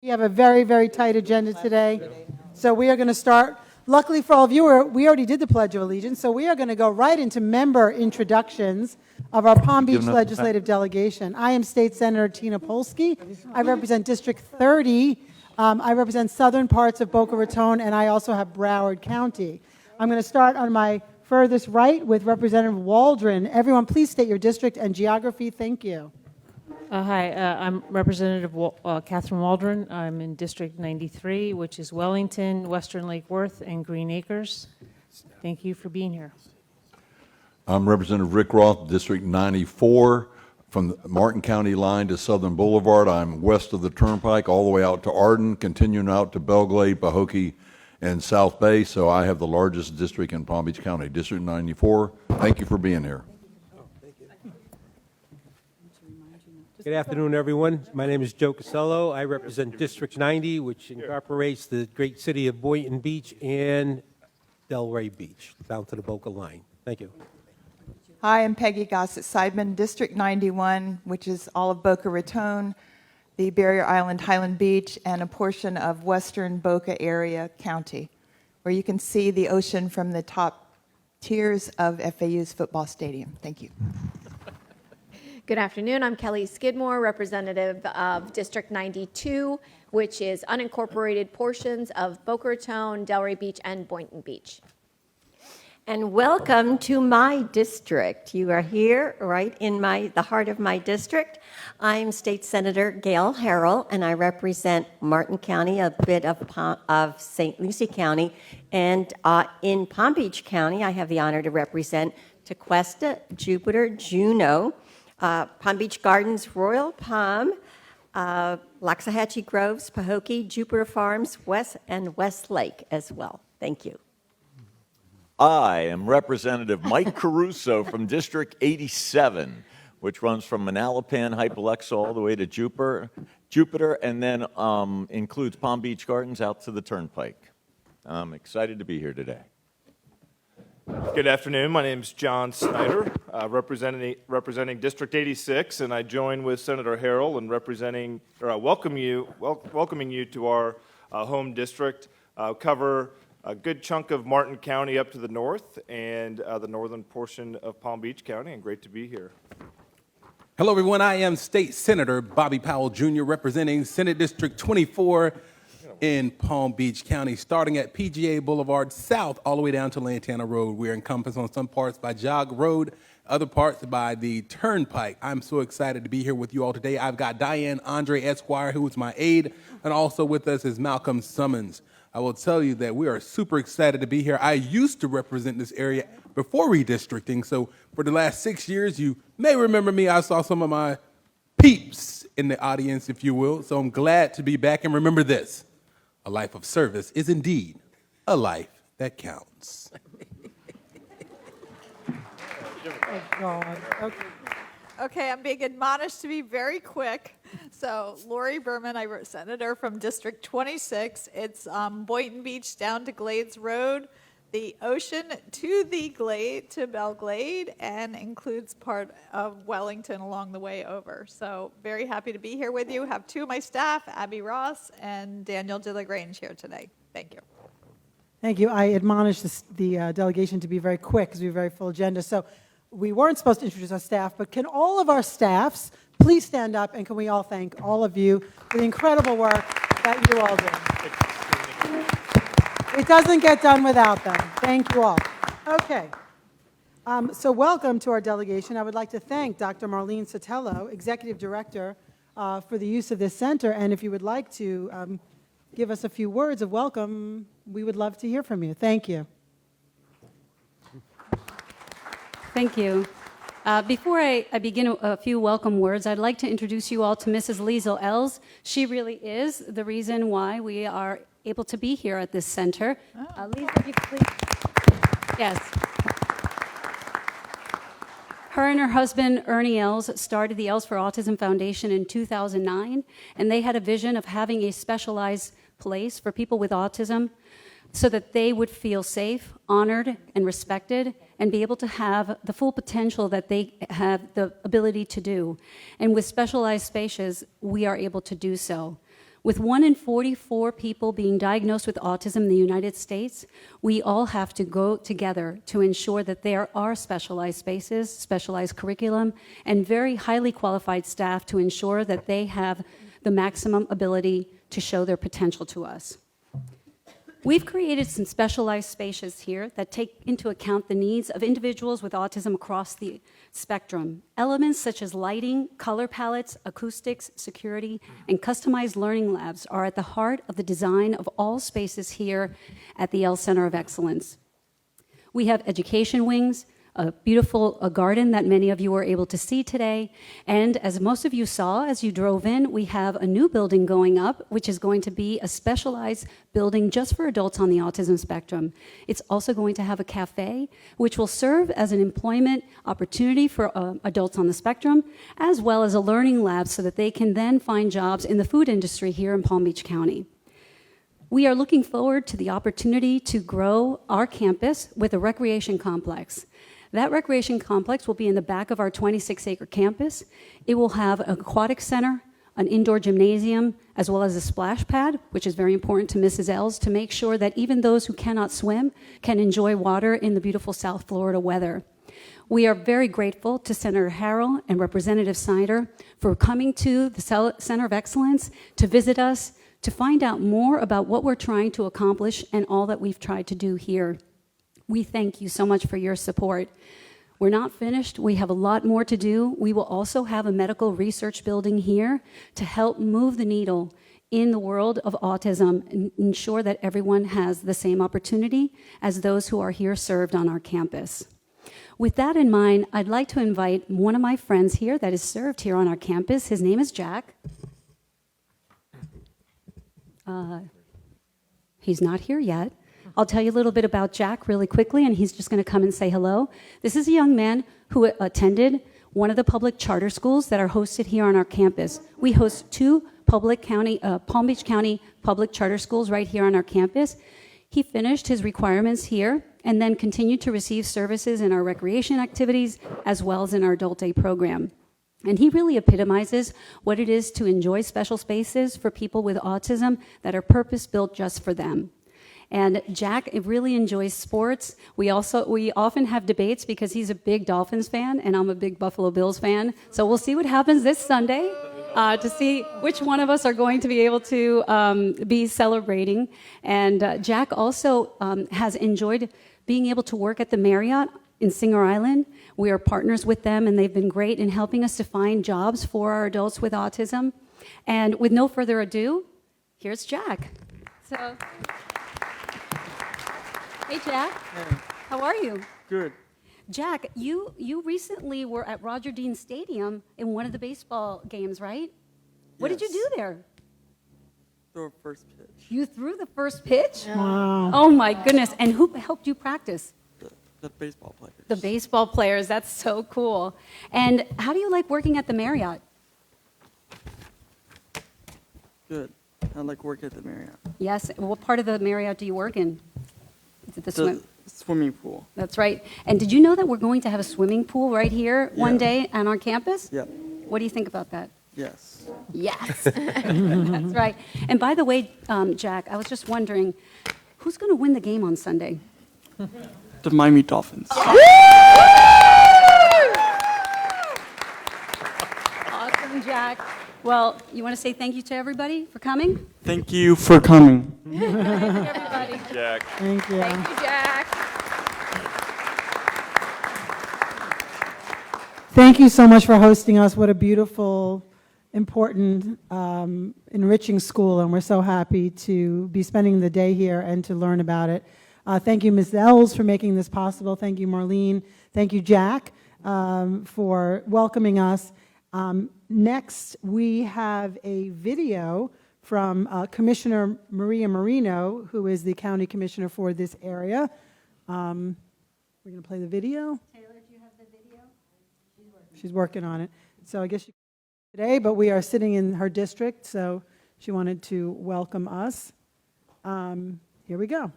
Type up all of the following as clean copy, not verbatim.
We have a very, very tight agenda today, so we are going to start. Luckily for all of you, we already did the Pledge of Allegiance, so we are going to go right into member introductions of our Palm Beach legislative delegation. I am State Senator Tina Polsky. I represent District 30. I represent southern parts of Boca Raton, and I also have Broward County. I'm going to start on my furthest right with Representative Waldron. Everyone, please state your district and geography. Thank you. Hi, I'm Representative Catherine Waldron. I'm in District 93, which is Wellington, Western Lake Worth, and Green Acres. Thank you for being here. I'm Representative Rick Roth, District 94, from the Martin County line to Southern Boulevard. I'm west of the Turnpike all the way out to Arden, continuing out to Belglade, Pahokee, and South Bay. So I have the largest district in Palm Beach County, District 94. Thank you for being here. Good afternoon, everyone. My name is Joe Casello. I represent District 90, which incorporates the great city of Boynton Beach and Delray Beach, down to the Boca line. Thank you. Hi, I'm Peggy Gossett-Seidman, District 91, which is all of Boca Raton, the Barrier Island, Highland Beach, and a portion of western Boca area county, where you can see the ocean from the top tiers of FAU's football stadium. Thank you. Good afternoon. I'm Kelly Skidmore, representative of District 92, which is unincorporated portions of Boca Raton, Delray Beach, and Boynton Beach. And welcome to my district. You are here right in the heart of my district. I'm State Senator Gail Harrell, and I represent Martin County, a bit of St. Lucie County. And in Palm Beach County, I have the honor to represent Tequesta, Jupiter, Juneau, Palm Beach Gardens, Royal Palm, Loxahatchee Groves, Pahokee, Jupiter Farms, and West Lake as well. Thank you. I am Representative Mike Caruso from District 87, which runs from Manalapan, Hypalexa, all the way to Jupiter, and then includes Palm Beach Gardens out to the Turnpike. I'm excited to be here today. Good afternoon. My name is John Snyder, representing District 86, and I join with Senator Harrell in welcoming you to our home district. Cover a good chunk of Martin County up to the north and the northern portion of Palm Beach County, and great to be here. Hello, everyone. I am State Senator Bobby Powell, Jr., representing Senate District 24 in Palm Beach County, starting at PGA Boulevard South all the way down to Lantana Road. We're encompassed on some parts by Jog Road, other parts by the Turnpike. I'm so excited to be here with you all today. I've got Diane Andre Esquire, who is my aide, and also with us is Malcolm Summons. I will tell you that we are super excited to be here. I used to represent this area before redistricting, so for the last 6 years, you may remember me. I saw some of my peeps in the audience, if you will, so I'm glad to be back. And remember this: a life of service is indeed a life that counts. Oh, God. Okay, I'm being admonished to be very quick. So, Lori Berman, I'm Senator from District 26. It's Boynton Beach down to Glades Road, the ocean to the Glade, to Belglade, and includes part of Wellington along the way over. So, very happy to be here with you. Have two of my staff, Abby Ross and Daniel DeLagrange, here today. Thank you. Thank you. I admonish the delegation to be very quick because we have a very full agenda. So we weren't supposed to introduce our staff, but can all of our staffs please stand up, and can we all thank all of you for the incredible work that you all do. It doesn't get done without them. Thank you all. Okay. So welcome to our delegation. I would like to thank Dr. Marlene Sotelo, Executive Director, for the use of this center. And if you would like to give us a few words of welcome, we would love to hear from you. Thank you. Thank you. Before I begin a few welcome words, I'd like to introduce you all to Mrs. Liesel Els. She really is the reason why we are able to be here at this center. Liesel, if you could please. Yes. Her and her husband, Ernie Els, started the Els for Autism Foundation in 2009, and they had a vision of having a specialized place for people with autism so that they would feel safe, honored, and respected, and be able to have the full potential that they have the ability to do. And with specialized spaces, we are able to do so. With 1 in 44 people being diagnosed with autism in the United States, we all have to go together to ensure that there are specialized spaces, specialized curriculum, and very highly qualified staff to ensure that they have the maximum ability to show their potential to us. We've created some specialized spaces here that take into account the needs of individuals with autism across the spectrum. Elements such as lighting, color palettes, acoustics, security, and customized learning labs are at the heart of the design of all spaces here at the ELS Center of Excellence. We have education wings, a beautiful garden that many of you were able to see today. And as most of you saw as you drove in, we have a new building going up, which is going to be a specialized building just for adults on the autism spectrum. It's also going to have a cafe, which will serve as an employment opportunity for adults on the spectrum, as well as a learning lab so that they can then find jobs in the food industry here in Palm Beach County. We are looking forward to the opportunity to grow our campus with a recreation complex. That recreation complex will be in the back of our 26-acre campus. It will have an aquatic center, an indoor gymnasium, as well as a splash pad, which is very important to Mrs. Els, to make sure that even those who cannot swim can enjoy water in the beautiful South Florida weather. We are very grateful to Senator Harrell and Representative Snyder for coming to the Center of Excellence to visit us, to find out more about what we're trying to accomplish and all that we've tried to do here. We thank you so much for your support. We're not finished. We have a lot more to do. We will also have a medical research building here to help move the needle in the world of autism and ensure that everyone has the same opportunity as those who are here served on our campus. With that in mind, I'd like to invite one of my friends here that is served here on our campus. His name is Jack. He's not here yet. I'll tell you a little bit about Jack really quickly, and he's just going to come and say hello. This is a young man who attended one of the public charter schools that are hosted here on our campus. We host 2 Palm Beach County public charter schools right here on our campus. He finished his requirements here and then continued to receive services in our recreation activities as well as in our adult day program. And he really epitomizes what it is to enjoy special spaces for people with autism that are purpose-built just for them. And Jack really enjoys sports. We often have debates because he's a big Dolphins fan and I'm a big Buffalo Bills fan. So we'll see what happens this Sunday to see which one of us are going to be able to be celebrating. And Jack also has enjoyed being able to work at the Marriott in Singer Island. We are partners with them and they've been great in helping us to find jobs for our adults with autism. And with no further ado, here's Jack. So. Hey, Jack. Hey. How are you? Good. Jack, you recently were at Roger Dean Stadium in one of the baseball games, right? What did you do there? Throw first pitch. You threw the first pitch? Wow. Oh, my goodness. And who helped you practice? The baseball players. The baseball players. That's so cool. And how do you like working at the Marriott? Good. I like work at the Marriott. Yes. What part of the Marriott do you work in? Is it The swimming pool. That's right. And did you know that we're going to have a swimming pool right here one day on our campus? Yep. What do you think about that? Yes. Yes. That's right. And by the way, Jack, I was just wondering, who's going to win the game on Sunday? The Miami Dolphins. Awesome, Jack. Well, you want to say thank you to everybody for coming? Thank you for coming. Everybody. Jack. Thank you. Thank you, Jack. Thank you so much for hosting us. What a beautiful, important, enriching school, and we're so happy to be spending the day here and to learn about it. Thank you, Ms. Els, for making this possible. Thank you, Marlene. Thank you, Jack, for welcoming us. Next, we have a video from Commissioner Maria Marino, who is the county commissioner for this area. We're going to play the video. Taylor, do you have the video? She's working on it. So I guess she today, but we are sitting in her district, so she wanted to welcome us. Here we go.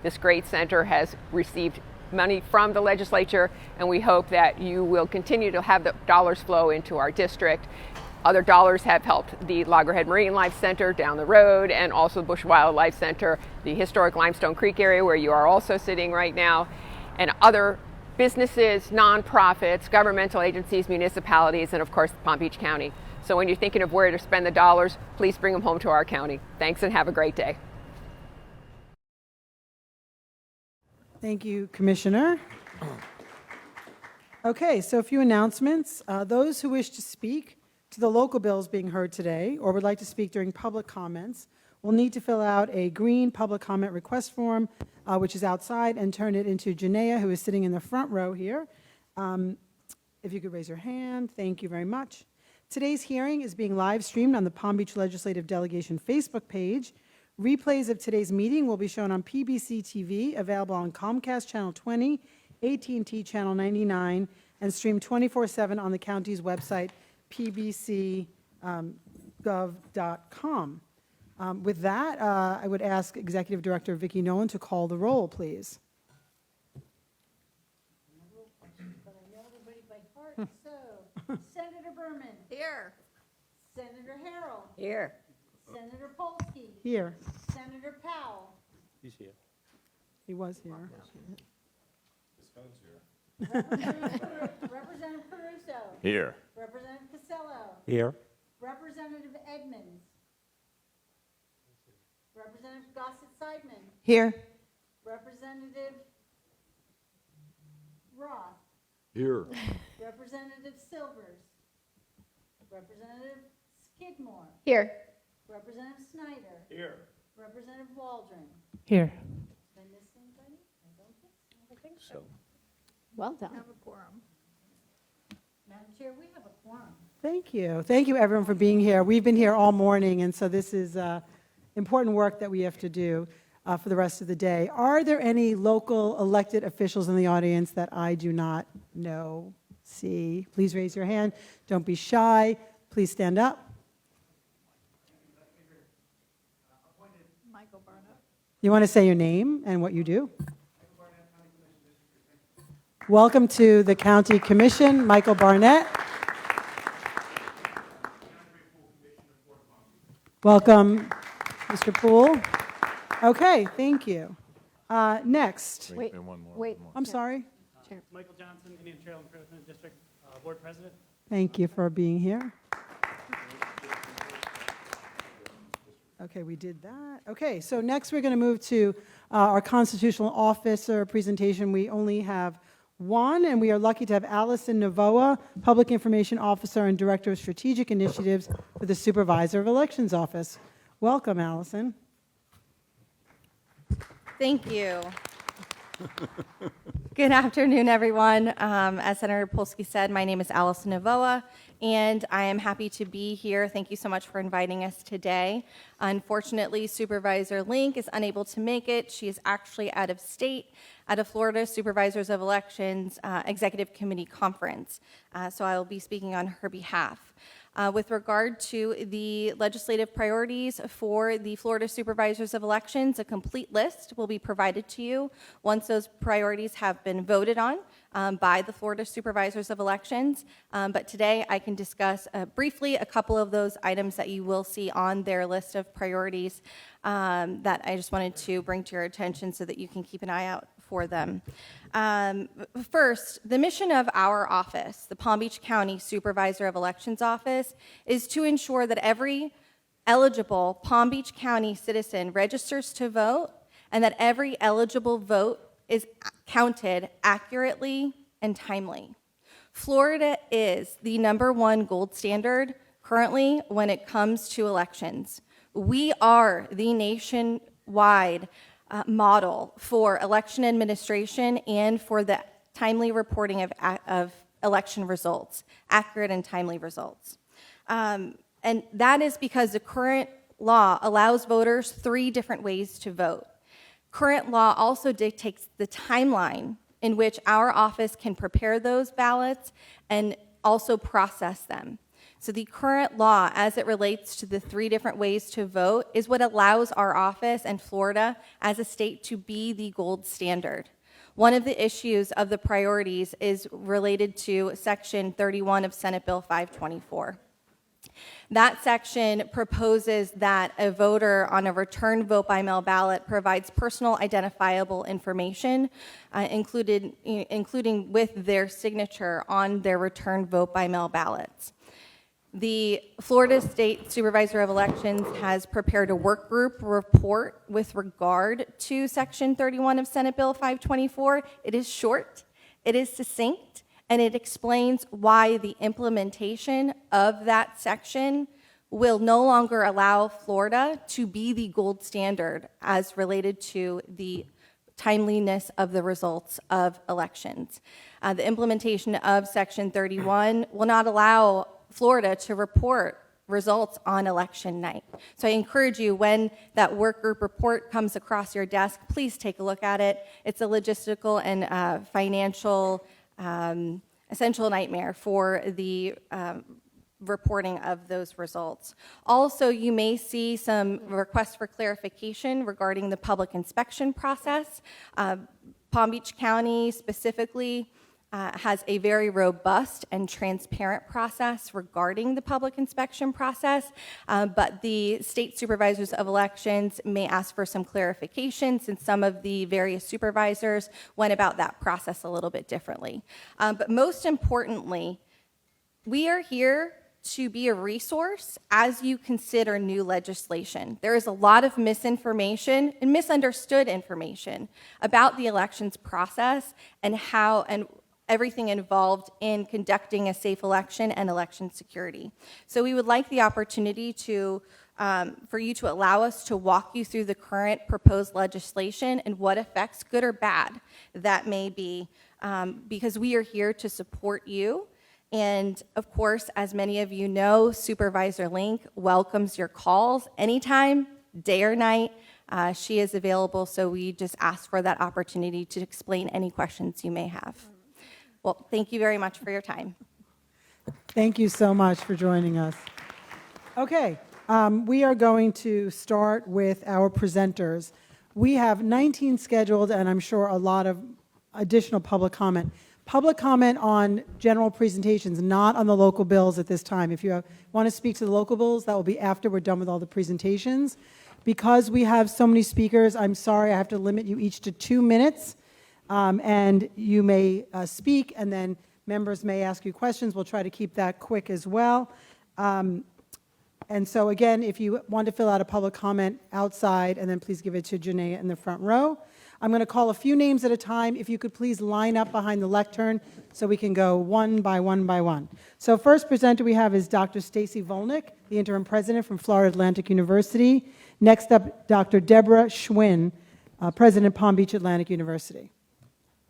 This great center has received money from the legislature, and we hope that you will continue to have the dollars flow into our district. Other dollars have helped the Loggerhead Marine Life Center down the road, and also Bush Wildlife Center, the historic Limestone Creek area where you are also sitting right now, and other businesses, nonprofits, governmental agencies, municipalities, and of course Palm Beach County. So when you're thinking of where to spend the dollars, please bring them home to our county. Thanks and have a great day. Thank you, Commissioner. Okay, so a few announcements. Those who wish to speak to the local bills being heard today or would like to speak during public comments will need to fill out a green public comment request form, which is outside, and turn it into Janaea, who is sitting in the front row here. If you could raise your hand, thank you very much. Today's hearing is being live streamed on the Palm Beach Legislative Delegation Facebook page. Replays of today's meeting will be shown on PBC TV, available on Comcast Channel 20, AT&T Channel 99, and streamed 24/7 on the county's website, pbcgov.com. With that, I would ask Executive Director Vicki Nolan to call the roll, please. Senator Berman. Here. Senator Harrell. Here. Senator Polsky. Here. Senator Powell. He's here. He was here. Representative Caruso. Here. Representative Casello. Here. Representative Edmonds. Representative Gossett-Seidman. Here. Representative Roth. Here. Representative Silvers. Representative Skidmore. Here. Representative Snyder. Here. Representative Waldron. Here. Did I miss anybody? I don't think so. Well done. Have a quorum. Madam Chair, we have a quorum. Thank you. Thank you, everyone, for being here. We've been here all morning, and so this is important work that we have to do for the rest of the day. Are there any local elected officials in the audience that I do not know, see? Please raise your hand. Don't be shy. Please stand up. Michael Barnett. You want to say your name and what you do? Welcome to the County Commission, Michael Barnett. Welcome, Mr. Poole. Okay, thank you. Next. Wait, wait. I'm sorry. Michael Johnson, Indian Trail Improvement District Board President. Thank you for being here. Okay, we did that. Okay, so next we're going to move to our constitutional officer presentation. We only have one, and we are lucky to have Allison Novoa, Public Information Officer and Director of Strategic Initiatives for the Supervisor of Elections Office. Welcome, Allison. Thank you. Good afternoon, everyone. As Senator Polsky said, my name is Allison Novoa, and I am happy to be here. Thank you so much for inviting us today. Unfortunately, Supervisor Link is unable to make it. She is actually out of state at a Florida Supervisors of Elections Executive Committee conference, so I will be speaking on her behalf. With regard to the legislative priorities for the Florida Supervisors of Elections, a complete list will be provided to you once those priorities have been voted on by the Florida Supervisors of Elections. But today I can discuss briefly a couple of those items that you will see on their list of priorities that I just wanted to bring to your attention so that you can keep an eye out for them. First, the mission of our office, the Palm Beach County Supervisor of Elections Office, is to ensure that every eligible Palm Beach County citizen registers to vote and that every eligible vote is counted accurately and timely. Florida is the #1 gold standard currently when it comes to elections. We are the nationwide model for election administration and for the timely reporting of election results, accurate and timely results. And that is because the current law allows voters 3 different ways to vote. Current law also dictates the timeline in which our office can prepare those ballots and also process them. So the current law, as it relates to the 3 different ways to vote, is what allows our office and Florida as a state to be the gold standard. One of the issues of the priorities is related to Section 31 of Senate Bill 524. That section proposes that a voter on a return vote by mail ballot provides personal identifiable information, including with their signature on their return vote by mail ballots. The Florida State Supervisor of Elections has prepared a work group report with regard to Section 31 of Senate Bill 524. It is short, it is succinct, and it explains why the implementation of that section will no longer allow Florida to be the gold standard as related to the timeliness of the results of elections. The implementation of Section 31 will not allow Florida to report results on election night. So I encourage you, when that work group report comes across your desk, please take a look at it. It's a logistical and financial essential nightmare for the reporting of those results. Also, you may see some requests for clarification regarding the public inspection process. Palm Beach County specifically has a very robust and transparent process regarding the public inspection process, but the state supervisors of elections may ask for some clarification since some of the various supervisors went about that process a little bit differently. But most importantly, we are here to be a resource as you consider new legislation. There is a lot of misinformation and misunderstood information about the elections process and how and everything involved in conducting a safe election and election security. So we would like the opportunity to, for you to allow us to walk you through the current proposed legislation and what effects, good or bad, that may be, because we are here to support you. And of course, as many of you know, Supervisor Link welcomes your calls anytime, day or night. She is available, so we just ask for that opportunity to explain any questions you may have. Well, thank you very much for your time. Thank you so much for joining us. Okay, we are going to start with our presenters. We have 19 scheduled, and I'm sure a lot of additional public comment. Public comment on general presentations, not on the local bills at this time. If you want to speak to the local bills, that will be after we're done with all the presentations. Because we have so many speakers, I'm sorry, I have to limit you each to 2 minutes. And you may speak, and then members may ask you questions. We'll try to keep that quick as well. And so again, if you want to fill out a public comment outside, and then please give it to Janae in the front row. I'm going to call a few names at a time. If you could please line up behind the lectern so we can go one by one by one. So first presenter we have is Dr. Stacy Volnick, the interim president from Florida Atlantic University. Next up, Dr. Deborah Schwinn, president, Palm Beach Atlantic University.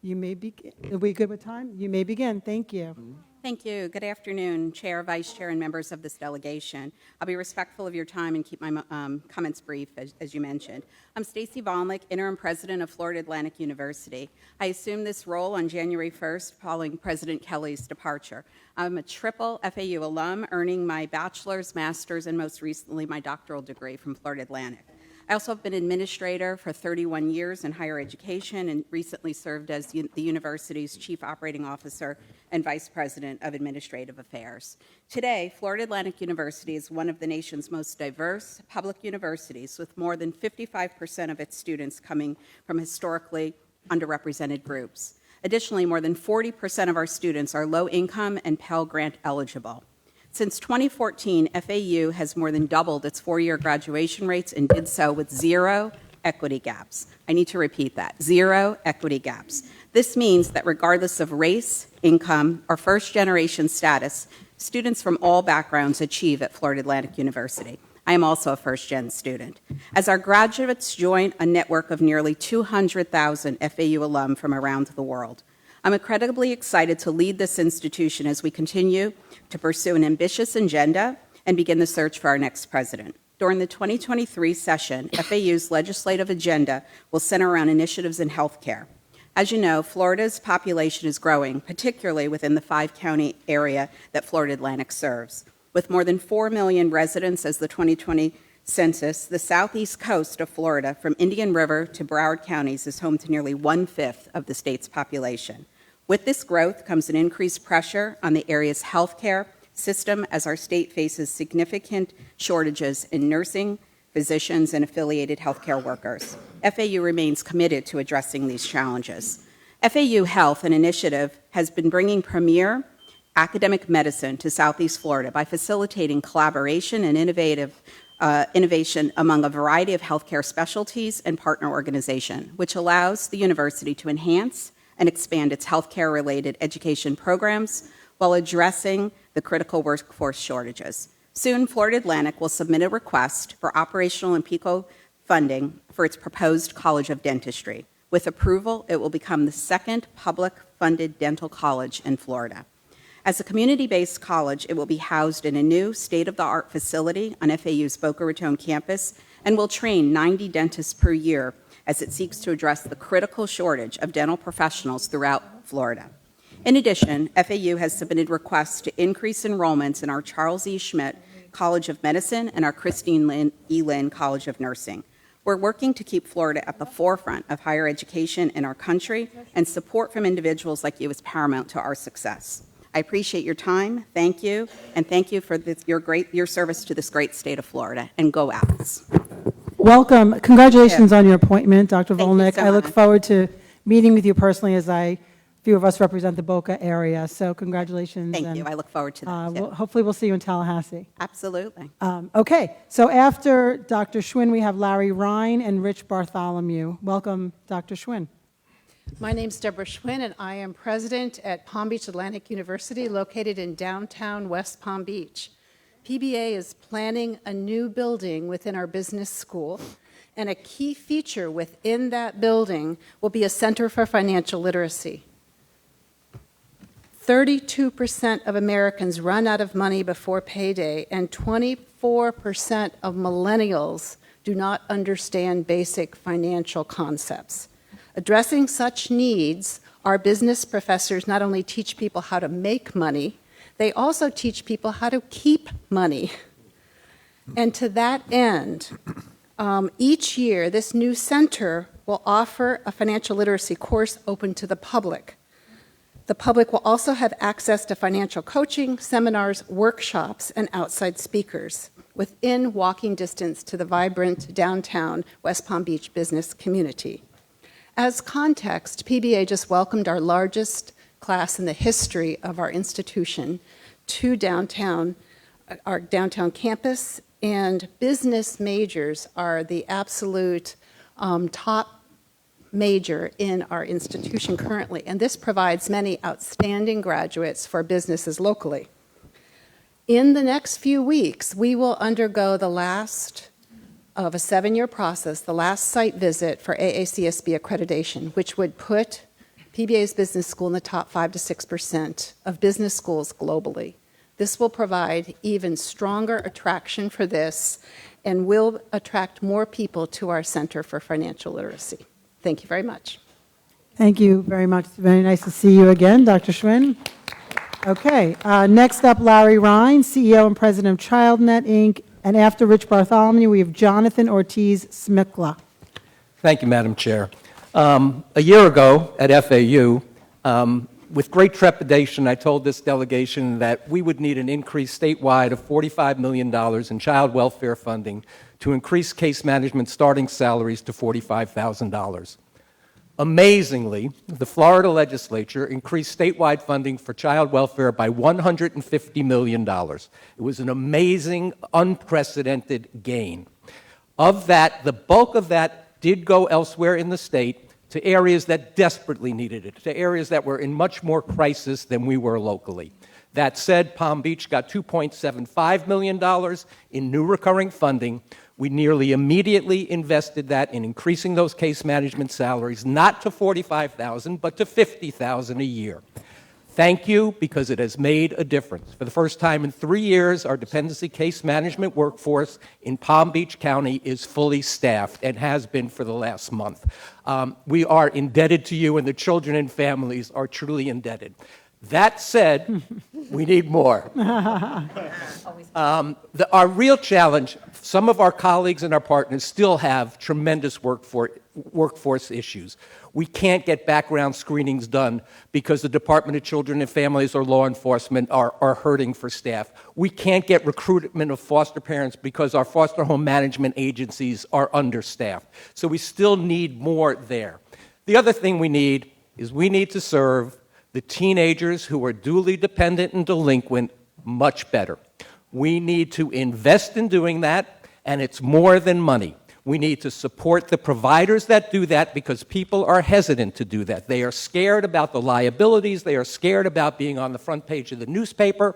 You may begin. Are we good with time? You may begin. Thank you. Thank you. Good afternoon, Chair, Vice Chair, and members of this delegation. I'll be respectful of your time and keep my comments brief, as you mentioned. I'm Stacy Volnick, interim president of Florida Atlantic University. I assumed this role on January 1st following President Kelly's departure. I'm a triple FAU alum, earning my bachelor's, master's, and most recently my doctoral degree from Florida Atlantic. I also have been administrator for 31 years in higher education and recently served as the university's chief operating officer and vice president of administrative affairs. Today, Florida Atlantic University is one of the nation's most diverse public universities, with more than 55% of its students coming from historically underrepresented groups. Additionally, more than 40% of our students are low income and Pell Grant eligible. Since 2014, FAU has more than doubled its four-year graduation rates and did so with 0 equity gaps. I need to repeat that, 0 equity gaps. This means that regardless of race, income, or first-generation status, students from all backgrounds achieve at Florida Atlantic University. I am also a first-gen student. As our graduates join a network of nearly 200,000 FAU alum from around the world, I'm incredibly excited to lead this institution as we continue to pursue an ambitious agenda and begin the search for our next president. During the 2023 session, FAU's legislative agenda will center around initiatives in healthcare. As you know, Florida's population is growing, particularly within the 5-county area that Florida Atlantic serves. With more than 4 million residents as the 2020 census, the southeast coast of Florida, from Indian River to Broward counties, is home to nearly 1/5 of the state's population. With this growth comes an increased pressure on the area's healthcare system as our state faces significant shortages in nursing, physicians, and affiliated healthcare workers. FAU remains committed to addressing these challenges. FAU Health, an initiative, has been bringing premier academic medicine to Southeast Florida by facilitating collaboration and innovation among a variety of healthcare specialties and partner organizations, which allows the university to enhance and expand its healthcare-related education programs while addressing the critical workforce shortages. Soon, Florida Atlantic will submit a request for operational and PICO funding for its proposed College of Dentistry. With approval, it will become the second public-funded dental college in Florida. As a community-based college, it will be housed in a new state-of-the-art facility on FAU's Boca Raton campus and will train 90 dentists per year as it seeks to address the critical shortage of dental professionals throughout Florida. In addition, FAU has submitted requests to increase enrollments in our Charles E. Schmidt College of Medicine and our Christine E. Lynn College of Nursing. We're working to keep Florida at the forefront of higher education in our country, and support from individuals like you is paramount to our success. I appreciate your time. Thank you, and thank you for your service to this great state of Florida. And go Owls. Welcome. Congratulations on your appointment, Dr. Thank you Volnick. so I look much. forward to meeting with you personally, as a few of us represent the Boca area. So congratulations. Thank you. I look forward to that, too. Hopefully we'll see you in Tallahassee. Absolutely. Okay, so after Dr. Schwinn, we have Larry Ryan and Rich Bartholomew. Welcome, Dr. Schwinn. My name's Deborah Schwinn, and I am president at Palm Beach Atlantic University, located in downtown West Palm Beach. PBA is planning a new building within our business school, and a key feature within that building will be a Center for Financial Literacy. 32% of Americans run out of money before payday, and 24% of millennials do not understand basic financial concepts. Addressing such needs, our business professors not only teach people how to make money, they also teach people how to keep money. And to that end, each year, this new center will offer a financial literacy course open to the public. The public will also have access to financial coaching, seminars, workshops, and outside speakers within walking distance to the vibrant downtown West Palm Beach business community. As context, PBA just welcomed our largest class in the history of our institution to our downtown campus, and business majors are the absolute top major in our institution currently, and this provides many outstanding graduates for businesses locally. In the next few weeks, we will undergo the last of a 7-year process, the last site visit for AACSB accreditation, which would put PBA's business school in the top 5 to 6% of business schools globally. This will provide even stronger attraction for this and will attract more people to our Center for Financial Literacy. Thank you very much. Thank you very much. It's very nice to see you again, Dr. Schwinn. Okay, next up, Larry Ryan, CEO and president of ChildNet, Inc., and after Rich Bartholomew, we have Jonathan Ortiz-Smikla. Thank you, Madam Chair. A year ago at FAU, with great trepidation, I told this delegation that we would need an increase statewide of $45 million in child welfare funding to increase case management starting salaries to $45,000. Amazingly, the Florida legislature increased statewide funding for child welfare by $150 million. It was an amazing, unprecedented gain. Of that, the bulk of that did go elsewhere in the state to areas that desperately needed it, to areas that were in much more crisis than we were locally. That said, Palm Beach got $2.75 million in new recurring funding. We nearly immediately invested that in increasing those case management salaries, not to $45,000, but to $50,000 a year. Thank you, because it has made a difference. For the first time in 3 years, our dependency case management workforce in Palm Beach County is fully staffed and has been for the last month. We are indebted to you, and the children and families are truly indebted. That said, we need more. Our real challenge, some of our colleagues and our partners still have tremendous workforce issues. We can't get background screenings done because the Department of Children and Families or law enforcement are hurting for staff. We can't get recruitment of foster parents because our foster home management agencies are understaffed. So we still need more there. The other thing we need is we need to serve the teenagers who are duly dependent and delinquent much better. We need to invest in doing that, and it's more than money. We need to support the providers that do that because people are hesitant to do that. They are scared about the liabilities. They are scared about being on the front page of the newspaper.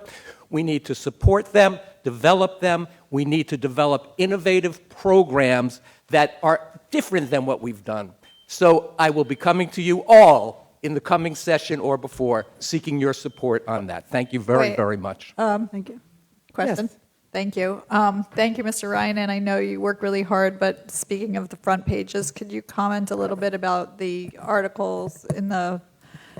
We need to support them, develop them. We need to develop innovative programs that are different than what we've done. So I will be coming to you all in the coming session or before, seeking your support on that. Thank you very, very much. Thank you. Question. Yes. Thank you. Thank you, Mr. Ryan, and I know you work really hard, but speaking of the front pages, could you comment a little bit about the articles in the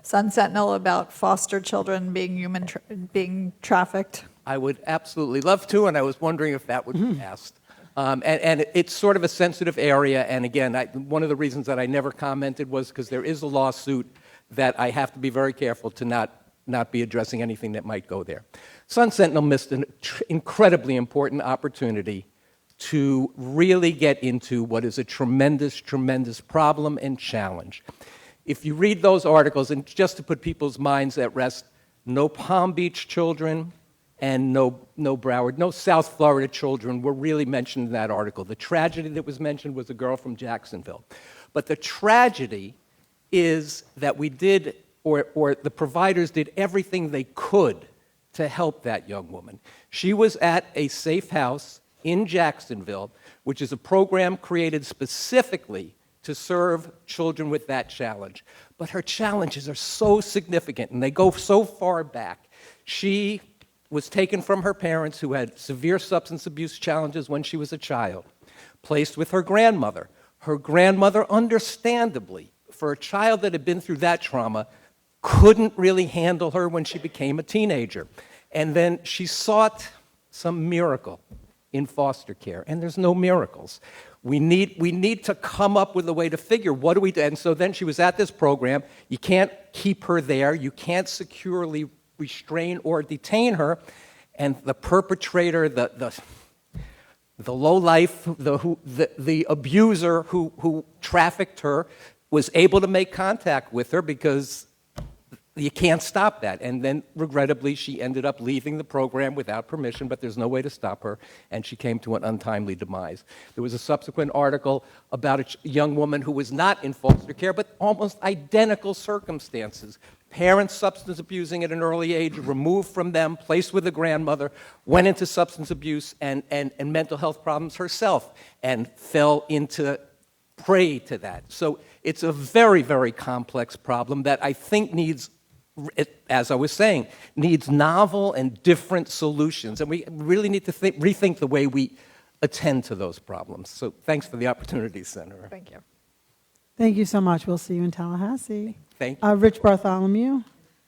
Sun Sentinel about foster children being trafficked? I would absolutely love to, and I was wondering if that would be passed. And it's sort of a sensitive area, and again, one of the reasons that I never commented was because there is a lawsuit that I have to be very careful to not be addressing anything that might go there. Sun Sentinel missed an incredibly important opportunity to really get into what is a tremendous, tremendous problem and challenge. If you read those articles, and just to put people's minds at rest, no Palm Beach children and no Broward, no South Florida children were really mentioned in that article. The tragedy that was mentioned was a girl from Jacksonville. But the tragedy is that we did, or the providers did everything they could to help that young woman. She was at a safe house in Jacksonville, which is a program created specifically to serve children with that challenge. But her challenges are so significant, and they go so far back. She was taken from her parents who had severe substance abuse challenges when she was a child, placed with her grandmother. Her grandmother, understandably, for a child that had been through that trauma, couldn't really handle her when she became a teenager. And then she sought some miracle in foster care, and there's no miracles. We need to come up with a way to figure what do we do. And so then she was at this program. You can't keep her there. You can't securely restrain or detain her. And the perpetrator, the lowlife, the abuser who trafficked her was able to make contact with her because you can't stop that. And then, regrettably, she ended up leaving the program without permission, but there's no way to stop her, and she came to an untimely demise. There was a subsequent article about a young woman who was not in foster care, but almost identical circumstances. Parents substance abusing at an early age, removed from them, placed with a grandmother, went into substance abuse and mental health problems herself, and fell into prey to that. So it's a very, very complex problem that I think needs, as I was saying, needs novel and different solutions. And we really need to rethink the way we attend to those problems. So thanks for the opportunity, Senator. Thank you. Thank you so much. We'll see you in Tallahassee. Thank you. Rich Bartholomew,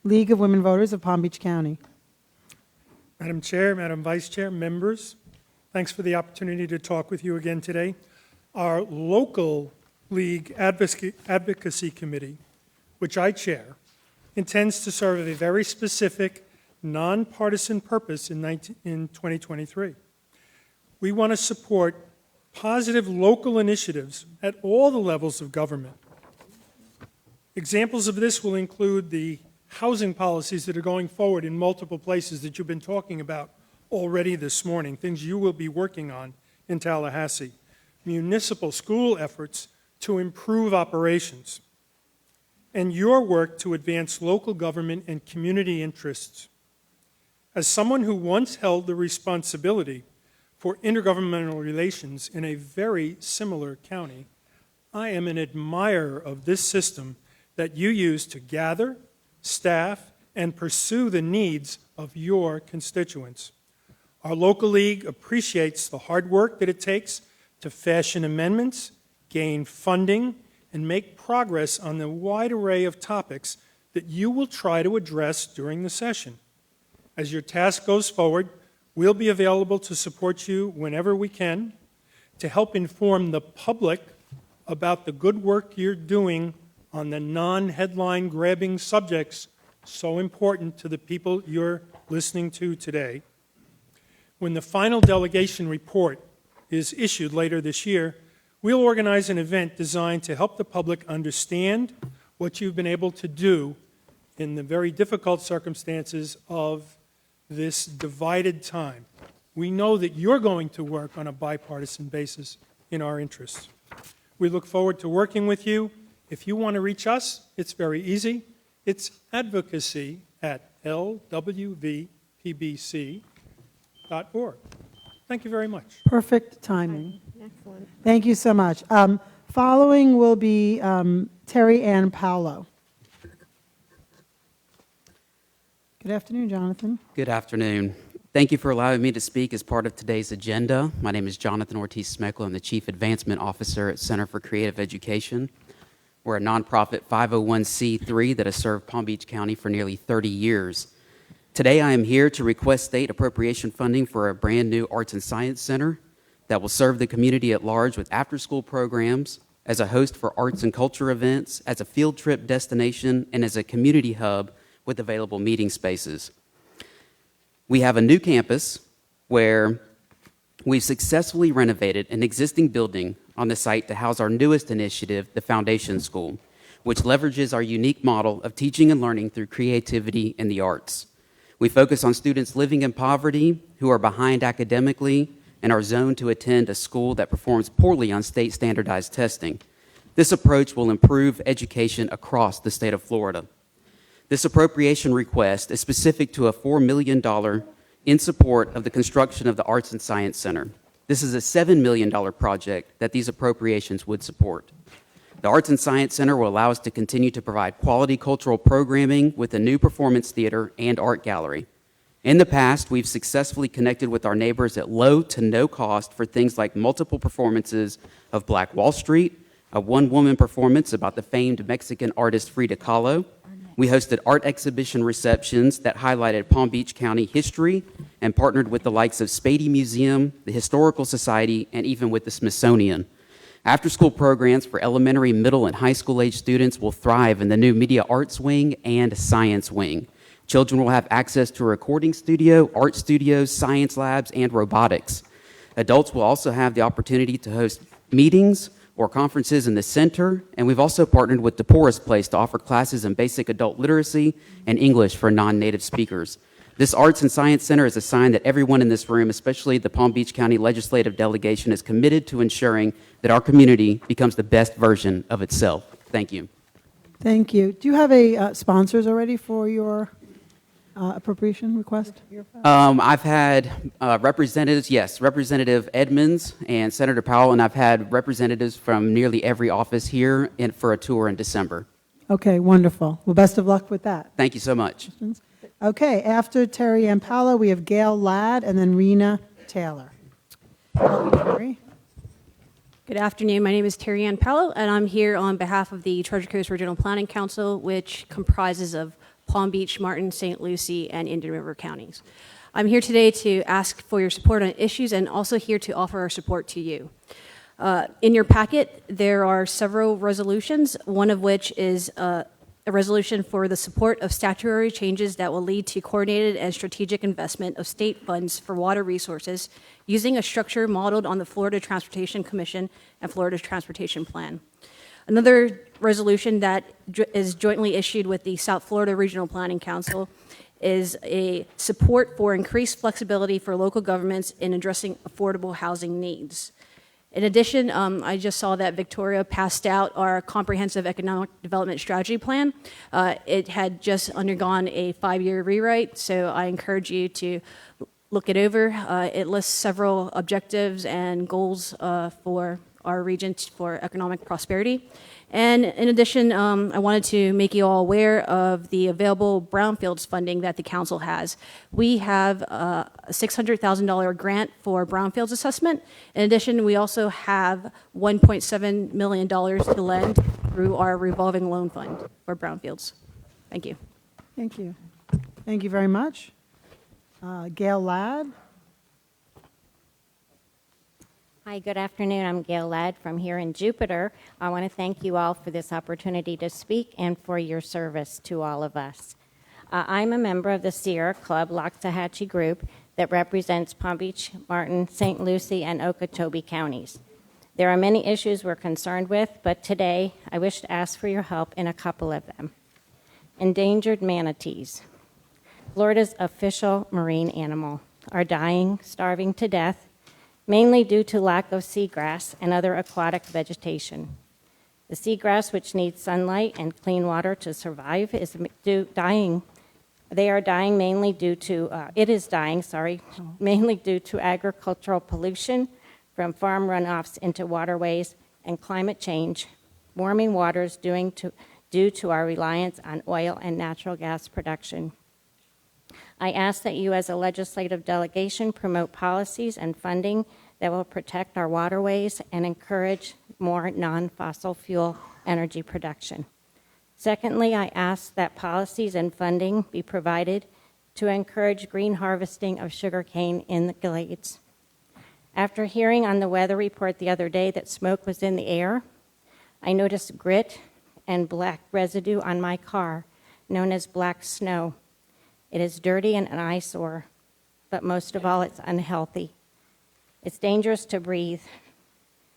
League of Women Voters of Palm Beach County. Madam Chair, Madam Vice Chair, members, thanks for the opportunity to talk with you again today. Our local League Advocacy Committee, which I chair, intends to serve a very specific, nonpartisan purpose in 2023. We want to support positive local initiatives at all the levels of government. Examples of this will include the housing policies that are going forward in multiple places that you've been talking about already this morning, things you will be working on in Tallahassee, municipal school efforts to improve operations, and your work to advance local government and community interests. As someone who once held the responsibility for intergovernmental relations in a very similar county, I am an admirer of this system that you use to gather, staff, and pursue the needs of your constituents. Our local league appreciates the hard work that it takes to fashion amendments, gain funding, and make progress on the wide array of topics that you will try to address during the session. As your task goes forward, we'll be available to support you whenever we can to help inform the public about the good work you're doing on the non-headline grabbing subjects so important to the people you're listening to today. When the final delegation report is issued later this year, we'll organize an event designed to help the public understand what you've been able to do in the very difficult circumstances of this divided time. We know that you're going to work on a bipartisan basis in our interests. We look forward to working with you. If you want to reach us, it's very easy. It's advocacy@lwvpbc.org. Thank you very much. Perfect timing. Excellent. Thank you so much. Following will be Terry Ann Paolo. Good afternoon, Jonathan. Good afternoon. Thank you for allowing me to speak as part of today's agenda. My name is Jonathan Ortiz-Smekla. I'm the Chief Advancement Officer at Center for Creative Education. We're a nonprofit 501c3 that has served Palm Beach County for nearly 30 years. Today I am here to request state appropriation funding for a brand new Arts and Science Center that will serve the community at large with after-school programs, as a host for arts and culture events, as a field trip destination, and as a community hub with available meeting spaces. We have a new campus where we've successfully renovated an existing building on the site to house our newest initiative, the Foundation School, which leverages our unique model of teaching and learning through creativity and the arts. We focus on students living in poverty who are behind academically and are zoned to attend a school that performs poorly on state standardized testing. This approach will improve education across the state of Florida. This appropriation request is specific to a $4 million in support of the construction of the Arts and Science Center. This is a $7 million project that these appropriations would support. The Arts and Science Center will allow us to continue to provide quality cultural programming with a new performance theater and art gallery. In the past, we've successfully connected with our neighbors at low to no cost for things like multiple performances of Black Wall Street, a one-woman performance about the famed Mexican artist Frida Kahlo. We hosted art exhibition receptions that highlighted Palm Beach County history and partnered with the likes of Spady Museum, the Historical Society, and even with the Smithsonian. After-school programs for elementary, middle, and high school age students will thrive in the new Media Arts Wing and Science Wing. Children will have access to a recording studio, art studios, science labs, and robotics. Adults will also have the opportunity to host meetings or conferences in the center, and we've also partnered with DePorres Place to offer classes in basic adult literacy and English for non-native speakers. This Arts and Science Center is a sign that everyone in this room, especially the Palm Beach County Legislative Delegation, is committed to ensuring that our community becomes the best version of itself. Thank you. Thank you. Do you have a sponsors already for your appropriation request? I've had representatives, yes, Representative Edmonds and Senator Powell, and I've had representatives from nearly every office here for a tour in December. Okay, wonderful. Well, best of luck with that. Thank you so much. Okay, after Terry Ann Paolo, we have Gail Ladd and then Rena Taylor. Terry? Good afternoon. My name is Terry Ann Paolo, and I'm here on behalf of the Treasure Coast Regional Planning Council, which comprises of Palm Beach, Martin, St. Lucie, and Indian River counties. I'm here today to ask for your support on issues and also here to offer our support to you. In your packet, there are several resolutions, one of which is a resolution for the support of statutory changes that will lead to coordinated and strategic investment of state funds for water resources using a structure modeled on the Florida Transportation Commission and Florida Transportation Plan. Another resolution that is jointly issued with the South Florida Regional Planning Council is a support for increased flexibility for local governments in addressing affordable housing needs. In addition, I just saw that Victoria passed out our comprehensive economic development strategy plan. It had just undergone a 5-year rewrite, so I encourage you to look it over. It lists several objectives and goals for our region for economic prosperity. And in addition, I wanted to make you all aware of the available brownfields funding that the council has. We have a $600,000 grant for brownfields assessment. In addition, we also have $1.7 million to lend through our revolving loan fund for brownfields. Thank you. Thank you. Thank you very much. Gail Ladd. Hi, good afternoon. I'm Gail Ladd from here in Jupiter. I want to thank you all for this opportunity to speak and for your service to all of us. I'm a member of the Sierra Club Loxahatchee group that represents Palm Beach, Martin, St. Lucie, and Okeechobee counties. There are many issues we're concerned with, but today I wish to ask for your help in a couple of them. Endangered manatees, Florida's official marine animal, are dying, starving to death, mainly due to lack of seagrass and other aquatic vegetation. The seagrass, which needs sunlight and clean water to survive, is dying. They are dying mainly due to, mainly due to agricultural pollution from farm runoffs into waterways and climate change, warming waters due to our reliance on oil and natural gas production. I ask that you as a legislative delegation promote policies and funding that will protect our waterways and encourage more non-fossil fuel energy production. Secondly, I ask that policies and funding be provided to encourage green harvesting of sugarcane in the glades. After hearing on the weather report the other day that smoke was in the air, I noticed grit and black residue on my car, known as black snow. It is dirty and an eyesore, but most of all, it's unhealthy. It's dangerous to breathe.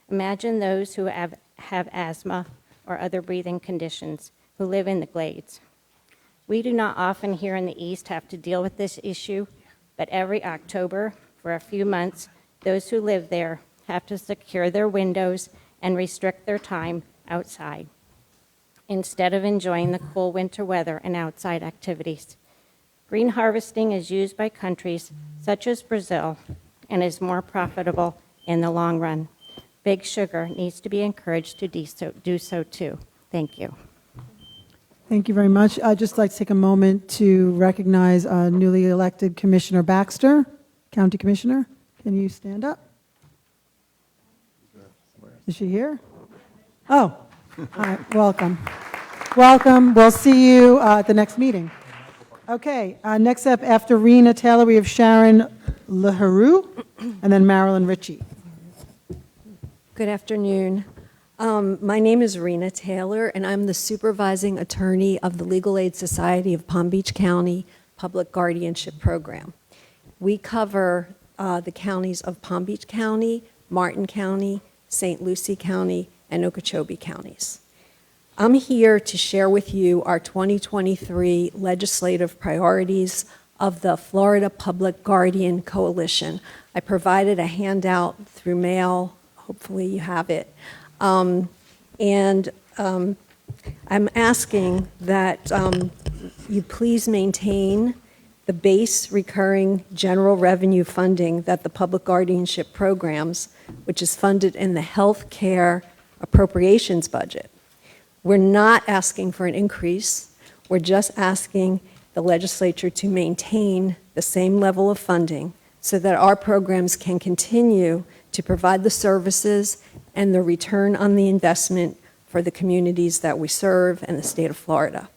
Imagine those who have asthma or other breathing conditions who live in the glades. We do not often here in the East have to deal with this issue, but every October, for a few months, those who live there have to secure their windows and restrict their time outside instead of enjoying the cool winter weather and outside activities. Green harvesting is used by countries such as Brazil and is more profitable in the long run. Big Sugar needs to be encouraged to do so too. Thank you. Thank you very much. I'd just like to take a moment to recognize newly elected Commissioner Baxter, County Commissioner. Can you stand up? Is she here? Oh, all right, welcome. Welcome. We'll see you at the next meeting. Okay, next up after Rena Taylor, we have Sharon LaHaru and then Marilyn Ritchie. Good afternoon. My name is Rena Taylor, and I'm the supervising attorney of the Legal Aid Society of Palm Beach County Public Guardianship Program. We cover the counties of Palm Beach County, Martin County, St. Lucie County, and Okeechobee counties. I'm here to share with you our 2023 legislative priorities of the Florida Public Guardian Coalition. I provided a handout through mail. Hopefully you have it. I'm asking that you please maintain the base recurring general revenue funding that the public guardianship programs, which is funded in the health care appropriations budget. We're not asking for an increase. We're just asking the legislature to maintain the same level of funding so that our programs can continue to provide the services and the return on the investment for the communities that we serve and the state of Florida.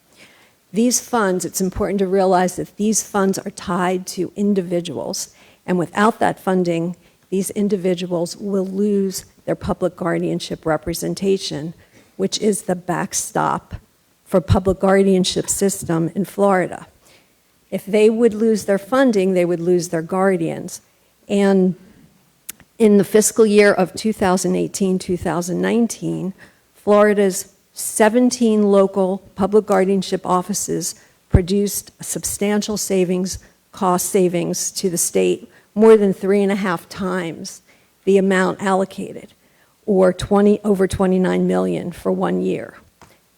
These funds, it's important to realize that these funds are tied to individuals, and without that funding, these individuals will lose their public guardianship representation, which is the backstop for public guardianship system in Florida. If they would lose their funding, they would lose their guardians. And in the fiscal year of 2018-2019, Florida's 17 local public guardianship offices produced substantial cost savings to the state, more than 3.5 times the amount allocated, or over $29 million for 1 year.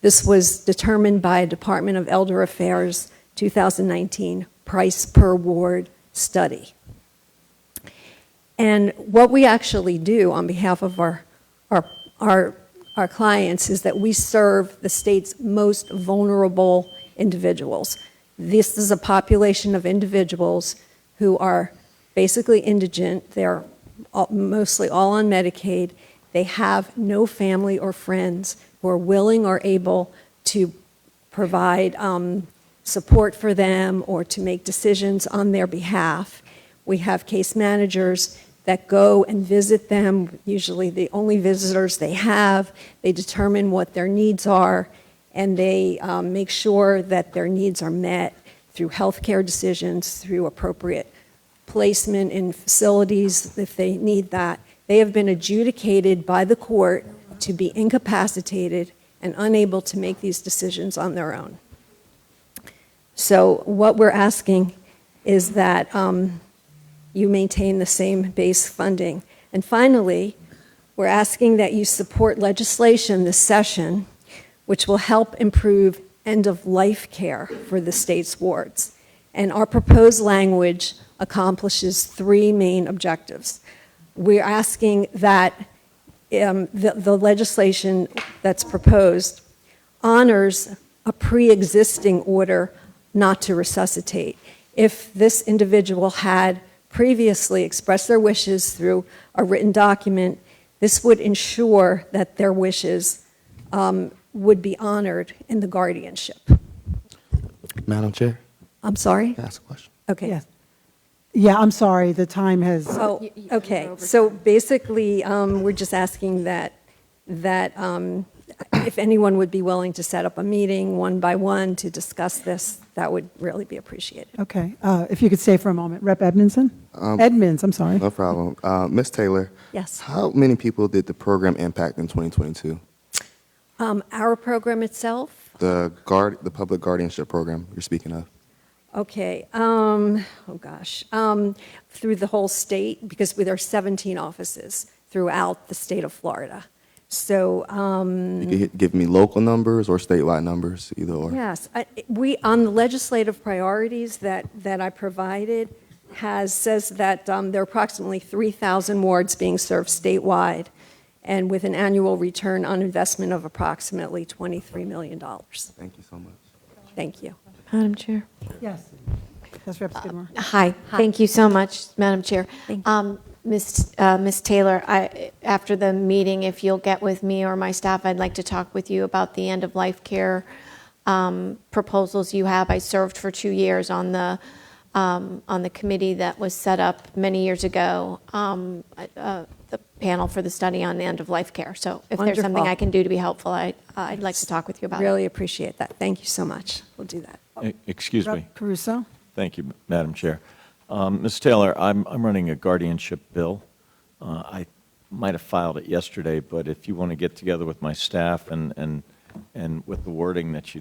This was determined by a Department of Elder Affairs 2019 price per ward study. And what we actually do on behalf of our clients is that we serve the state's most vulnerable individuals. This is a population of individuals who are basically indigent. They're mostly all on Medicaid. They have no family or friends who are willing or able to provide support for them or to make decisions on their behalf. We have case managers that go and visit them, usually the only visitors they have. They determine what their needs are, and they make sure that their needs are met through healthcare decisions, through appropriate placement in facilities if they need that. They have been adjudicated by the court to be incapacitated and unable to make these decisions on their own. So what we're asking is that you maintain the same base funding. And finally, we're asking that you support legislation this session which will help improve end-of-life care for the state's wards. And our proposed language accomplishes three main objectives. We're asking that the legislation that's proposed honors a pre-existing order not to resuscitate. If this individual had previously expressed their wishes through a written document, this would ensure that their wishes would be honored in the guardianship. Madam Chair, I'm sorry? can I ask a question? Okay. Yes. Yeah, I'm sorry, the time has. Oh, okay. So basically, we're just asking that if anyone would be willing to set up a meeting one by one to discuss this, that would really be appreciated. Okay, if you could stay for a moment. Rep. Edmondson? Edmonds, I'm sorry. No problem. Ms. Taylor, Yes. how many people did the program impact in 2022? Our program itself? The public guardianship program you're speaking of. Okay. Through the whole state, because there are 17 offices throughout the state of Florida. So, You could give me local numbers or statewide numbers, either or. yes, on the legislative priorities that I provided says that there are approximately 3,000 wards being served statewide, and with an annual return on investment of approximately $23 million. Thank you so much. Thank you. Madam Chair. Yes. That's Rep. Skidmore. Hi. Thank you so much, Madam Chair. Ms. Taylor, after the meeting, if you'll get with me or my staff, I'd like to talk with you about the end-of-life care proposals you have. I served for 2 years on the committee that was set up many years ago, the panel for the study on the end-of-life care. So if there's something Wonderful. I can do to be helpful, I'd like to talk with you about it. Really appreciate that. Thank you so much. We'll do that. Excuse me. Rep. Caruso? Thank you, Madam Chair. Ms. Taylor, I'm running a guardianship bill. I might have filed it yesterday, but if you want to get together with my staff and with the wording that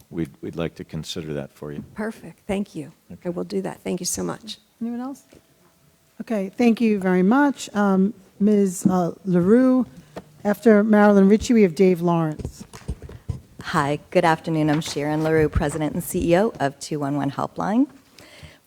we'd like to consider that for you. Perfect. Thank you. I will do that. Thank you so much. Anyone else? Okay, thank you very much. Ms. LaRue. After Marilyn Ritchie, we have Dave Lawrence. Hi, good afternoon. I'm Sharon LaRue, President and CEO of 211 Helpline.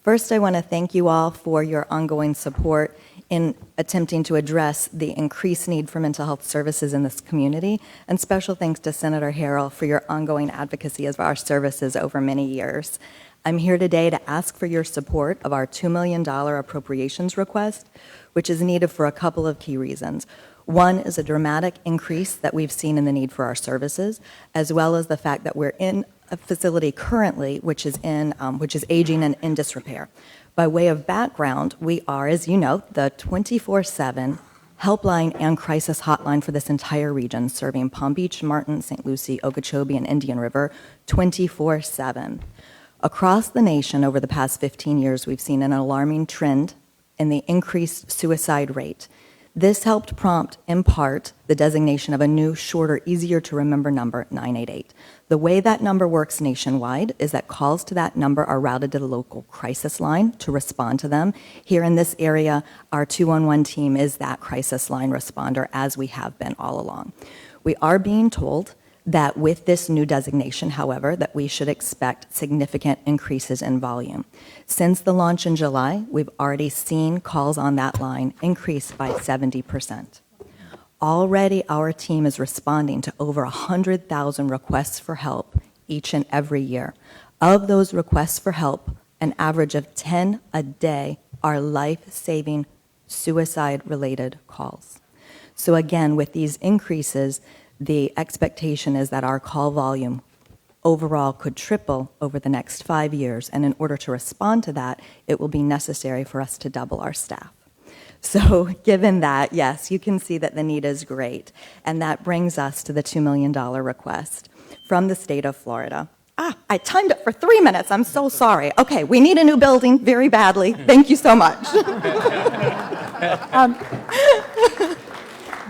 First, I want to thank you all for your ongoing support in attempting to address the increased need for mental health services in this community, and special thanks to Senator Harrell for your ongoing advocacy of our services over many years. I'm here today to ask for your support of our $2 million appropriations request, which is needed for a couple of key reasons. One is a dramatic increase that we've seen in the need for our services, as well as the fact that we're in a facility currently which is aging and in disrepair. By way of background, we are, as you know, the 24/7 helpline and crisis hotline for this entire region, serving Palm Beach, Martin, St. Lucie, Okeechobee, and Indian River 24/7. Across the nation over the past 15 years, we've seen an alarming trend in the increased suicide rate. This helped prompt, in part, the designation of a new, shorter, easier-to-remember number, 988. The way that number works nationwide is that calls to that number are routed to the local crisis line to respond to them. Here in this area, our 211 team is that crisis line responder, as we have been all along. We are being told that with this new designation, however, that we should expect significant increases in volume. Since the launch in July, we've already seen calls on that line increase by 70%. Already, our team is responding to over 100,000 requests for help each and every year. Of those requests for help, an average of 10 a day are life-saving suicide-related calls. So again, with these increases, the expectation is that our call volume overall could triple over the next 5 years, and in order to respond to that, it will be necessary for us to double our staff. So given that, yes, you can see that the need is great, and that brings us to the $2 million request from the state of Florida. I timed it for 3 minutes. I'm so sorry. Okay, we need a new building very badly. Thank you so much.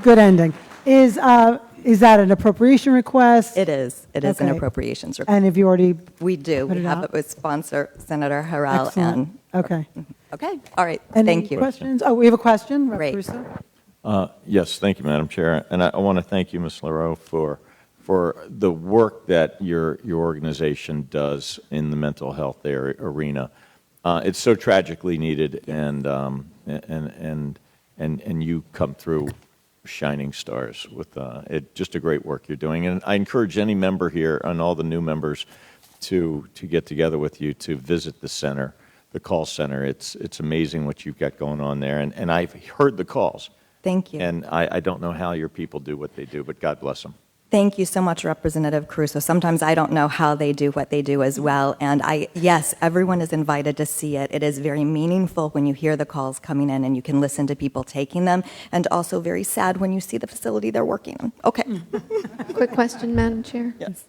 Good ending. Is that an appropriation request? It is. It is an Okay. appropriations request. And have you already? We do. put We it have out? it with sponsor Senator Harrell. Excellent. Okay. Okay. All right. Any Thank you. questions? Oh, we have a question. Rep. Great. Caruso? Yes, thank you, Madam Chair. And I want to thank you, Ms. LaRoe, for the work that your organization does in the mental health arena. It's so tragically needed, and you come through shining stars with just a great work you're doing. And I encourage any member here and all the new members to get together with you to visit the center, the call center. It's amazing what you've got going on there. And I've heard the calls. Thank you. And I don't know how your people do what they do, but God bless them. Thank you so much, Representative Caruso. Sometimes I don't know how they do what they do as well. And yes, everyone is invited to see it. It is very meaningful when you hear the calls coming in and you can listen to people taking them, and also very sad when you see the facility they're working on. Okay. Quick question, Madam Chair. Yes.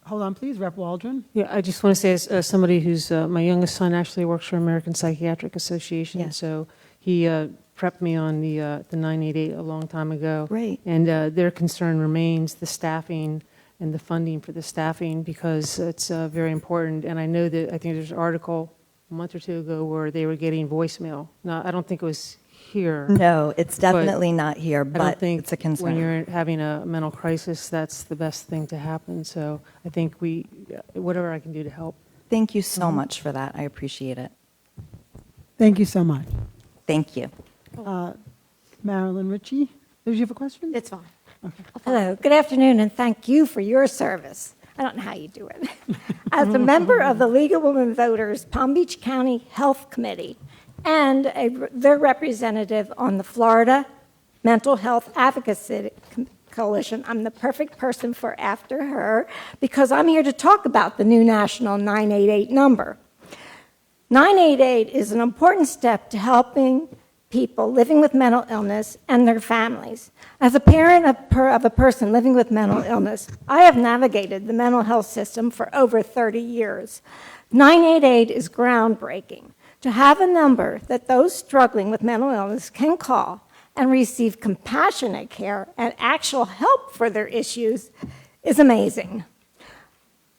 Hold on, please. Rep. Waldron. Yeah, I just want to say, as somebody who's, my youngest son actually works for American Psychiatric Association, Yes. so he prepped me on the 988 a long time ago. Great. And their concern remains the staffing and the funding for the staffing, because it's very important. And I know that, I think there's an article a month or two ago where they were getting voicemail. Now, I don't think it was here. No, it's but definitely not here, I don't but think it's a concern. when you're having a mental crisis, that's the best thing to happen. So I think whatever I can do to help. Thank you so much for that. I appreciate it. Thank you so much. Thank you. Marilyn Ritchie, did you have a question? It's fine. Hello, good afternoon, and thank you for your service. I don't know how you do it. As a member of the League of Women Voters Palm Beach County Health Committee and their representative on the Florida Mental Health Advocacy Coalition, I'm the perfect person for after her, because I'm here to talk about the new national 988 number. 988 is an important step to helping people living with mental illness and their families. As a parent of a person living with mental illness, I have navigated the mental health system for over 30 years. 988 is groundbreaking. To have a number that those struggling with mental illness can call and receive compassionate care and actual help for their issues is amazing.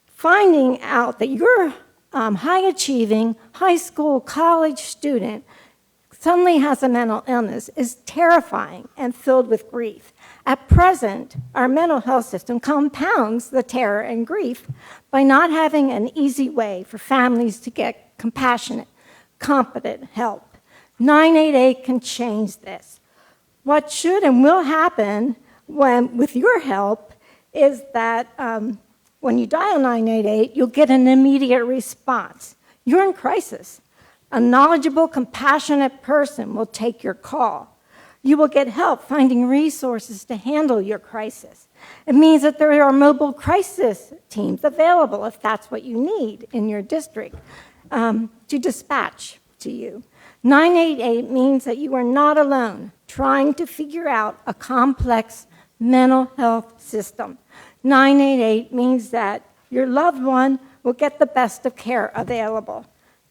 Finding out that you're high-achieving high school, college student suddenly has a mental illness is terrifying and filled with grief. At present, our mental health system compounds the terror and grief by not having an easy way for families to get compassionate, competent help. 988 can change this. What should and will happen with your help is that when you dial 988, you'll get an immediate response. You're in crisis. A knowledgeable, compassionate person will take your call. You will get help finding resources to handle your crisis. It means that there are mobile crisis teams available if that's what you need in your district to dispatch to you. 988 means that you are not alone trying to figure out a complex mental health system. 988 means that your loved one will get the best of care available.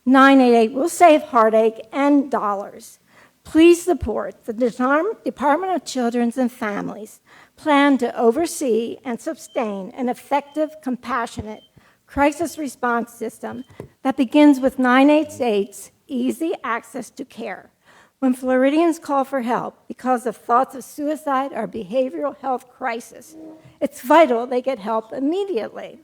988 will save heartache and dollars. Please support the Department of Children and Families' plan to oversee and sustain an effective, compassionate crisis response system that begins with 988's easy access to care. When Floridians call for help because of thoughts of suicide or behavioral health crisis, it's vital they get help immediately.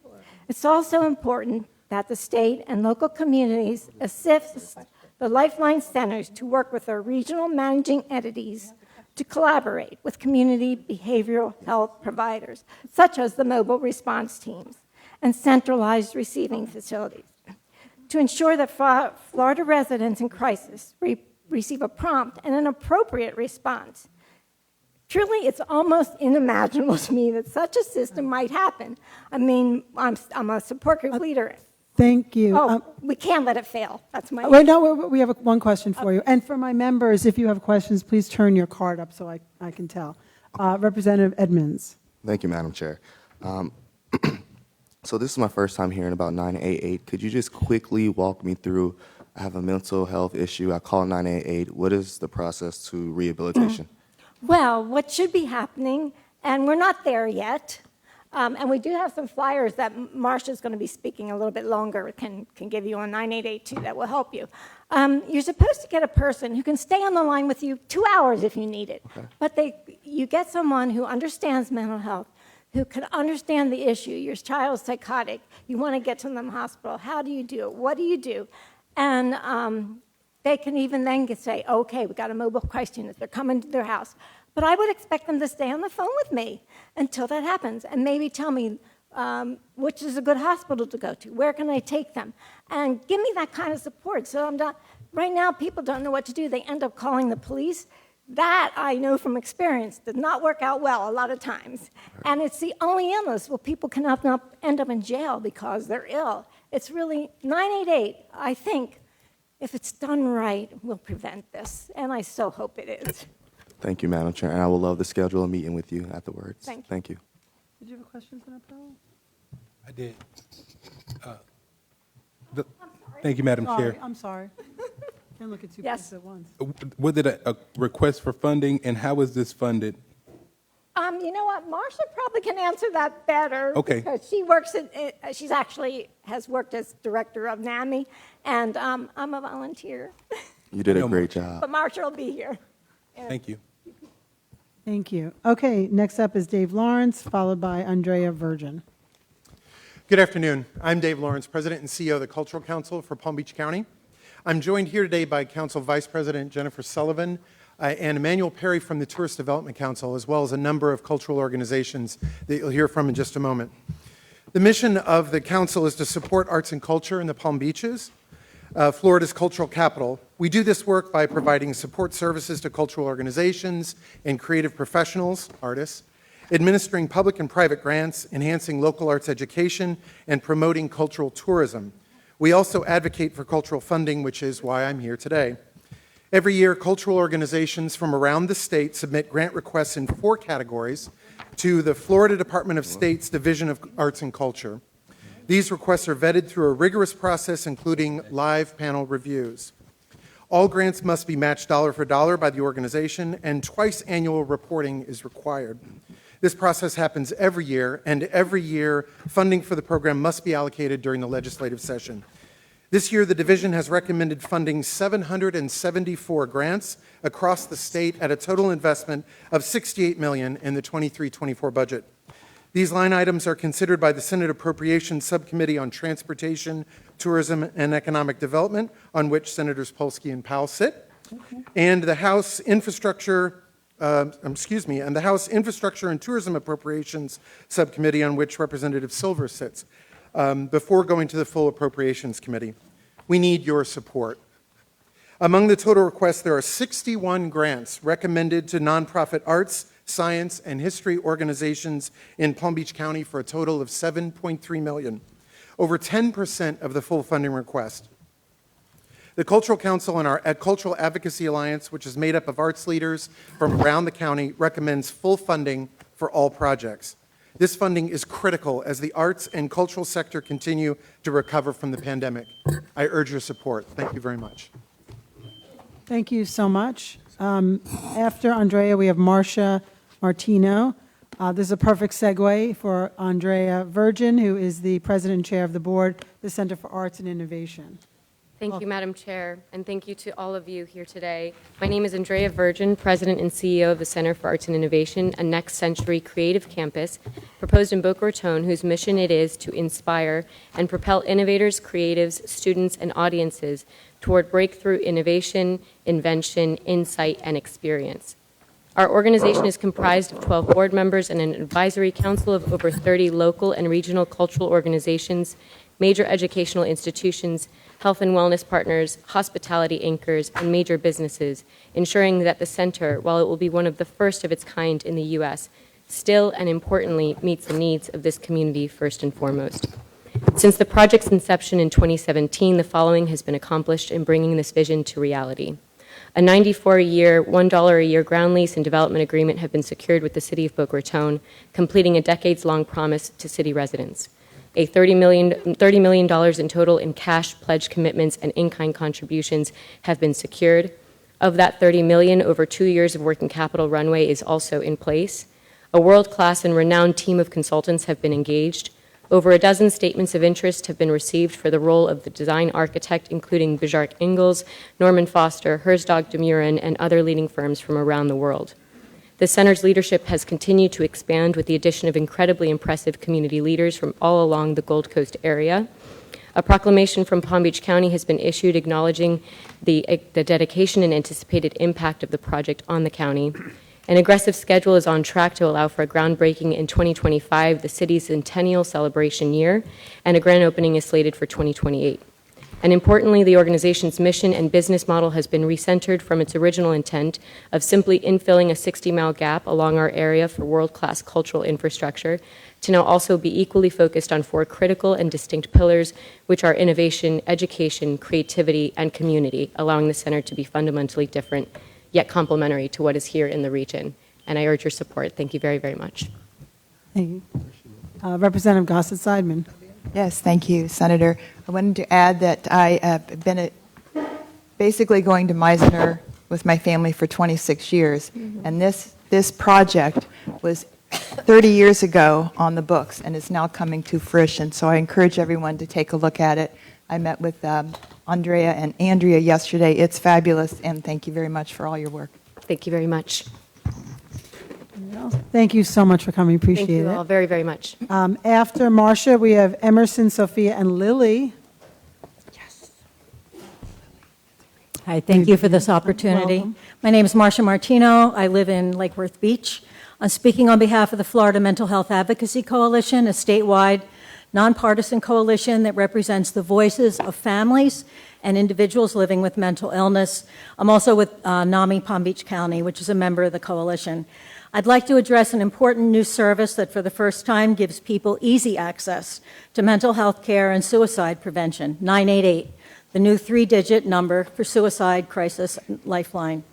It's also important that the state and local communities assist the Lifeline Centers to work with our regional managing entities to collaborate with community behavioral health providers, such as the mobile response teams and centralized receiving facilities, to ensure that Florida residents in crisis receive a prompt and an appropriate response. Truly, it's almost unimaginable to me that such a system might happen. I mean, I'm a support group leader. Thank you. Oh, we can't let it fail. That's my. Wait, no, we have one question for you. And for my members, if you have questions, please turn your card up so I can tell. Representative Edmonds. Thank you, Madam Chair. So this is my first time hearing about 988. Could you just quickly walk me through? I have a mental health issue. I call 988. What is the process to rehabilitation? Well, what should be happening, and we're not there yet, and we do have some flyers that Marsha's going to be speaking a little bit longer, can give you on 9882 that will help you. You're supposed to get a person who can stay on the line with you 2 hours if you need it. Okay. But you get someone who understands mental health, who can understand the issue. Your child's psychotic. You want to get to them hospital. How do you do it? What do you do? And they can even then say, okay, we got a mobile crisis unit. They're coming to their house. But I would expect them to stay on the phone with me until that happens and maybe tell me which is a good hospital to go to. Where can I take them? And give me that kind of support. So I'm not, right now, people don't know what to do. They end up calling the police. That, I know from experience, does not work out well a lot of times. And it's the only illness where people can end up in jail because they're ill. It's really 988, I think, if it's done right, will prevent this. And I so hope it is. Thank you, Madam Chair, and I would love to schedule a meeting with you afterwards. Thank you. Did you have a question for that, I did. Thank you, Madam Chair. I'm sorry. Can't look at two Yes. places at once. Was it a request for funding, and how is this funded? You know what? Marsha probably can answer that better. Okay. Because she works she's actually has worked as director of NAMI, and I'm a volunteer. You did a great job. But Marsha will be here. Thank you. Thank you. Okay, next up is Dave Lawrence, followed by Andrea Virgin. Good afternoon. I'm Dave Lawrence, President and CEO of the Cultural Council for Palm Beach County. I'm joined here today by Council Vice President Jennifer Sullivan and Emmanuel Perry from the Tourist Development Council, as well as a number of cultural organizations that you'll hear from in just a moment. The mission of the Council is to support arts and culture in the Palm Beaches, Florida's cultural capital. We do this work by providing support services to cultural organizations and creative professionals, artists, administering public and private grants, enhancing local arts education, and promoting cultural tourism. We also advocate for cultural funding, which is why I'm here today. Every year, cultural organizations from around the state submit grant requests in 4 categories to the Florida Department of State's Division of Arts and Culture. These requests are vetted through a rigorous process, including live panel reviews. All grants must be matched dollar for dollar by the organization, and twice annual reporting is required. This process happens every year, and every year, funding for the program must be allocated during the legislative session. This year, the division has recommended funding 774 grants across the state at a total investment of $68 million in the 23-24 budget. These line items are considered by the Senate Appropriations Subcommittee on Transportation, Tourism, and Economic Development, on which Senators Polsky and Powell sit, and the House Infrastructure and the House Infrastructure and Tourism Appropriations Subcommittee, on which Representative Silver sits, before going to the full Appropriations Committee. We need your support. Among the total requests, there are 61 grants recommended to nonprofit arts, science, and history organizations in Palm Beach County for a total of $7.3 million, over 10% of the full funding request. The Cultural Council and our Cultural Advocacy Alliance, which is made up of arts leaders from around the county, recommends full funding for all projects. This funding is critical as the arts and cultural sector continue to recover from the pandemic. I urge your support. Thank you very much. Thank you so much. After Andrea, we have Marcia Martino. This is a perfect segue for Andrea Virgin, who is the president and chair of the board, the Center for Arts and Innovation. Thank you, Madam Chair, and thank you to all of you here today. My name is Andrea Virgin, President and CEO of the Center for Arts and Innovation, a next-century creative campus proposed in Boca Raton, whose mission it is to inspire and propel innovators, creatives, students, and audiences toward breakthrough innovation, invention, insight, and experience. Our organization is comprised of 12 board members and an advisory council of over 30 local and regional cultural organizations major educational institutions, health and wellness partners, hospitality anchors, and major businesses, ensuring that the center, while it will be one of the first of its kind in the U.S., still and importantly meets the needs of this community first and foremost. Since the project's inception in 2017, the following has been accomplished in bringing this vision to reality. A 94-year, $1 a year ground lease and development agreement have been secured with the City of Boca Raton, completing a decades-long promise to city residents. A $30 million in total in cash, pledge commitments, and in-kind contributions have been secured. Of that $30 million, over 2 years of working capital runway is also in place. A world-class and renowned team of consultants have been engaged. Over a dozen statements of interest have been received for the role of the design architect, including Bjarke Ingels, Norman Foster, Herzog de Muren, and other leading firms from around the world. The center's leadership has continued to expand with the addition of incredibly impressive community leaders from all along the Gold Coast area. A proclamation from Palm Beach County has been issued acknowledging the dedication and anticipated impact of the project on the county. An aggressive schedule is on track to allow for a groundbreaking in 2025, the city's centennial celebration year, and a grand opening is slated for 2028. And importantly, the organization's mission and business model has been recentered from its original intent of simply infilling a 60-mile gap along our area for world-class cultural infrastructure to now also be equally focused on 4 critical and distinct pillars, which are innovation, education, creativity, and community, allowing the center to be fundamentally different yet complementary to what is here in the region. And I urge your support. Thank you very, very much. Thank you. Representative Gossett-Seidman. Yes, thank you, Senator. I wanted to add that I have been basically going to Meisner with my family for 26 years, and this project was 30 years ago on the books and is now coming to fruition, so I encourage everyone to take a look at it. I met with Andrea and Andrea yesterday. It's fabulous, and thank you very much for all your work. Thank you very much. Thank you so much for coming. Appreciate it. Thank you all very, very much. After Marcia, we have Emerson, Sophia, and Lily. Hi, thank you for this opportunity. Welcome. My name is Marcia Martino. I live in Lake Worth Beach. I'm speaking on behalf of the Florida Mental Health Advocacy Coalition, a statewide nonpartisan coalition that represents the voices of families and individuals living with mental illness. I'm also with NAMI Palm Beach County, which is a member of the coalition. I'd like to address an important new service that for the first time gives people easy access to mental health care and suicide prevention, 988, the new 3-digit number for suicide crisis lifeline.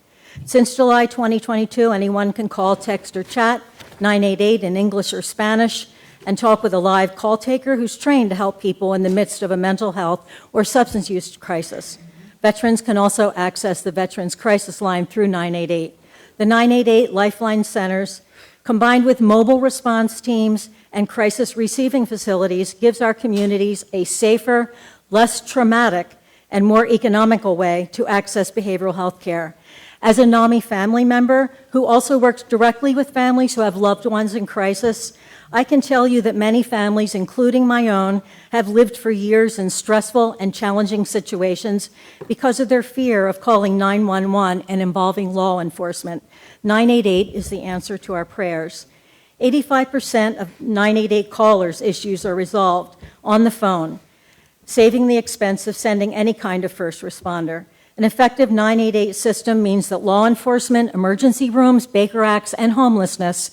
Since July 2022, anyone can call, text, or chat 988 in English or Spanish and talk with a live call taker who's trained to help people in the midst of a mental health or substance use crisis. Veterans can also access the Veterans Crisis Line through 988. The 988 Lifeline Centers, combined with mobile response teams and crisis receiving facilities, gives our communities a safer, less traumatic, and more economical way to access behavioral health care. As a NAMI family member who also works directly with families who have loved ones in crisis, I can tell you that many families, including my own, have lived for years in stressful and challenging situations because of their fear of calling 911 and involving law enforcement. 988 is the answer to our prayers. 85% of 988 callers' issues are resolved on the phone, saving the expense of sending any kind of first responder. An effective 988 system means that law enforcement, emergency rooms, Baker Acts, and homelessness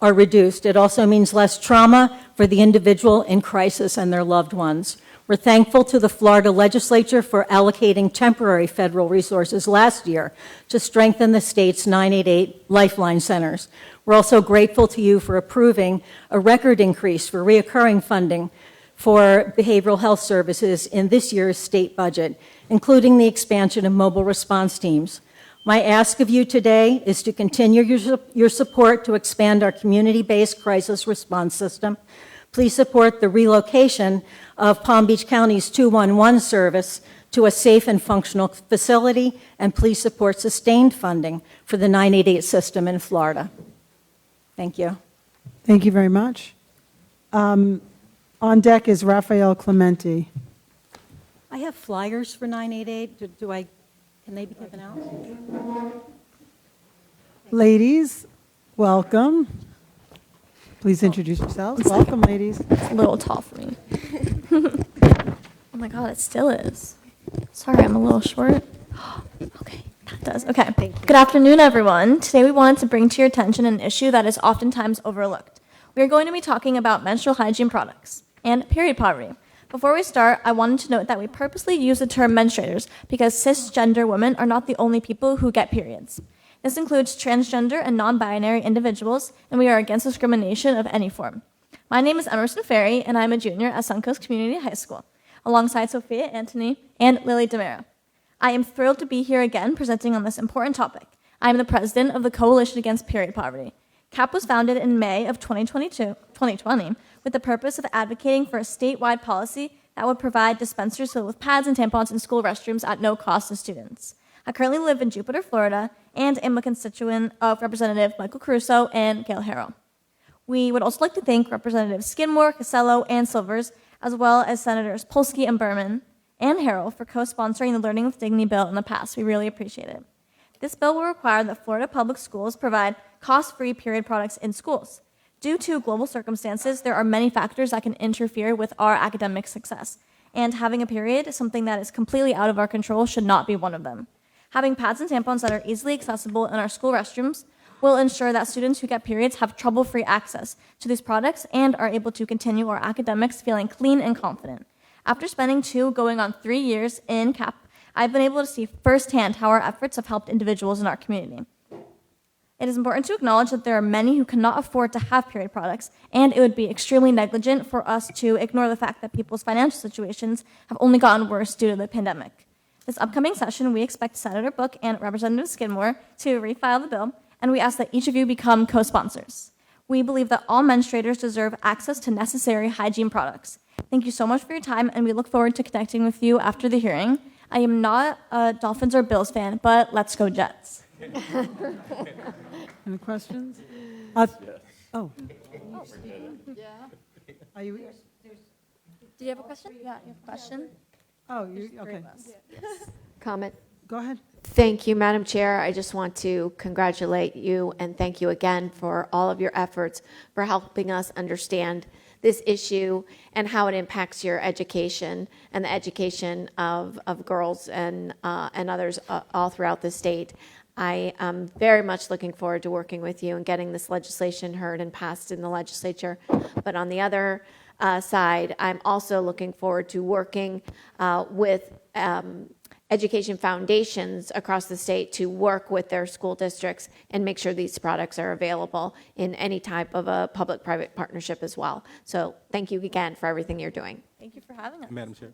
are reduced. It also means less trauma for the individual in crisis and their loved ones. We're thankful to the Florida legislature for allocating temporary federal resources last year to strengthen the state's 988 Lifeline centers. We're also grateful to you for approving a record increase for reoccurring funding for behavioral health services in this year's state budget, including the expansion of mobile response teams. My ask of you today is to continue your support to expand our community-based crisis response system. Please support the relocation of Palm Beach County's 211 service to a safe and functional facility, and please support sustained funding for the 988 system in Florida. Thank you. Thank you very much. On deck is Rafael Clemente. I have flyers for 988. Can they be given out? Ladies, welcome. Please introduce yourselves. Welcome, ladies. It's a little tall for me. my God, it still is. Sorry, I'm a little short. Okay, that does. Okay. Good afternoon, everyone. Today we wanted to bring to your attention an issue that is oftentimes overlooked. We are going to be talking about menstrual hygiene products and period poverty. Before we start, I wanted to note that we purposely use the term menstruators because cisgender women are not the only people who get periods. This includes transgender and non-binary individuals, and we are against discrimination of any form. My name is Emerson Ferry, and I'm a junior at Suncoast Community High School, alongside Sophia Antony and Lily DeMera. I am thrilled to be here again presenting on this important topic. I am the president of the Coalition Against Period Poverty. CAP was founded in May of 2020 with the purpose of advocating for a statewide policy that would provide dispensers filled with pads and tampons in school restrooms at no cost to students. I currently live in Jupiter, Florida, and am a constituent of Representative Michael Caruso and Gail Harrell. We would also like to thank Representatives Skidmore, Casello, and Silvers, as well as Senators Polsky and Berman and Harrell for co-sponsoring the Learning with Dignity bill in the past. We really appreciate it. This bill will require that Florida public schools provide cost-free period products in schools. Due to global circumstances, there are many factors that can interfere with our academic success, and having a period, something that is completely out of our control, should not be one of them. Having pads and tampons that are easily accessible in our school restrooms will ensure that students who get periods have trouble-free access to these products and are able to continue our academics feeling clean and confident. After spending 2 going on 3 years in CAP, I've been able to see firsthand how our efforts have helped individuals in our community. It is important to acknowledge that there are many who cannot afford to have period products, and it would be extremely negligent for us to ignore the fact that people's financial situations have only gotten worse due to the pandemic. This upcoming session, we expect Senator Book and Representative Skidmore to refile the bill, and we ask that each of you become co-sponsors. We believe that all menstruators deserve access to necessary hygiene products. Thank you so much for your time, and we look forward to connecting with you after the hearing. I am not a Dolphins or Bills fan, but let's go Jets. Any questions? Oh. Are you? Do you have a question? Yeah, you have a question? Oh, okay. Comment. Go ahead. Thank you, Madam Chair. I just want to congratulate you and thank you again for all of your efforts for helping us understand this issue and how it impacts your education and the education of girls and others all throughout the state. I am very much looking forward to working with you and getting this legislation heard and passed in the legislature. But on the other side, I'm also looking forward to working with education foundations across the state to work with their school districts and make sure these products are available in any type of a public-private partnership as well. So thank you again for everything you're doing. Thank you for having us. Madam Chair.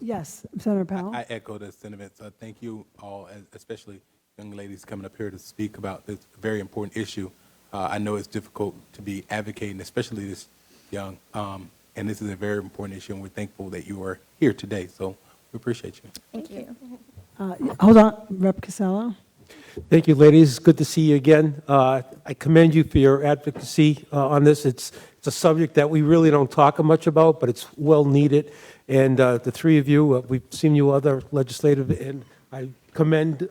Yes, Senator Powell. I echo the sentiments. Thank you all, especially young ladies coming up here to speak about this very important issue. I know it's difficult to be advocating, especially this young, and this is a very important issue, and we're thankful that you are here today. So we appreciate you. Thank you. Hold on, Rep. Casello. Thank you, ladies. Good to see you again. I commend you for your advocacy on this. It's a subject that we really don't talk much about, but it's well needed. And the three of you, we've seen you other legislative, and I commend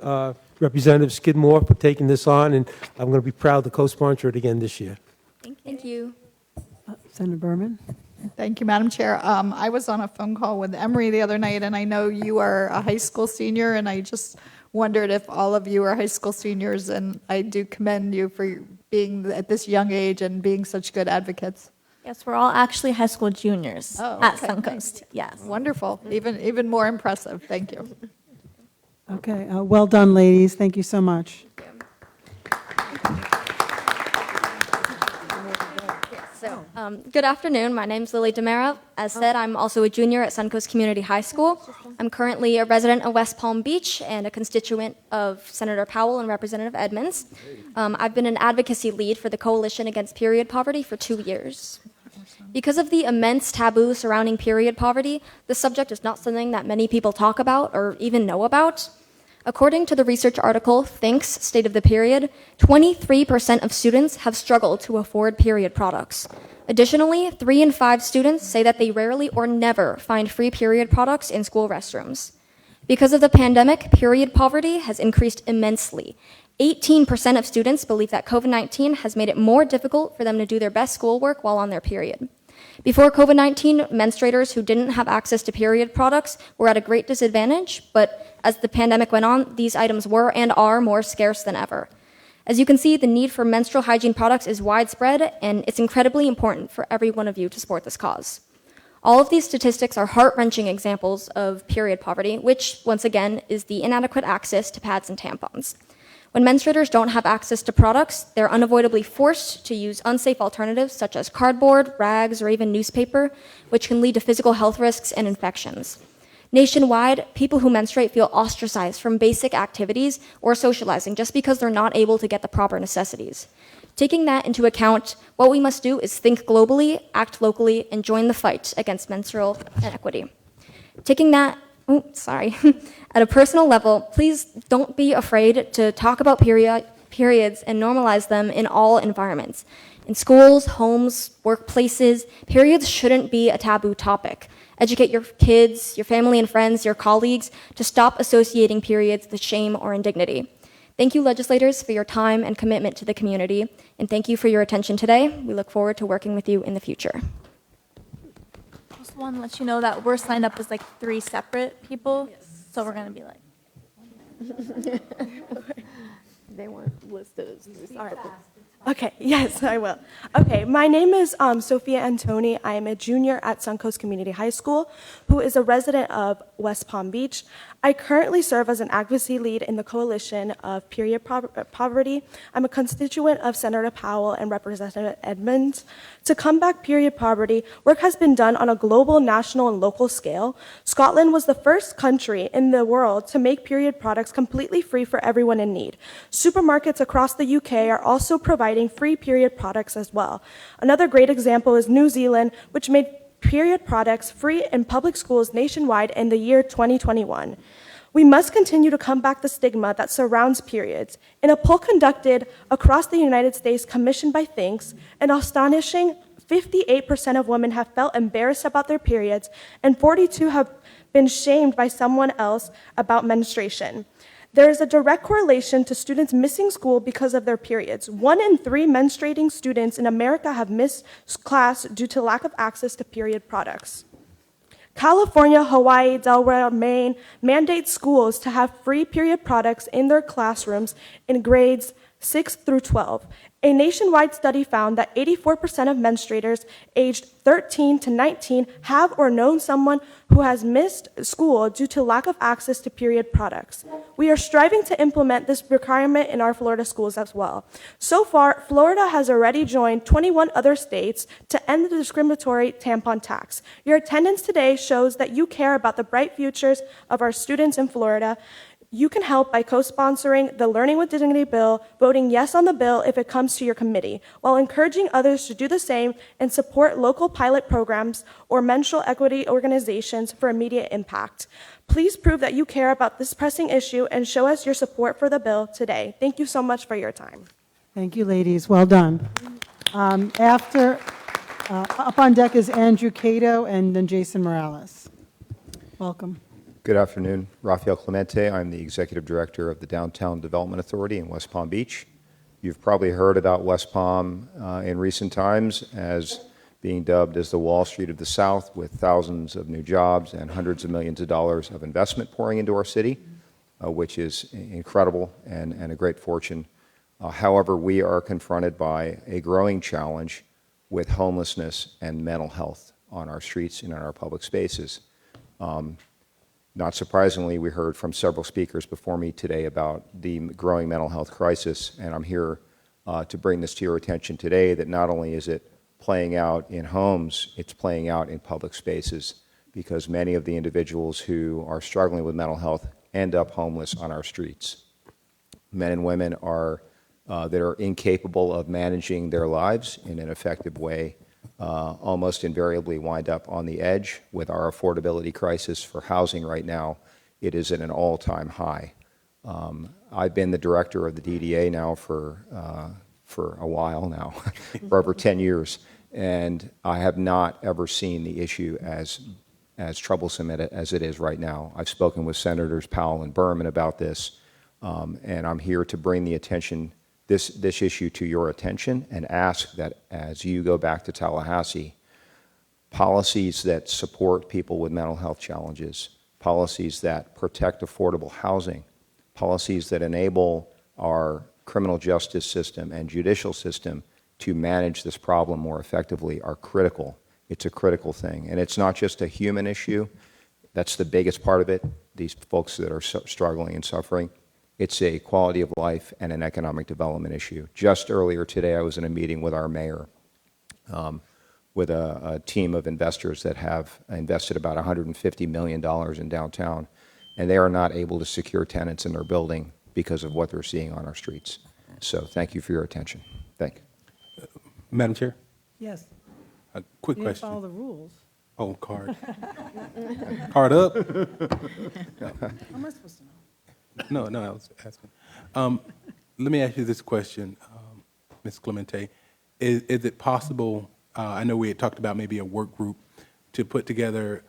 Representative Skidmore for taking this on, and I'm going to be proud to co-sponsor it again this year. Thank you. Senator Berman. Thank you, Madam Chair. I was on a phone call with Emory the other night, and I know you are a high school senior, and I just wondered if all of you are high school seniors, and I do commend you for being at this young age and being such good advocates. Yes, we're all actually high school juniors at Suncoast. Yes. Wonderful. Even more impressive. Thank you. Okay, well done, ladies. Thank you so much. So, good afternoon. My name's Lily DeMera. As said, I'm also a junior at Suncoast Community High School. I'm currently a resident of West Palm Beach and a constituent of Senator Powell and Representative Edmonds. I've been an advocacy lead for the Coalition Against Period Poverty for 2 years. Because of the immense taboo surrounding period poverty, this subject is not something that many people talk about or even know about. According to the research article, Think's State of the Period, 23% of students have struggled to afford period products. Additionally, 3 in 5 students say that they rarely or never find free period products in school restrooms. Because of the pandemic, period poverty has increased immensely. 18% of students believe that COVID-19 has made it more difficult for them to do their best schoolwork while on their period. Before COVID-19, menstruators who didn't have access to period products were at a great disadvantage, but as the pandemic went on, these items were and are more scarce than ever. As you can see, the need for menstrual hygiene products is widespread, and it's incredibly important for every one of you to support this cause. All of these statistics are heart-wrenching examples of period poverty, which, once again, is the inadequate access to pads and tampons. When menstruators don't have access to products, they're unavoidably forced to use unsafe alternatives such as cardboard, rags, or even newspaper, which can lead to physical health risks and infections. Nationwide, people who menstruate feel ostracized from basic activities or socializing just because they're not able to get the proper necessities. Taking that into account, what we must do is think globally, act locally, and join the fight against menstrual inequity. Taking that, at a personal level, please don't be afraid to talk about periods and normalize them in all environments. In schools, homes, workplaces, periods shouldn't be a taboo topic. Educate your kids, your family and friends, your colleagues to stop associating periods with shame or indignity. Thank you, legislators, for your time and commitment to the community, and thank you for your attention today. We look forward to working with you in the future. Just want to let you know that we're signed up as like 3 separate people, so we're going to be like. They weren't listed as All right. Okay, yes, I will. Okay, my name is Sophia Antoni. I am a junior at Suncoast Community High School, who is a resident of West Palm Beach. I currently serve as an advocacy lead in the Coalition of Period Poverty. I'm a constituent of Senator Powell and Representative Edmonds. To combat period poverty, work has been done on a global, national, and local scale. Scotland was the first country in the world to make period products completely free for everyone in need. Supermarkets across the UK are also providing free period products as well. Another great example is New Zealand, which made period products free in public schools nationwide in the year 2021. We must continue to combat the stigma that surrounds periods. In a poll conducted across the United States commissioned by Thinks, an astonishing 58% of women have felt embarrassed about their periods, and 42% have been shamed by someone else about menstruation. There is a direct correlation to students missing school because of their periods. 1 in 3 menstruating students in America have missed class due to lack of access to period products. California, Hawaii, Delaware, Maine mandate schools to have free period products in their classrooms in grades 6 through 12. A nationwide study found that 84% of menstruators aged 13 to 19 have or know someone who has missed school due to lack of access to period products. We are striving to implement this requirement in our Florida schools as well. So far, Florida has already joined 21 other states to end the discriminatory tampon tax. Your attendance today shows that you care about the bright futures of our students in Florida. You can help by co-sponsoring the Learning with Dignity bill, voting yes on the bill if it comes to your committee, while encouraging others to do the same and support local pilot programs or menstrual equity organizations for immediate impact. Please prove that you care about this pressing issue and show us your support for the bill today. Thank you so much for your time. Thank you, ladies. Well done. Up on deck is Andrew Cato and then Jason Morales. Welcome. Good afternoon. Rafael Clemente. I'm the Executive Director of the Downtown Development Authority in West Palm Beach. You've probably heard about West Palm in recent times as being dubbed as the Wall Street of the South, with thousands of new jobs and hundreds of millions of dollars of investment pouring into our city, which is incredible and a great fortune. However, we are confronted by a growing challenge with homelessness and mental health on our streets and in our public spaces. Not surprisingly, we heard from several speakers before me today about the growing mental health crisis, and I'm here to bring this to your attention today, that not only is it playing out in homes, it's playing out in public spaces, because many of the individuals who are struggling with mental health end up homeless on our streets. Men and women that are incapable of managing their lives in an effective way almost invariably wind up on the edge. With our affordability crisis for housing right now, it is at an all-time high. I've been the director of the DDA now for a while now, for over 10 years, and I have not ever seen the issue as troublesome as it is right now. I've spoken with Senators Powell and Berman about this, and I'm here to bring this issue to your attention and ask that as you go back to Tallahassee, policies that support people with mental health challenges, policies that protect affordable housing, policies that enable our criminal justice system and judicial system to manage this problem more effectively are critical. It's a critical thing. And it's not just a human issue. That's the biggest part of it, these folks that are struggling and suffering. It's a quality of life and an economic development issue. Just earlier today, I was in a meeting with our mayor, with a team of investors that have invested about $150 million in downtown, and they are not able to secure tenants in their building because of what they're seeing on our streets. So thank you for your attention. Thank you. Madam Chair, Yes. a quick You didn't question. follow the rules. Oh, card. Card up? How am I supposed to know? No, I was asking. Let me ask you this question, Ms. Clemente. Is it possible, I know we had talked about maybe a work group to put together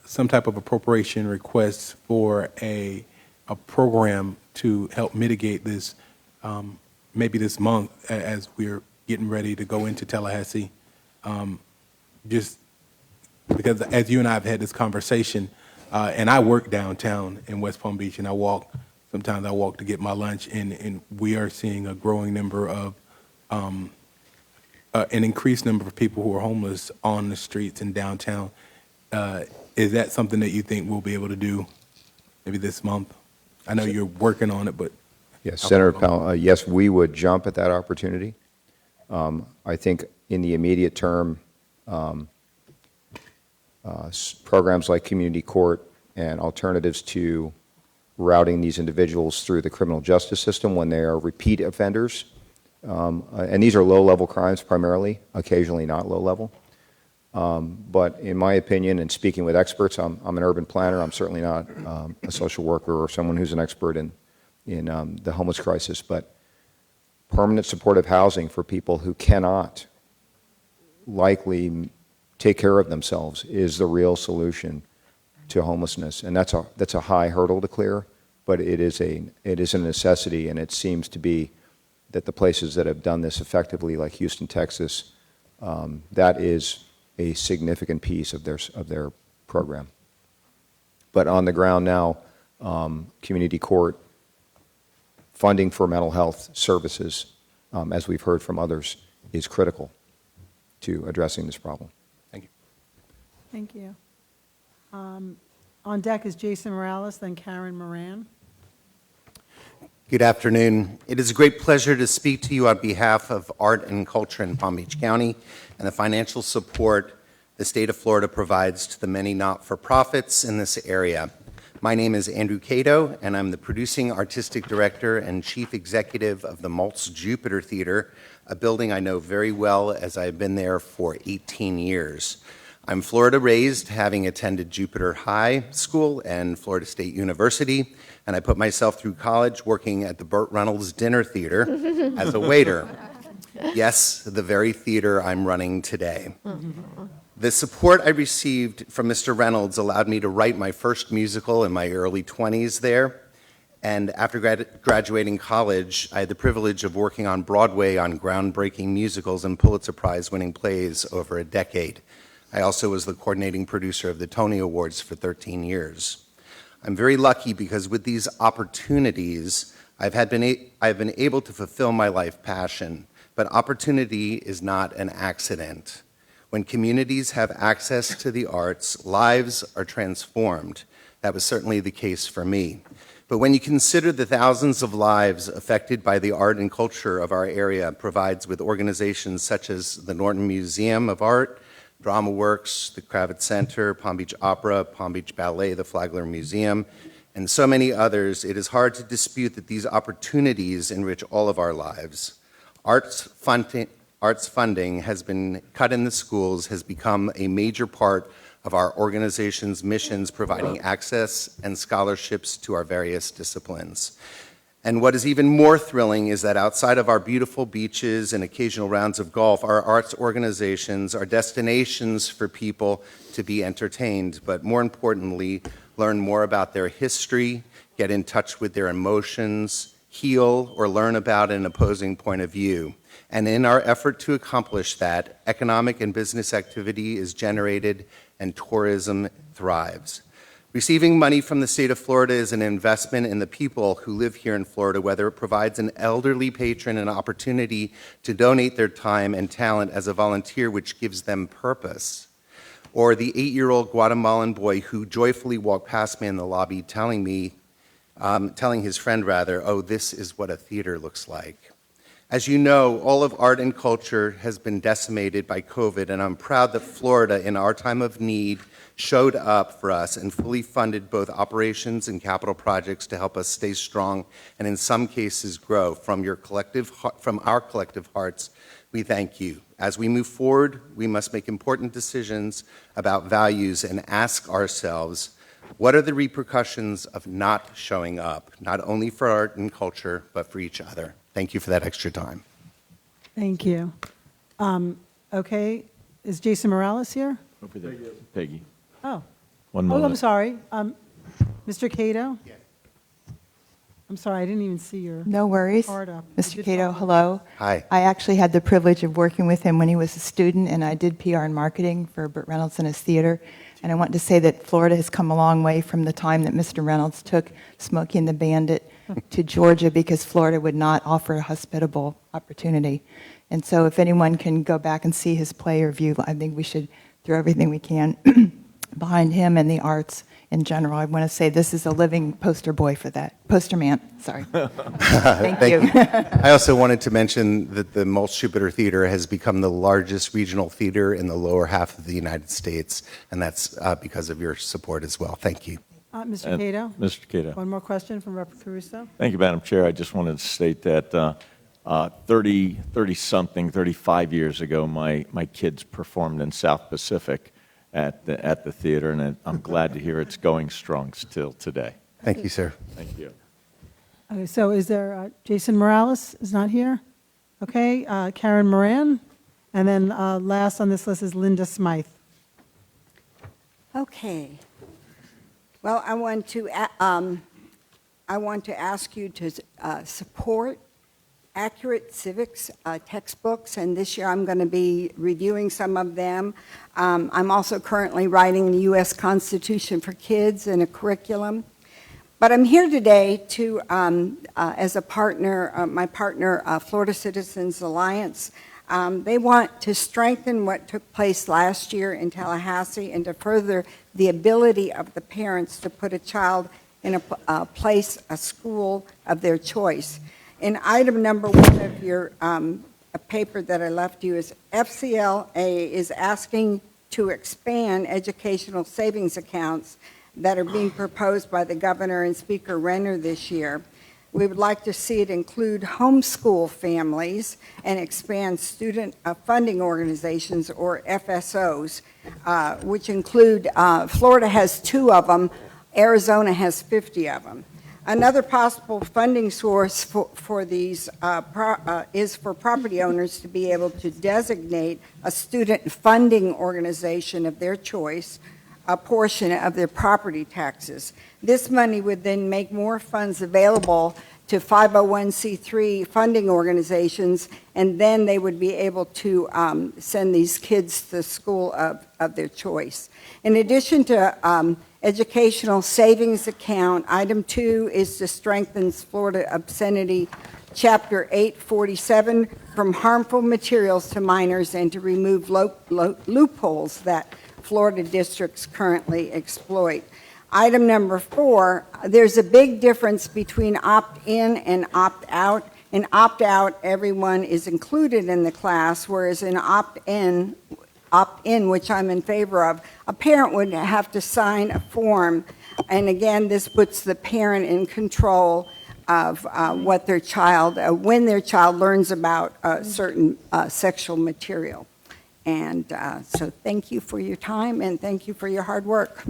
some type of appropriation requests for a program to help mitigate this, maybe this month as we're getting ready to go into Tallahassee? Just because as you and I have had this conversation, and I work downtown in West Palm Beach, and sometimes I walk to get my lunch, and we are seeing a growing number of, an increased number of people who are homeless on the streets in downtown. Is that something that you think we'll be able to do maybe this month? I know you're working on it, but. Yes, Senator Powell, yes, we would jump at that opportunity. I think in the immediate term, programs like community court and alternatives to routing these individuals through the criminal justice system when they are repeat offenders, and these are low-level crimes primarily, occasionally not low-level. But in my opinion, and speaking with experts, I'm an urban planner, I'm certainly not a social worker or someone who's an expert in the homeless crisis, but permanent supportive housing for people who cannot likely take care of themselves is the real solution to homelessness. And that's a high hurdle to clear, but it is a necessity, and it seems to be that the places that have done this effectively, like Houston, Texas, that is a significant piece of their program. But on the ground now, community court, funding for mental health services, as we've heard from others, is critical to addressing this problem. Thank you. Thank you. On deck is Jason Morales, then Karen Moran. Good afternoon. It is a great pleasure to speak to you on behalf of art and culture in Palm Beach County and the financial support the state of Florida provides to the many not-for-profits in this area. My name is Andrew Cato, and I'm the producing artistic director and chief executive of the Maltz Jupiter Theater, a building I know very well as I've been there for 18 years. I'm Florida raised, having attended Jupiter High School and Florida State University, and I put myself through college working at the Burt Reynolds Dinner Theater as a waiter. Yes, the very theater I'm running today. The support I received from Mr. Reynolds allowed me to write my first musical in my early 20s there. And after graduating college, I had the privilege of working on Broadway on groundbreaking musicals and Pulitzer Prize-winning plays over a decade. I also was the coordinating producer of the Tony Awards for 13 years. I'm very lucky because with these opportunities, I've been able to fulfill my life passion. But opportunity is not an accident. When communities have access to the arts, lives are transformed. That was certainly the case for me. But when you consider the thousands of lives affected by the art and culture of our area provides with organizations such as the Norton Museum of Art, Drama Works, the Kravitz Center, Palm Beach Opera, Palm Beach Ballet, the Flagler Museum, and so many others, it is hard to dispute that these opportunities enrich all of our lives. Arts funding has been cut in the schools, has become a major part of our organization's missions, providing access and scholarships to our various disciplines. And what is even more thrilling is that outside of our beautiful beaches and occasional rounds of golf, our arts organizations are destinations for people to be entertained, but more importantly, learn more about their history, get in touch with their emotions, heal, or learn about an opposing point of view. And in our effort to accomplish that, economic and business activity is generated and tourism thrives. Receiving money from the state of Florida is an investment in the people who live here in Florida, whether it provides an elderly patron an opportunity to donate their time and talent as a volunteer, which gives them purpose, or the 8-year-old Guatemalan boy who joyfully walked past me in the lobby telling his friend, oh, this is what a theater looks like. As you know, all of art and culture has been decimated by COVID, and I'm proud that Florida, in our time of need, showed up for us and fully funded both operations and capital projects to help us stay strong and in some cases grow. From our collective hearts, we thank you. As we move forward, we must make important decisions about values and ask ourselves, what are the repercussions of not showing up, not only for art and culture, but for each other? Thank you for that extra time. Thank you. Okay, is Jason Morales here? Over there. Peggy. Oh. One Oh, moment. I'm sorry. Mr. Cato? Yes. I'm sorry, I didn't even see your No worries. card up. Mr. Cato, hello. Hi. I actually had the privilege of working with him when he was a student, and I did PR and marketing for Burt Reynolds and his theater. And I want to say that Florida has come a long way from the time that Mr. Reynolds took Smokey and the Bandit to Georgia, because Florida would not offer a hospitable opportunity. And so if anyone can go back and see his play or view, I think we should throw everything we can behind him and the arts in general. I want to say this is a living poster boy for that. Poster man, sorry. Thank you. I also wanted to mention that the Mulch Jupiter Theater has become the largest regional theater in the lower half of the United States, and that's because of your support as well. Thank you. Mr. Cato? Mr. Cato. One more question from Rep. Caruso. Thank you, Madam Chair. I just wanted to state that 30-something, 35 years ago, my kids performed in South Pacific at the theater, and I'm glad to hear it's going strong still today. Thank you, sir. Thank you. Okay, so is there, Jason Morales is not here? Okay, Karen Moran, and then last on this list is Linda Smythe. Okay. Well, I want to ask you to support accurate civics textbooks, and this year I'm going to be reviewing some of them. I'm also currently writing the U.S. Constitution for Kids in a curriculum. But I'm here today to, as a partner, my partner, Florida Citizens Alliance. They want to strengthen what took place last year in Tallahassee and to further the ability of the parents to put a child in a place, a school of their choice. In item number 1 of your a paper that I left you is FCLA is asking to expand educational savings accounts that are being proposed by the governor and Speaker Renner this year. We would like to see it include homeschool families and expand student funding organizations, or FSOs, which include, Florida has 2 of them, Arizona has 50 of them. Another possible funding source for these is for property owners to be able to designate a student funding organization of their choice, a portion of their property taxes. This money would then make more funds available to 501c3 funding organizations, and then they would be able to send these kids to the school of their choice. In addition to educational savings account, item 2 is to strengthen Florida Obscenity Chapter 847 from harmful materials to minors and to remove loopholes that Florida districts currently exploit. Item number 4, there's a big difference between opt-in and opt-out. In opt-out, everyone is included in the class, whereas in opt-in, which I'm in favor of, a parent would have to sign a form. And again, this puts the parent in control of what their child, when their child learns about certain sexual material. And so thank you for your time, and thank you for your hard work.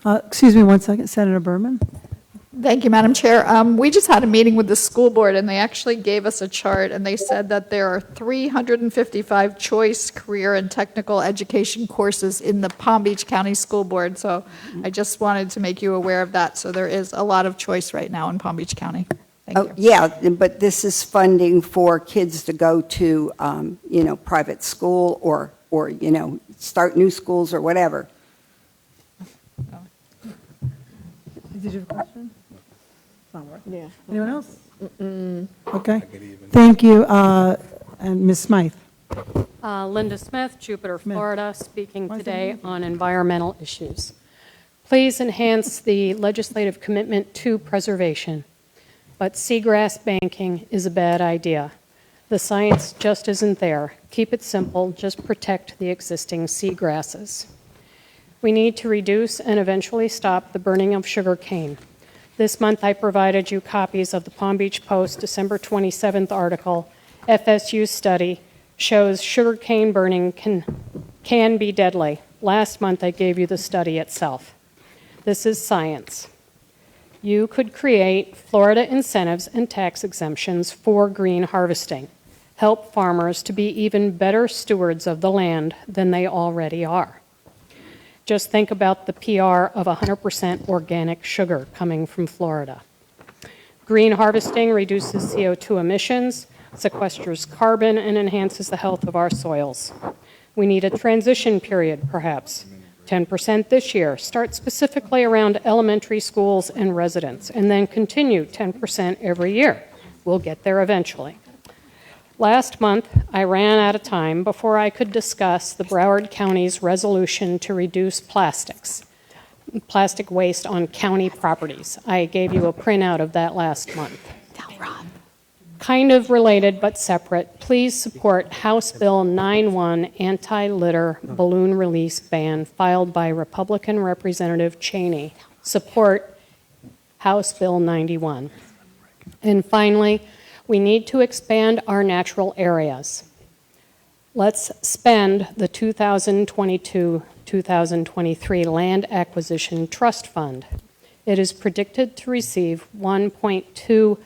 Excuse me one second, Senator Berman. Thank you, Madam Chair. We just had a meeting with the school board, and they actually gave us a chart, and they said that there are 355 choice career and technical education courses in the Palm Beach County School Board. So I just wanted to make you aware of that. So there is a lot of choice right now in Palm Beach County. Oh, yeah, but this is funding for kids to go to, private school or, start new schools or whatever. Did you have a question? It's not working. Yeah. Anyone else? Okay. Thank you. And Ms. Smythe. Linda Smith, Jupiter, Florida, speaking today on environmental issues. Please enhance the legislative commitment to preservation, but seagrass banking is a bad idea. The science just isn't there. Keep it simple, just protect the existing seagrasses. We need to reduce and eventually stop the burning of sugar cane. This month I provided you copies of the Palm Beach Post December 27th article, FSU study shows sugarcane burning can be deadly. Last month I gave you the study itself. This is science. You could create Florida incentives and tax exemptions for green harvesting. Help farmers to be even better stewards of the land than they already are. Just think about the PR of 100% organic sugar coming from Florida. Green harvesting reduces CO2 emissions, sequesters carbon, and enhances the health of our soils. We need a transition period, perhaps. 10% this year. Start specifically around elementary schools and residents, and then continue 10% every year. We'll get there eventually. Last month, I ran out of time before I could discuss the Broward County's resolution to reduce plastic waste on county properties. I gave you a printout of that last month. Kind of related but separate, please support House Bill 91 anti-litter balloon release ban filed by Republican Representative Cheney. Support House Bill 91. And finally, we need to expand our natural areas. Let's spend the 2022-2023 Land Acquisition Trust Fund. It is predicted to receive $1.2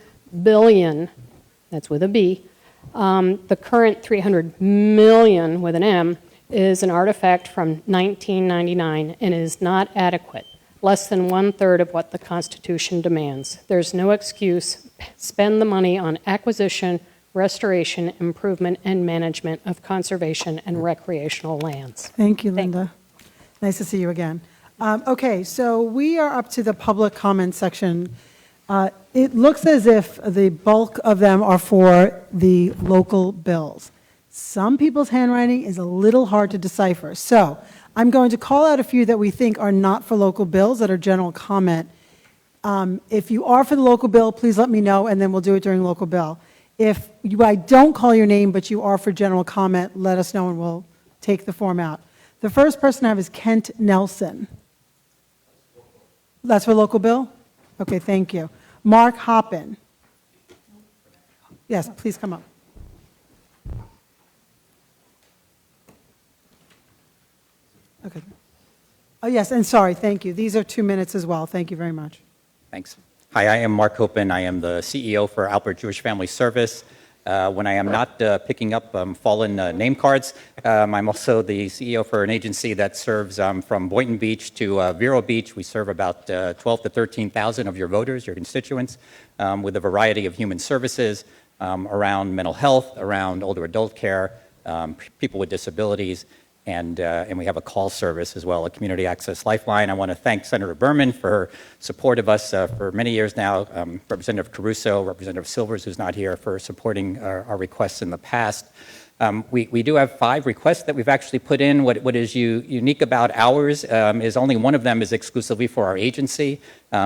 billion. That's with a B. The current $300 million with an M is an artifact from 1999 and is not adequate, less than 1/3 of what the Constitution demands. There's no excuse. Spend the money on acquisition, restoration, improvement, and management of conservation and recreational lands. Thank you, Linda. Nice to see you again. Okay, so we are up to the public comment section. It looks as if the bulk of them are for the local bills. Some people's handwriting is a little hard to decipher. So I'm going to call out a few that we think are not for local bills that are general comment. If you are for the local bill, please let me know, and then we'll do it during local bill. If I don't call your name, but you are for general comment, let us know, and we'll take the form out. The first person I have is Kent Nelson. That's for local bill? Okay, thank you. Mark Hoppin. Yes, please come up. Okay. Oh, yes, and sorry, thank you. These are 2 minutes as well. Thank you very much. Thanks. Hi, I am Mark Hoppin. I am the CEO for Albert Jewish Family Service. When I am not picking up fallen name cards, I'm also the CEO for an agency that serves from Boynton Beach to Vero Beach. We serve about 12 to 13,000 of your voters, your constituents, with a variety of human services around mental health, around older adult care, people with disabilities, and we have a call service as well, a community access lifeline. I want to thank Senator Berman for her support of us for many years now, Representative Caruso, Representative Silvers, who's not here, for supporting our requests in the past. We do have 5 requests that we've actually put in. What is unique about ours is only one of them is exclusively for our agency.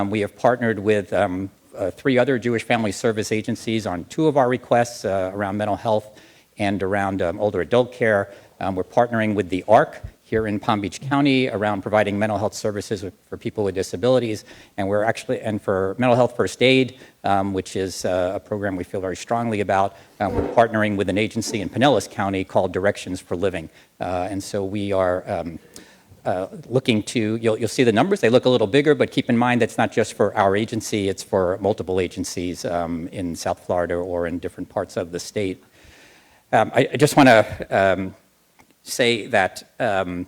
We have partnered with 3 other Jewish Family Service agencies on 2 of our requests around mental health and around older adult care. We're partnering with the ARC here in Palm Beach County around providing mental health services for people with disabilities, and for mental health first aid, which is a program we feel very strongly about. We're partnering with an agency in Pinellas County called Directions for Living, and so we are looking to. You'll see the numbers; they look a little bigger, but keep in mind that's not just for our agency; it's for multiple agencies in South Florida or in different parts of the state. I just want to say that I've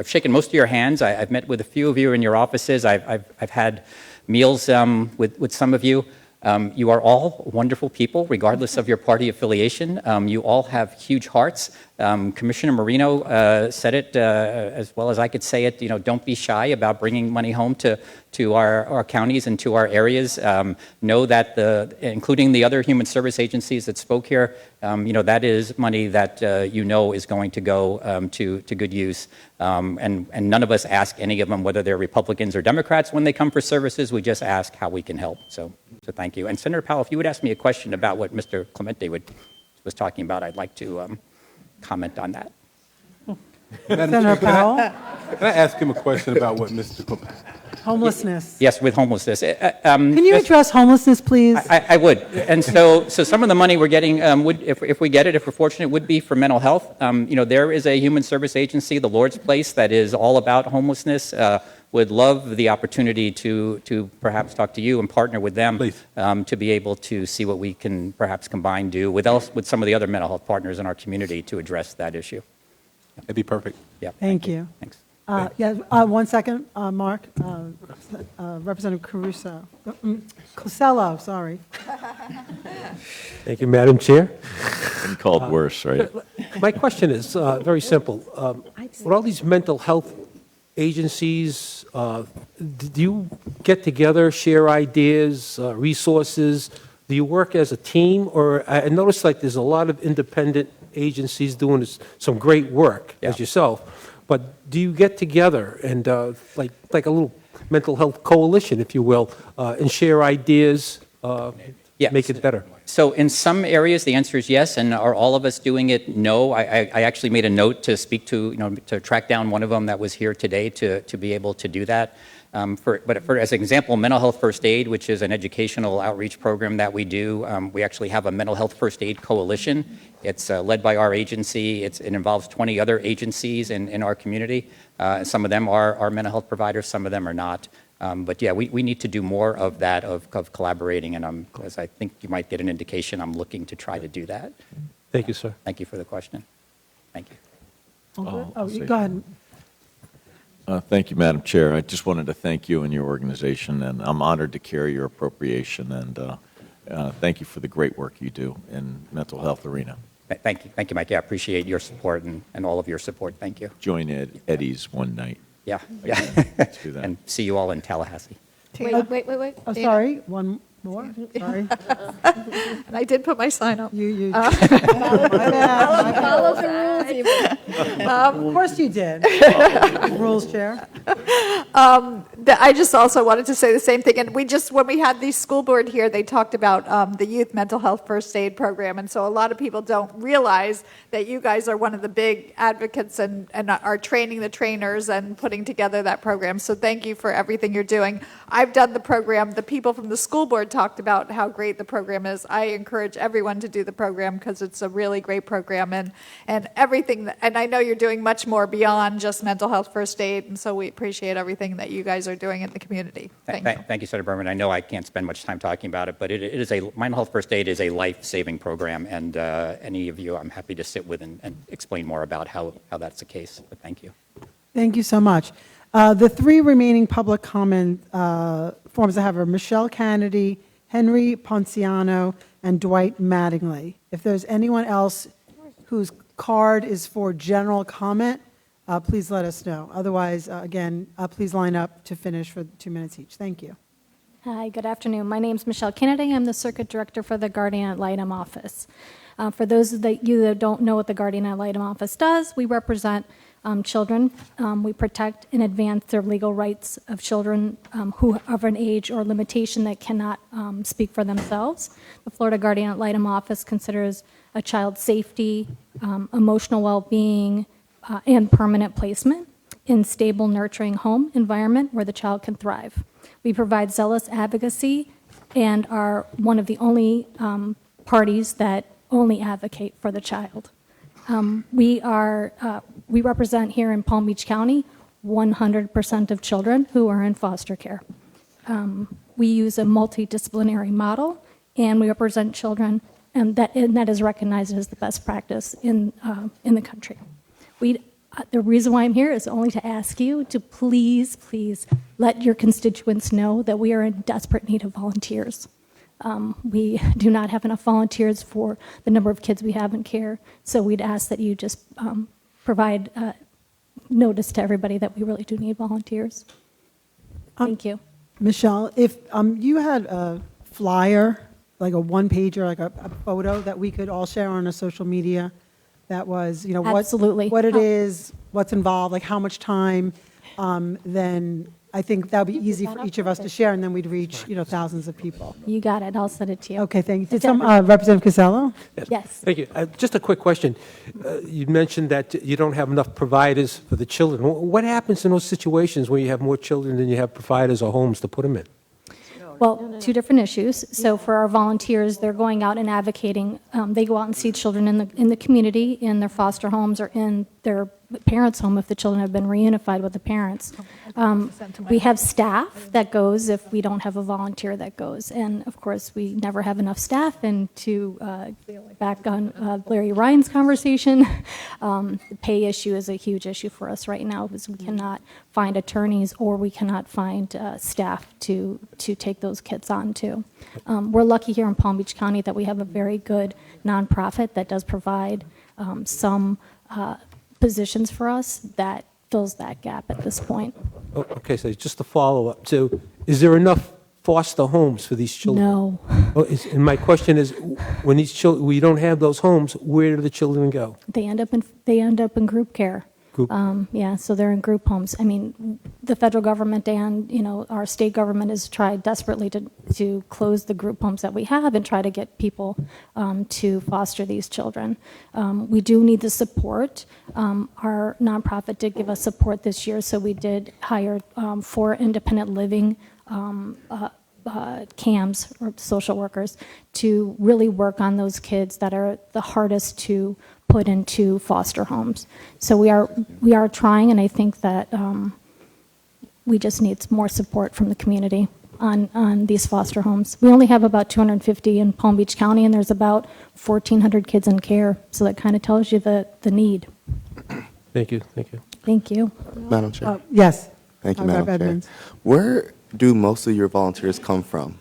shaken most of your hands. I've met with a few of you in your offices. I've had meals with some of you. You are all wonderful people, regardless of your party affiliation. You all have huge hearts. Commissioner Marino said it as well as I could say it. Don't be shy about bringing money home to our counties and to our areas. Know that including the other human service agencies that spoke here, that is money that is going to go to good use. And none of us ask any of them whether they're Republicans or Democrats when they come for services. We just ask how we can help. So thank you. And Senator Powell, if you would ask me a question about what Mr. Clemente was talking about, I'd like to comment on that. Senator Powell? Can I ask him a question about what Mr. Homelessness. Yes, with homelessness. Can you address homelessness, please? I would. And so some of the money we're getting, if we get it, if we're fortunate, would be for mental health. There is a human service agency, the Lord's Place, that is all about homelessness. Would love the opportunity to perhaps talk to you and partner with them to be able to see what we can perhaps combine, do with some of the other mental health partners in our community to address that issue. That'd be perfect. Yeah. Thank you. Thanks. 1 second, Mark. Representative Caruso. Cosello, sorry. Thank you, Madam Chair. Been called worse, right? My question is very simple. With all these mental health agencies, do you get together, share ideas, resources? Do you work as a team? Or I notice like there's a lot of independent agencies doing some great work, as yourself. But do you get together and like a little mental health coalition, if you will, and share ideas, make it better? So in some areas, the answer is yes. And are all of us doing it? No. I actually made a note to speak to, to track down one of them that was here today to be able to do that. But as an example, mental health first aid, which is an educational outreach program that we do, we actually have a mental health first aid coalition. It's led by our agency. It involves 20 other agencies in our community. Some of them are mental health providers, some of them are not. But yeah, we need to do more of that, of collaborating, and as I think you might get an indication, I'm looking to try to do that. Thank you, sir. Thank you for the question. Thank you. Go ahead. Thank you, Madam Chair. I just wanted to thank you and your organization, and I'm honored to carry your appropriation, and thank you for the great work you do in mental health arena. Thank you, Mike. Yeah, I appreciate your support and all of your support. Thank you. Join Eddie's one night. Yeah. Let's do that. And see you all in Tallahassee. Wait. Oh, sorry, one more. Sorry. And I did put my sign up. You follow the rules even. Of course you did. Rules, Chair. I just also wanted to say the same thing. And when we had the school board here, they talked about the youth mental health first aid program. And so a lot of people don't realize that you guys are one of the big advocates and are training the trainers and putting together that program. So thank you for everything you're doing. I've done the program. The people from the school board talked about how great the program is. I encourage everyone to do the program because it's a really great program and everything. And I know you're doing much more beyond just mental health first aid. And so we appreciate everything that you guys are doing in the community. Thank you. Thank you, Senator Berman. I know I can't spend much time talking about it, but it is mental health first aid is a life-saving program. And any of you, I'm happy to sit with and explain more about how that's the case. But thank you. Thank you so much. The three remaining public comment forms I have are Michelle Kennedy, Henry Ponciano, and Dwight Mattingly. If there's anyone else whose card is for general comment, please let us know. Otherwise, again, please line up to finish for 2 minutes each. Thank you. Hi, good afternoon. My name is Michelle Kennedy. I'm the Circuit Director for the Guardian Ad Litem Office. For those of you that don't know what the Guardian Ad Litem Office does, we represent children. We protect and advance their legal rights of children who are of an age or limitation that cannot speak for themselves. The Florida Guardian Ad Litem Office considers a child's safety, emotional well-being, and permanent placement in stable, nurturing home environment where the child can thrive. We provide zealous advocacy and are one of the only parties that only advocate for the child. We represent here in Palm Beach County 100% of children who are in foster care. We use a multidisciplinary model, and we represent children, and that is recognized as the best practice in the country. We the reason why I'm here is only to ask you to please, please let your constituents know that we are in desperate need of volunteers. We do not have enough volunteers for the number of kids we have in care, so we'd ask that you just provide notice to everybody that we really do need volunteers. Thank you. Michelle, if you had a flyer, like a one-pager, like a photo that we could all share on our social media, that was, you know, Absolutely. what it is, what's involved, like how much time, then I think that would be easy for each of us to share, and then we'd reach, you know, thousands of people. You got it. I'll send it to you. Okay, thank you. Did Representative Casello? Yes. Thank you. Just a quick question. You mentioned that you don't have enough providers for the children. What happens in those situations where you have more children than you have providers or homes to put them in? Well, two different issues. So for our volunteers, they're going out and advocating. They go out and see children in the community, in their foster homes, or in their parents' home if the children have been reunified with the parents. We have staff that goes if we don't have a volunteer that goes. And of course, we never have enough staff. And to back on Larry Ryan's conversation, the pay issue is a huge issue for us right now because we cannot find attorneys or we cannot find staff to take those kids on too. We're lucky here in Palm Beach County that we have a very good nonprofit that does provide some positions for us that fills that gap at this point. Oh, okay, so just a follow-up. So is there enough foster homes for these children? No. And my question is, when these children, we don't have those homes, where do the children go? They end up in group care. Yeah, so they're in group homes. I mean, the federal government and, you know, our state government has tried desperately to close the group homes that we have and try to get people to foster these children. We do need the support. Our nonprofit did give us support this year, so we did hire 4 independent living CAMs, or social workers, to really work on those kids that are the hardest to put into foster homes. So we are trying, and I think that we just need more support from the community on these foster homes. We only have about 250 in Palm Beach County, and there's about 1,400 kids in care. So that kind of tells you the need. Thank you. Thank you. Thank you. Madam Chair. Yes. Thank you, Madam Chair. Where do most of your volunteers come from?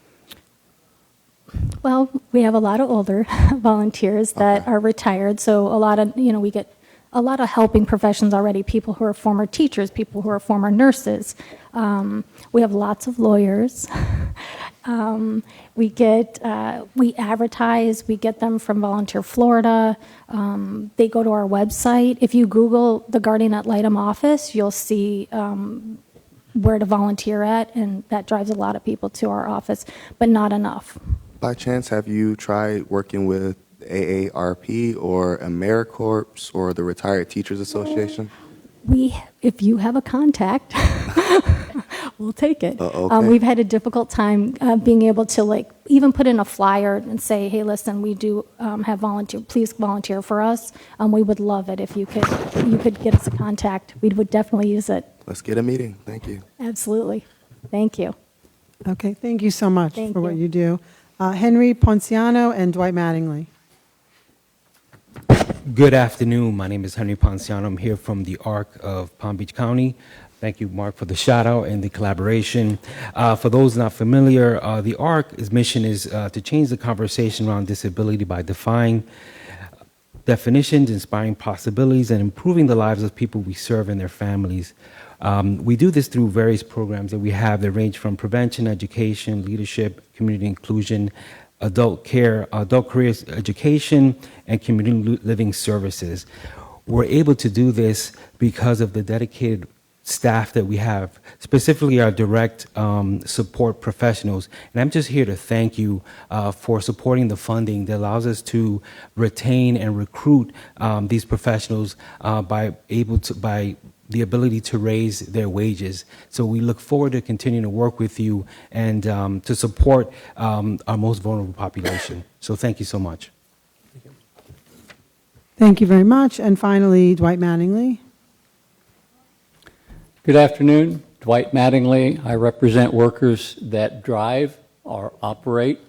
Well, we have a lot of older volunteers that are retired, so a lot of, you know, we get a lot of helping professions already, people who are former teachers, people who are former nurses. We have lots of lawyers. We advertise, we get them from Volunteer Florida. They go to our website. If you Google the Guardian Ad Litem office, you'll see where to volunteer at, and that drives a lot of people to our office, but not enough. By chance, have you tried working with AARP or AmeriCorps or the Retired Teachers Association? If you have a contact, we'll take it. Okay. We've had a difficult time being able to even put in a flyer and say, hey, listen, we do have volunteer, please volunteer for us. We would love it if you could get us a contact. We would definitely use it. Let's get a meeting. Thank you. Absolutely. Thank you. Okay, thank you so much Thank for what you. you do. Henry Ponciano and Dwight Mattingly. Good afternoon. My name is Henry Ponciano. I'm here from the ARC of Palm Beach County. Thank you, Mark, for the shout out and the collaboration. For those not familiar, the ARC's mission is to change the conversation around disability by defining definitions, inspiring possibilities, and improving the lives of people we serve and their families. We do this through various programs that we have that range from prevention, education, leadership, community inclusion, adult care, adult careers education, and community living services. We're able to do this because of the dedicated staff that we have, specifically our direct support professionals. And I'm just here to thank you for supporting the funding that allows us to retain and recruit these professionals by the ability to raise their wages. So we look forward to continuing to work with you and to support our most vulnerable population. So thank you so much. Thank you very much. And finally, Dwight Mattingly. Good afternoon. Dwight Mattingly. I represent workers that drive or operate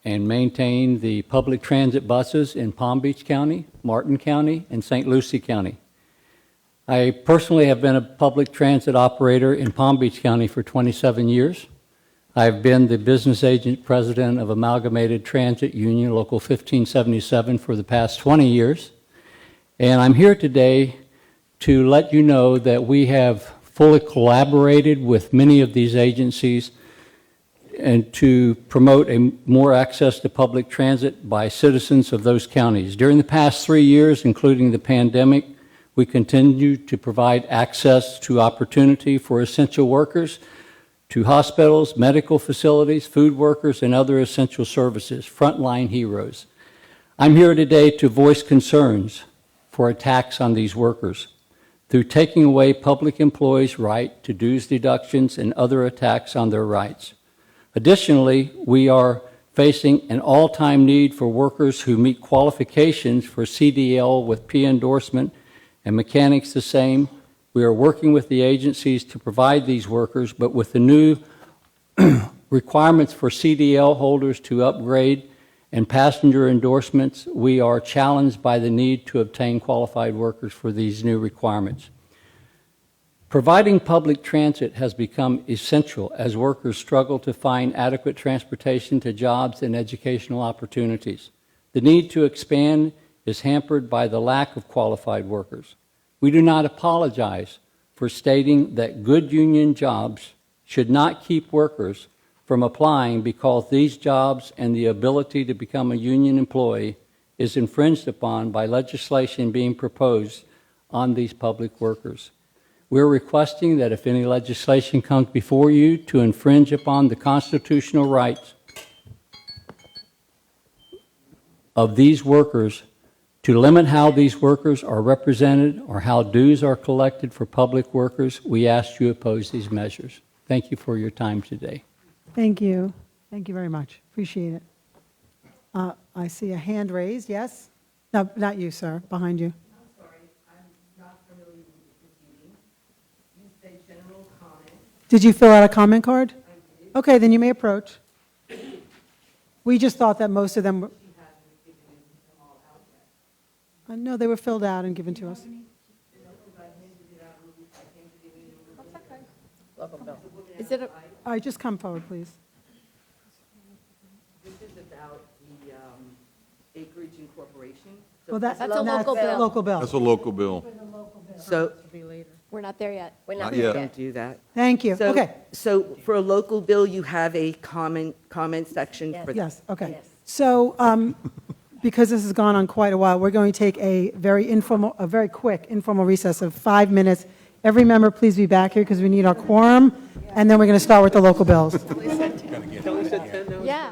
and maintain the public transit buses in Palm Beach County, Martin County, and St. Lucie County. I personally have been a public transit operator in Palm Beach County for 27 years. I've been the business agent president of Amalgamated Transit Union, Local 1577, for the past 20 years. And I'm here today to let you know that we have fully collaborated with many of these agencies and to promote more access to public transit by citizens of those counties. During the past 3 years, including the pandemic, we continue to provide access to opportunity for essential workers to hospitals, medical facilities, food workers, and other essential services, frontline heroes. I'm here today to voice concerns for attacks on these workers through taking away public employees' right to dues deductions and other attacks on their rights. Additionally, we are facing an all-time need for workers who meet qualifications for CDL with P endorsement and mechanics the same. We are working with the agencies to provide these workers, but with the new requirements for CDL holders to upgrade and passenger endorsements, we are challenged by the need to obtain qualified workers for these new requirements. Providing public transit has become essential as workers struggle to find adequate transportation to jobs and educational opportunities. The need to expand is hampered by the lack of qualified workers. We do not apologize for stating that good union jobs should not keep workers from applying because these jobs and the ability to become a union employee is infringed upon by legislation being proposed on these public workers. We're requesting that if any legislation comes before you to infringe upon the constitutional rights of these workers, to limit how these workers are represented or how dues are collected for public workers, we ask you oppose these measures. Thank you for your time today. Thank you. Thank you very much. Appreciate it. I see a hand raised. Yes? No, not you, sir. Behind you. Did you fill out a comment card? Okay, then you may approach. We just thought that most of them were... No, they were filled out and given to us. Is it a... All right, just come forward, please. This is about the acreage incorporation. Well, that's a local bill. Local bill. That's a local bill. So We're not there yet. we're Not not yet. going to do that. Thank you. So, Okay. So for a local bill, you have a comment section for that. Yes, okay. So, because this has gone on quite a while, we're going to take a very quick informal recess of 5 minutes. Every member, please be back here because we need our quorum, and then we're going to start with the local bills. Yeah.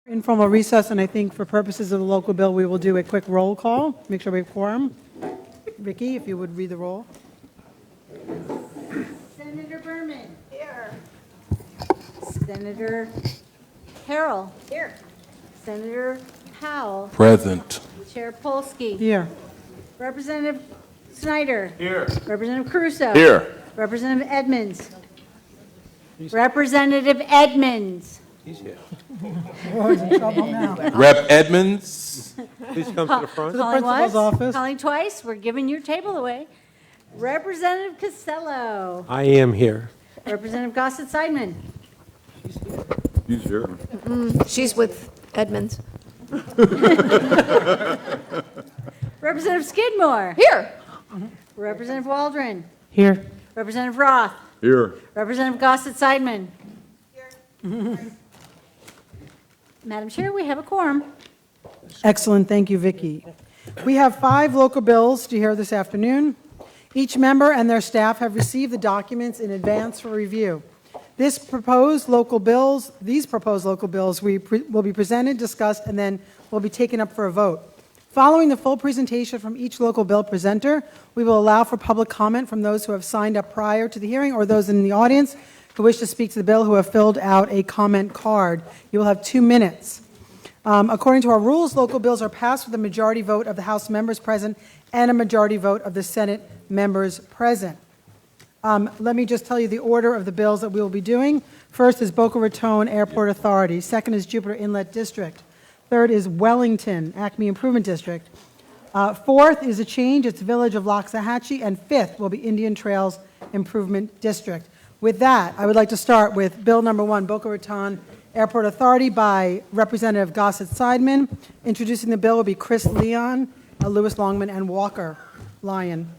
Informal recess, and I think for purposes of the local bill, we will do a quick roll call. Make sure we have quorum. Vicky, if you would read the roll. Senator Berman. Here. Senator Harrell. Here. Senator Powell. Present. Chair Polsky. Here. Representative Snyder. Here. Representative Caruso. Here. Representative Edmonds. Representative Edmonds. He's here. Rep. Edmonds. Please come to the front. To the principal's office. Calling twice. We're giving your table away. Representative Costello. I am here. Representative Gossett-Seidman. You sure? She's with Edmonds. Representative Skidmore. Here. Representative Waldron. Here. Representative Roth. Here. Representative Gossett-Seidman. Madam Chair, we have a quorum. Excellent, thank you, Vicky. We have 5 local bills to hear this afternoon. Each member and their staff have received the documents in advance for review. These proposed local bills will be presented, discussed, and then will be taken up for a vote. Following the full presentation from each local bill presenter, we will allow for public comment from those who have signed up prior to the hearing or those in the audience who wish to speak to the bill who have filled out a comment card. You will have 2 minutes. According to our rules, local bills are passed with a majority vote of the House members present and a majority vote of the Senate members present. Let me just tell you the order of the bills that we will be doing. First is Boca Raton Airport Authority. Second is Jupiter Inlet District. Third is Wellington Acme Improvement District. Fourth is a change. It's Village of Loxahatchee. And fifth will be Indian Trails Improvement District. With that, I would like to start with Bill number 1, Boca Raton Airport Authority by Representative Gossett-Seidman. Introducing the bill will be Chris Leon, Lewis Longman, and Walker Lyon.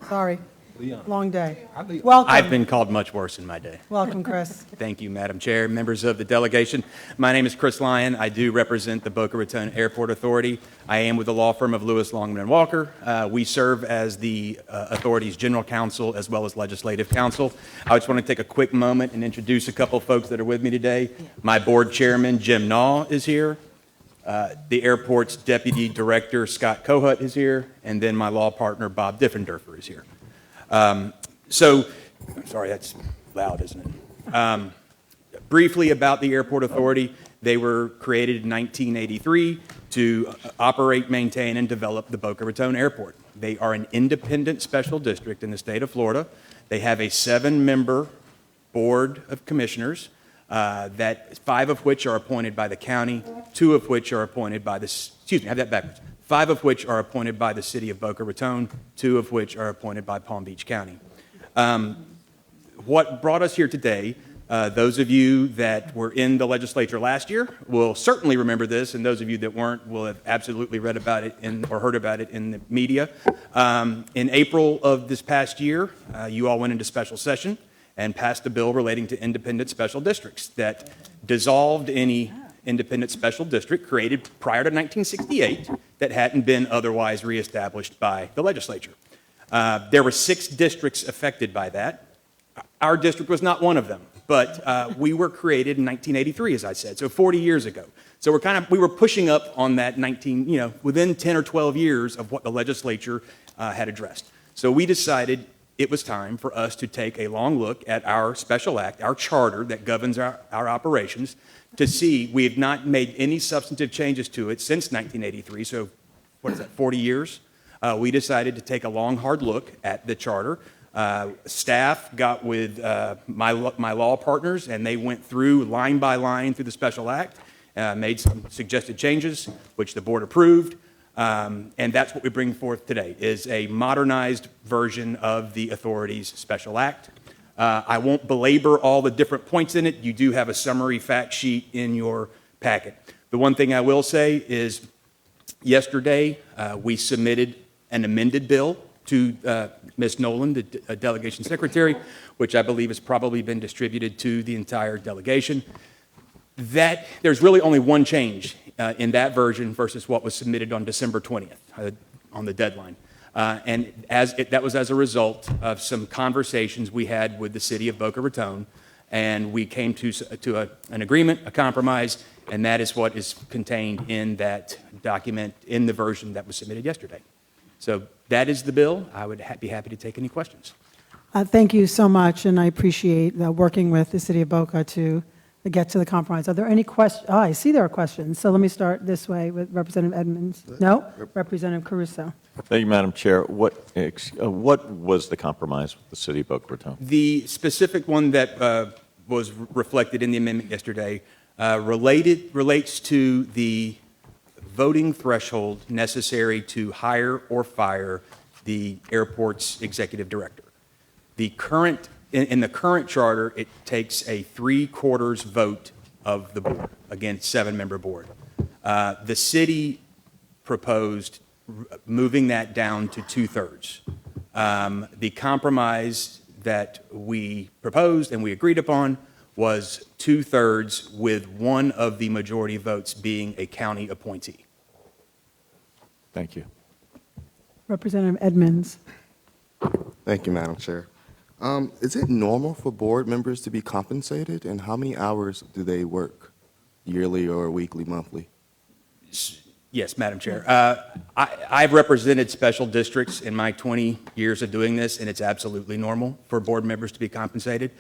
Sorry. Leon. Long day. Welcome. I've been called much worse in my day. Welcome, Chris. Thank you, Madam Chair, members of the delegation. My name is Chris Lyon. I do represent the Boca Raton Airport Authority. I am with the law firm of Lewis, Longman, and Walker. We serve as the authority's general counsel as well as legislative counsel. I just want to take a quick moment and introduce a couple of folks that are with me today. My board chairman, Jim Naw, is here. The airport's deputy director, Scott Kohut, is here. And then my law partner, Bob Diffenderfer, is here. Sorry, that's loud, isn't it? Briefly about the Airport Authority, they were created in 1983 to operate, maintain, and develop the Boca Raton Airport. They are an independent special district in the state of Florida. They have a 7-member board of commissioners, that 5 of which are appointed by the county, 2 of which are appointed by the, excuse me, I have that backwards. 5 of which are appointed by the city of Boca Raton, 2 of which are appointed by Palm Beach County. What brought us here today, those of you that were in the legislature last year will certainly remember this, and those of you that weren't will have absolutely read about it or heard about it in the media. In April of this past year, you all went into special session and passed a bill relating to independent special districts that dissolved any independent special district created prior to 1968 that hadn't been otherwise reestablished by the legislature. There were 6 districts affected by that. Our district was not one of them, but we were created in 1983, as I said, so 40 years ago. So we were pushing up on that within 10 or 12 years of what the legislature had addressed. So we decided it was time for us to take a long look at our special act, our charter that governs our operations, to see we have not made any substantive changes to it since 1983, so what is that, 40 years? We decided to take a long, hard look at the charter. Staff got with my law partners, and they went through line by line through the special act, made some suggested changes, which the board approved, and that's what we bring forth today, is a modernized version of the authority's special act. I won't belabor all the different points in it. You do have a summary fact sheet in your packet. The one thing I will say is yesterday we submitted an amended bill to Ms. Nolan, the delegation secretary, which I believe has probably been distributed to the entire delegation. There's really only one change in that version versus what was submitted on December 20th on the deadline. And that was as a result of some conversations we had with the city of Boca Raton, and we came to an agreement, a compromise, And that is what is contained in that document in the version that was submitted yesterday. So that is the bill. I would be happy to take any questions. Thank you so much, and I appreciate working with the City of Boca to get to the compromise. Are there any questions? Oh, I see there are questions. So let me start this way with Representative Edmonds. No? Representative Caruso. Thank you, Madam Chair. What was the compromise with the City of Boca Raton? The specific one that was reflected in the amendment yesterday relates to the voting threshold necessary to hire or fire the airport's executive director. In the current charter, it takes a 3/4 vote of the board, again, 7-member board. The city proposed moving that down to 2/3. The compromise that we proposed and we agreed upon was 2/3 with one of the majority votes being a county appointee. Thank you. Representative Edmonds. Thank you, Madam Chair. Is it normal for board members to be compensated, and how many hours do they work, yearly or weekly, monthly? Yes, Madam Chair. I've represented special districts in my 20 years of doing this, and it's absolutely normal for board members to be compensated.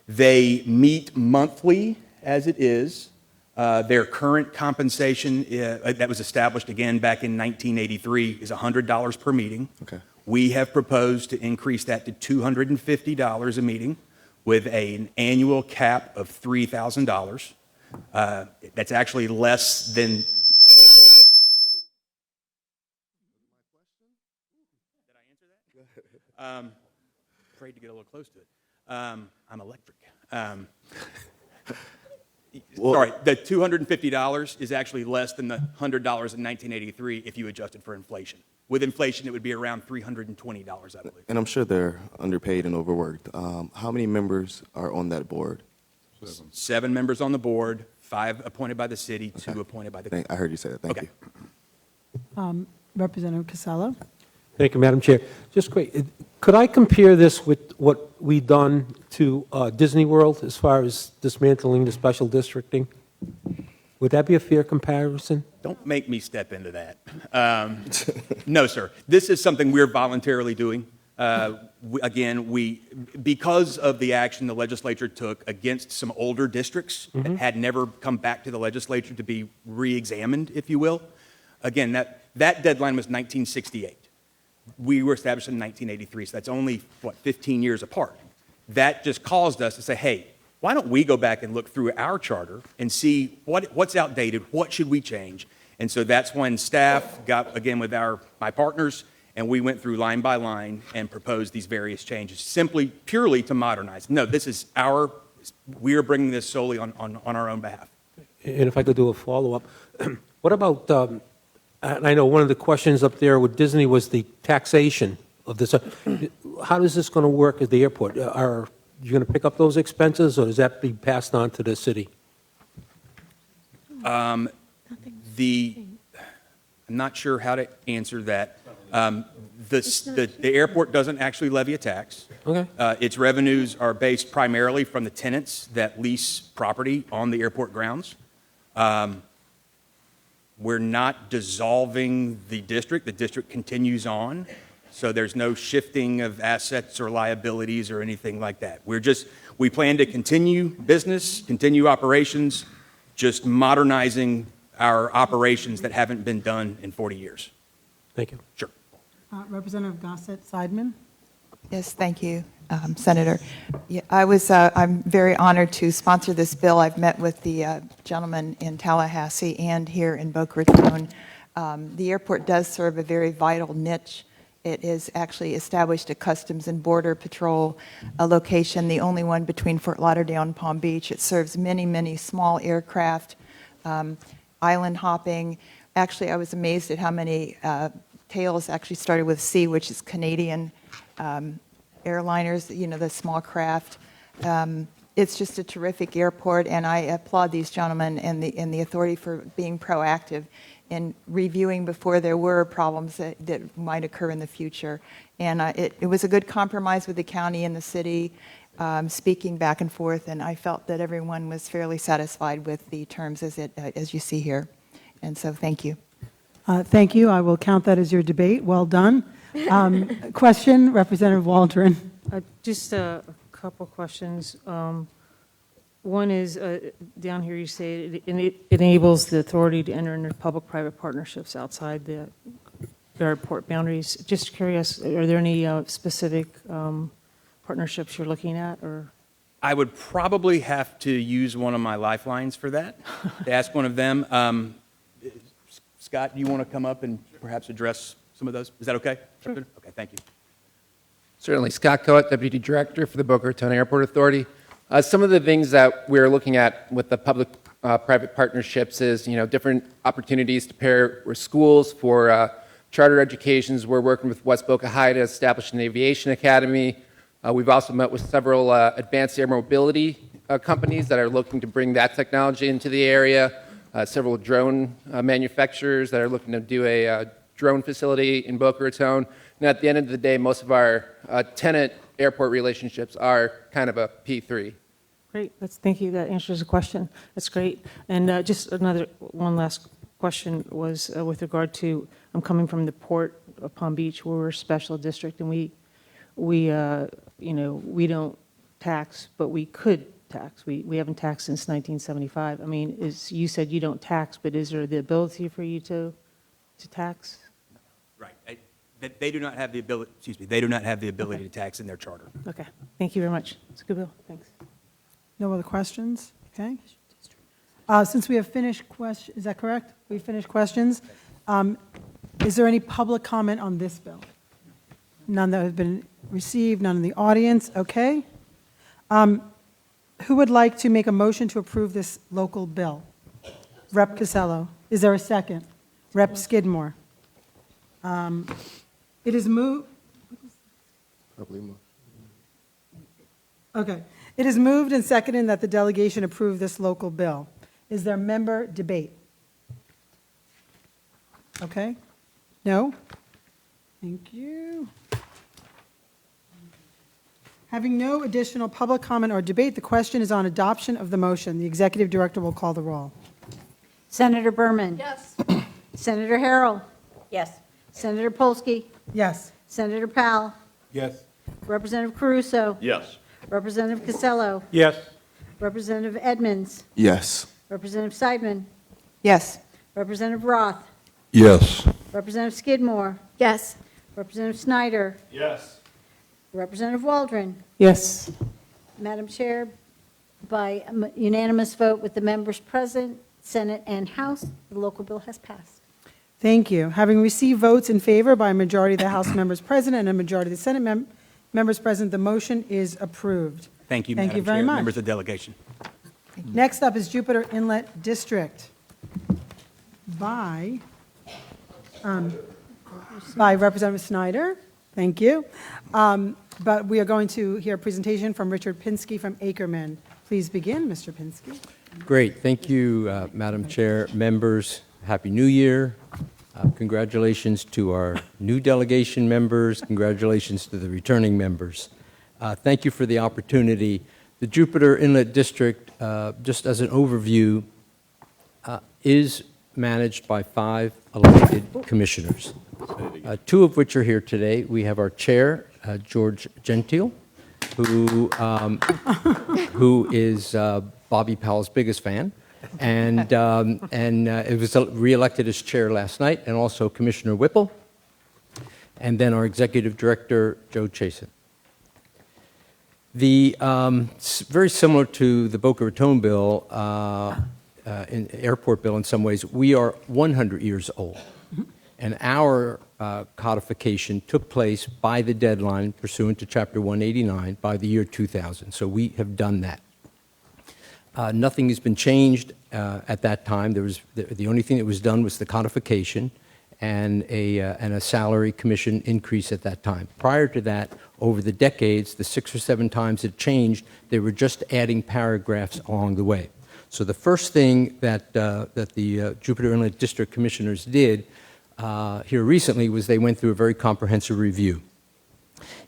They meet monthly as it is. Their current compensation that was established again back in 1983 is $100 per meeting. Okay. We have proposed to increase that to $250 a meeting with an annual cap of $3,000. That's actually less than... Did I answer that? Afraid to get a little close to it. I'm electric. Sorry, the $250 is actually less than the $100 in 1983 if you adjusted for inflation. With inflation, it would be around $320, I believe. And I'm sure they're underpaid and overworked. How many members are on that board? 7 members on the board, 5 appointed by the city, 2 appointed by the county. I heard you say that. Thank you. Representative Casella. Thank you, Madam Chair. Just quick, could I compare this with what we've done to Disney World as far as dismantling the special districting? Would that be a fair comparison? Don't make me step into that. No, sir. This is something we're voluntarily doing. Because of the action the legislature took against some older districts that had never come back to the legislature to be re-examined, if you will. Again, that deadline was 1968. We were established in 1983, so that's only, 15 years apart. That just caused us to say, hey, why don't we go back and look through our charter and see what's outdated, what should we change? And so that's when staff got, again, with my partners, and we went through line by line and proposed these various changes, purely to modernize. No, we are bringing this solely on our own behalf. And if I could do a follow-up, what about, and I know one of the questions up there with Disney was the taxation of this. How is this going to work at the airport? Are you going to pick up those expenses, or does that be passed on to the city? I'm not sure how to answer that. The airport doesn't actually levy a tax. Okay. Its revenues are based primarily from the tenants that lease property on the airport grounds. We're not dissolving the district. The district continues on. So there's no shifting of assets or liabilities or anything like that. We plan to continue business, continue operations, just modernizing our operations that haven't been done in 40 years. Thank you. Sure. Representative Gossett-Seidman. Yes, thank you, Senator. Yeah, I'm very honored to sponsor this bill. I've met with the gentleman in Tallahassee and here in Boca Raton. The airport does serve a very vital niche. It is actually established a Customs and Border Patrol location, the only one between Fort Lauderdale and Palm Beach. It serves many, many small aircraft, island hopping. Actually, I was amazed at how many tails actually started with C, which is Canadian airliners, the small craft. It's just a terrific airport, and I applaud these gentlemen and the authority for being proactive in reviewing before there were problems that might occur in the future. And it was a good compromise with the county and the city, speaking back and forth, and I felt that everyone was fairly satisfied with the terms as you see here. And so thank you. Thank you. I will count that as your debate. Well done. Question, Representative Waldron. Just a couple questions. One is, down here you say it enables the authority to enter into public-private partnerships outside the airport boundaries. Just curious, are there any specific partnerships you're looking at, or? I would probably have to use one of my lifelines for that, to ask one of them. Scott, do you want to come up and perhaps address some of those? Is that okay? Sure. Okay, thank you. Certainly. Scott Coat, Deputy Director for the Boca Raton Airport Authority. Some of the things that we're looking at with the public-private partnerships is, different opportunities to pair with schools for charter educations. We're working with West Boca High to establish an aviation academy. We've also met with several advanced air mobility companies that are looking to bring that technology into the area. Several drone manufacturers that are looking to do a drone facility in Boca Raton. And at the end of the day, most of our tenant airport relationships are kind of a P3. Great. Thank you. That answers the question. That's great. And just one last question was with regard to, I'm coming from the Port of Palm Beach. We're a special district, and we don't tax, but we could tax. We haven't taxed since 1975. I mean, you said you don't tax, but is there the ability for you to tax? Right. They do not have the ability. Excuse me. They do not have the ability to tax in their charter. Okay. Thank you very much. It's a good bill. Thanks. No other questions? Okay. Since we have finished questions, is that correct? We finished questions. Is there any public comment on this bill? None that have been received, none in the audience. Okay. Who would like to make a motion to approve this local bill? Rep. Casello. Is there a second? Rep. Skidmore. It is moved. Okay. It is moved and seconded that the delegation approve this local bill. Is there member debate? Okay. No? Thank you. Having no additional public comment or debate, the question is on adoption of the motion. The executive director will call the roll. Senator Berman. Yes. Senator Harrell. Yes. Senator Polsky. Yes. Senator Powell. Yes. Representative Caruso. Yes. Representative Casello. Yes. Representative Edmonds. Yes. Representative Seidman. Yes. Representative Roth. Yes. Representative Skidmore. Yes. Representative Snyder. Yes. Representative Waldron. Yes. Madam Chair, by unanimous vote with the members present, Senate and House, the local bill has passed. Thank you. Having received votes in favor by a majority of the House members present and a majority of the Senate members present, the motion is approved. Thank you, Thank Madam you very Chair, much. members of the delegation. Next up is Jupiter Inlet District by Representative Snyder. Thank you. But we are going to hear a presentation from Richard Pinsky from Ackerman. Please begin, Mr. Pinsky. Great. Thank you, Madam Chair, members. Happy New Year. Congratulations to our new delegation members. Congratulations to the returning members. Thank you for the opportunity. The Jupiter Inlet District, just as an overview, is managed by 5 elected commissioners, 2 of which are here today. We have our chair, George Gentile, who is Bobby Powell's biggest fan, and it was reelected as chair last night, and also Commissioner Whipple, and then our executive director, Joe Chasen. Very similar to the Boca Raton bill, airport bill in some ways, we are 100 years old. And our codification took place by the deadline pursuant to Chapter 189 by the year 2000. So we have done that. Nothing has been changed at that time. There was the only thing that was done was the codification and a salary commission increase at that time. Prior to that, over the decades, the 6 or 7 times it changed, they were just adding paragraphs along the way. So the first thing that the Jupiter Inlet District Commissioners did here recently was they went through a very comprehensive review.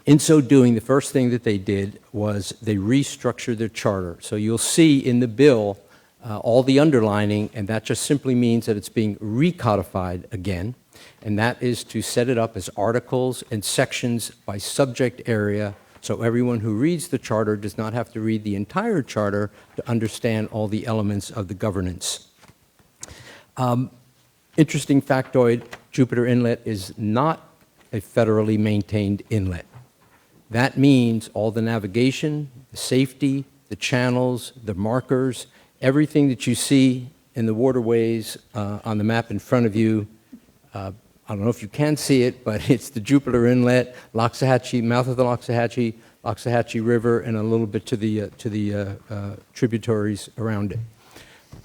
In so doing, the first thing that they did was they restructured their charter. So you'll see in the bill all the underlining, and that just simply means that it's being recodified again, and that is to set it up as articles and sections by subject area, so everyone who reads the charter does not have to read the entire charter to understand all the elements of the governance. Interesting factoid, Jupiter Inlet is not a federally maintained inlet. That means all the navigation, the safety, the channels, the markers, everything that you see in the waterways on the map in front of you. I don't know if you can see it, but it's the Jupiter Inlet, Loxahatchee, mouth of the Loxahatchee River, and a little bit to the tributaries around it.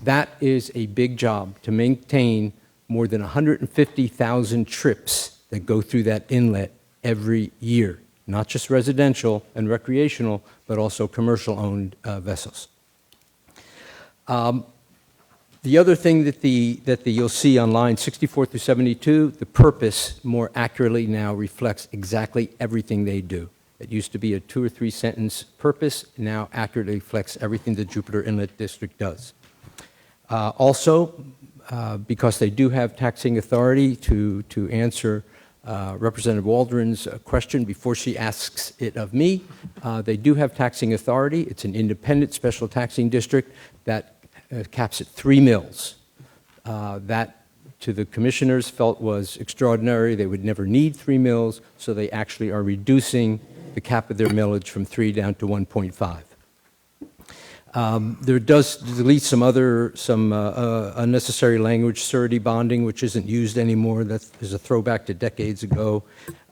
That is a big job to maintain more than 150,000 trips that go through that inlet every year. Not just residential and recreational, but also commercial-owned vessels. The other thing that you'll see on line 64 through 72, the purpose more accurately now reflects exactly everything they do. It used to be a 2 or 3 sentence purpose, now accurately reflects everything the Jupiter Inlet District does. Also, because they do have taxing authority to answer Representative Waldron's question before she asks it of me. They do have taxing authority. It's an independent special taxing district that caps at 3 mills. That, to the commissioners, felt was extraordinary. They would never need 3 mills, so they actually are reducing the cap of their millage from 3 down to 1.5. There does delete some unnecessary language, surety bonding, which isn't used anymore. That is a throwback to decades ago.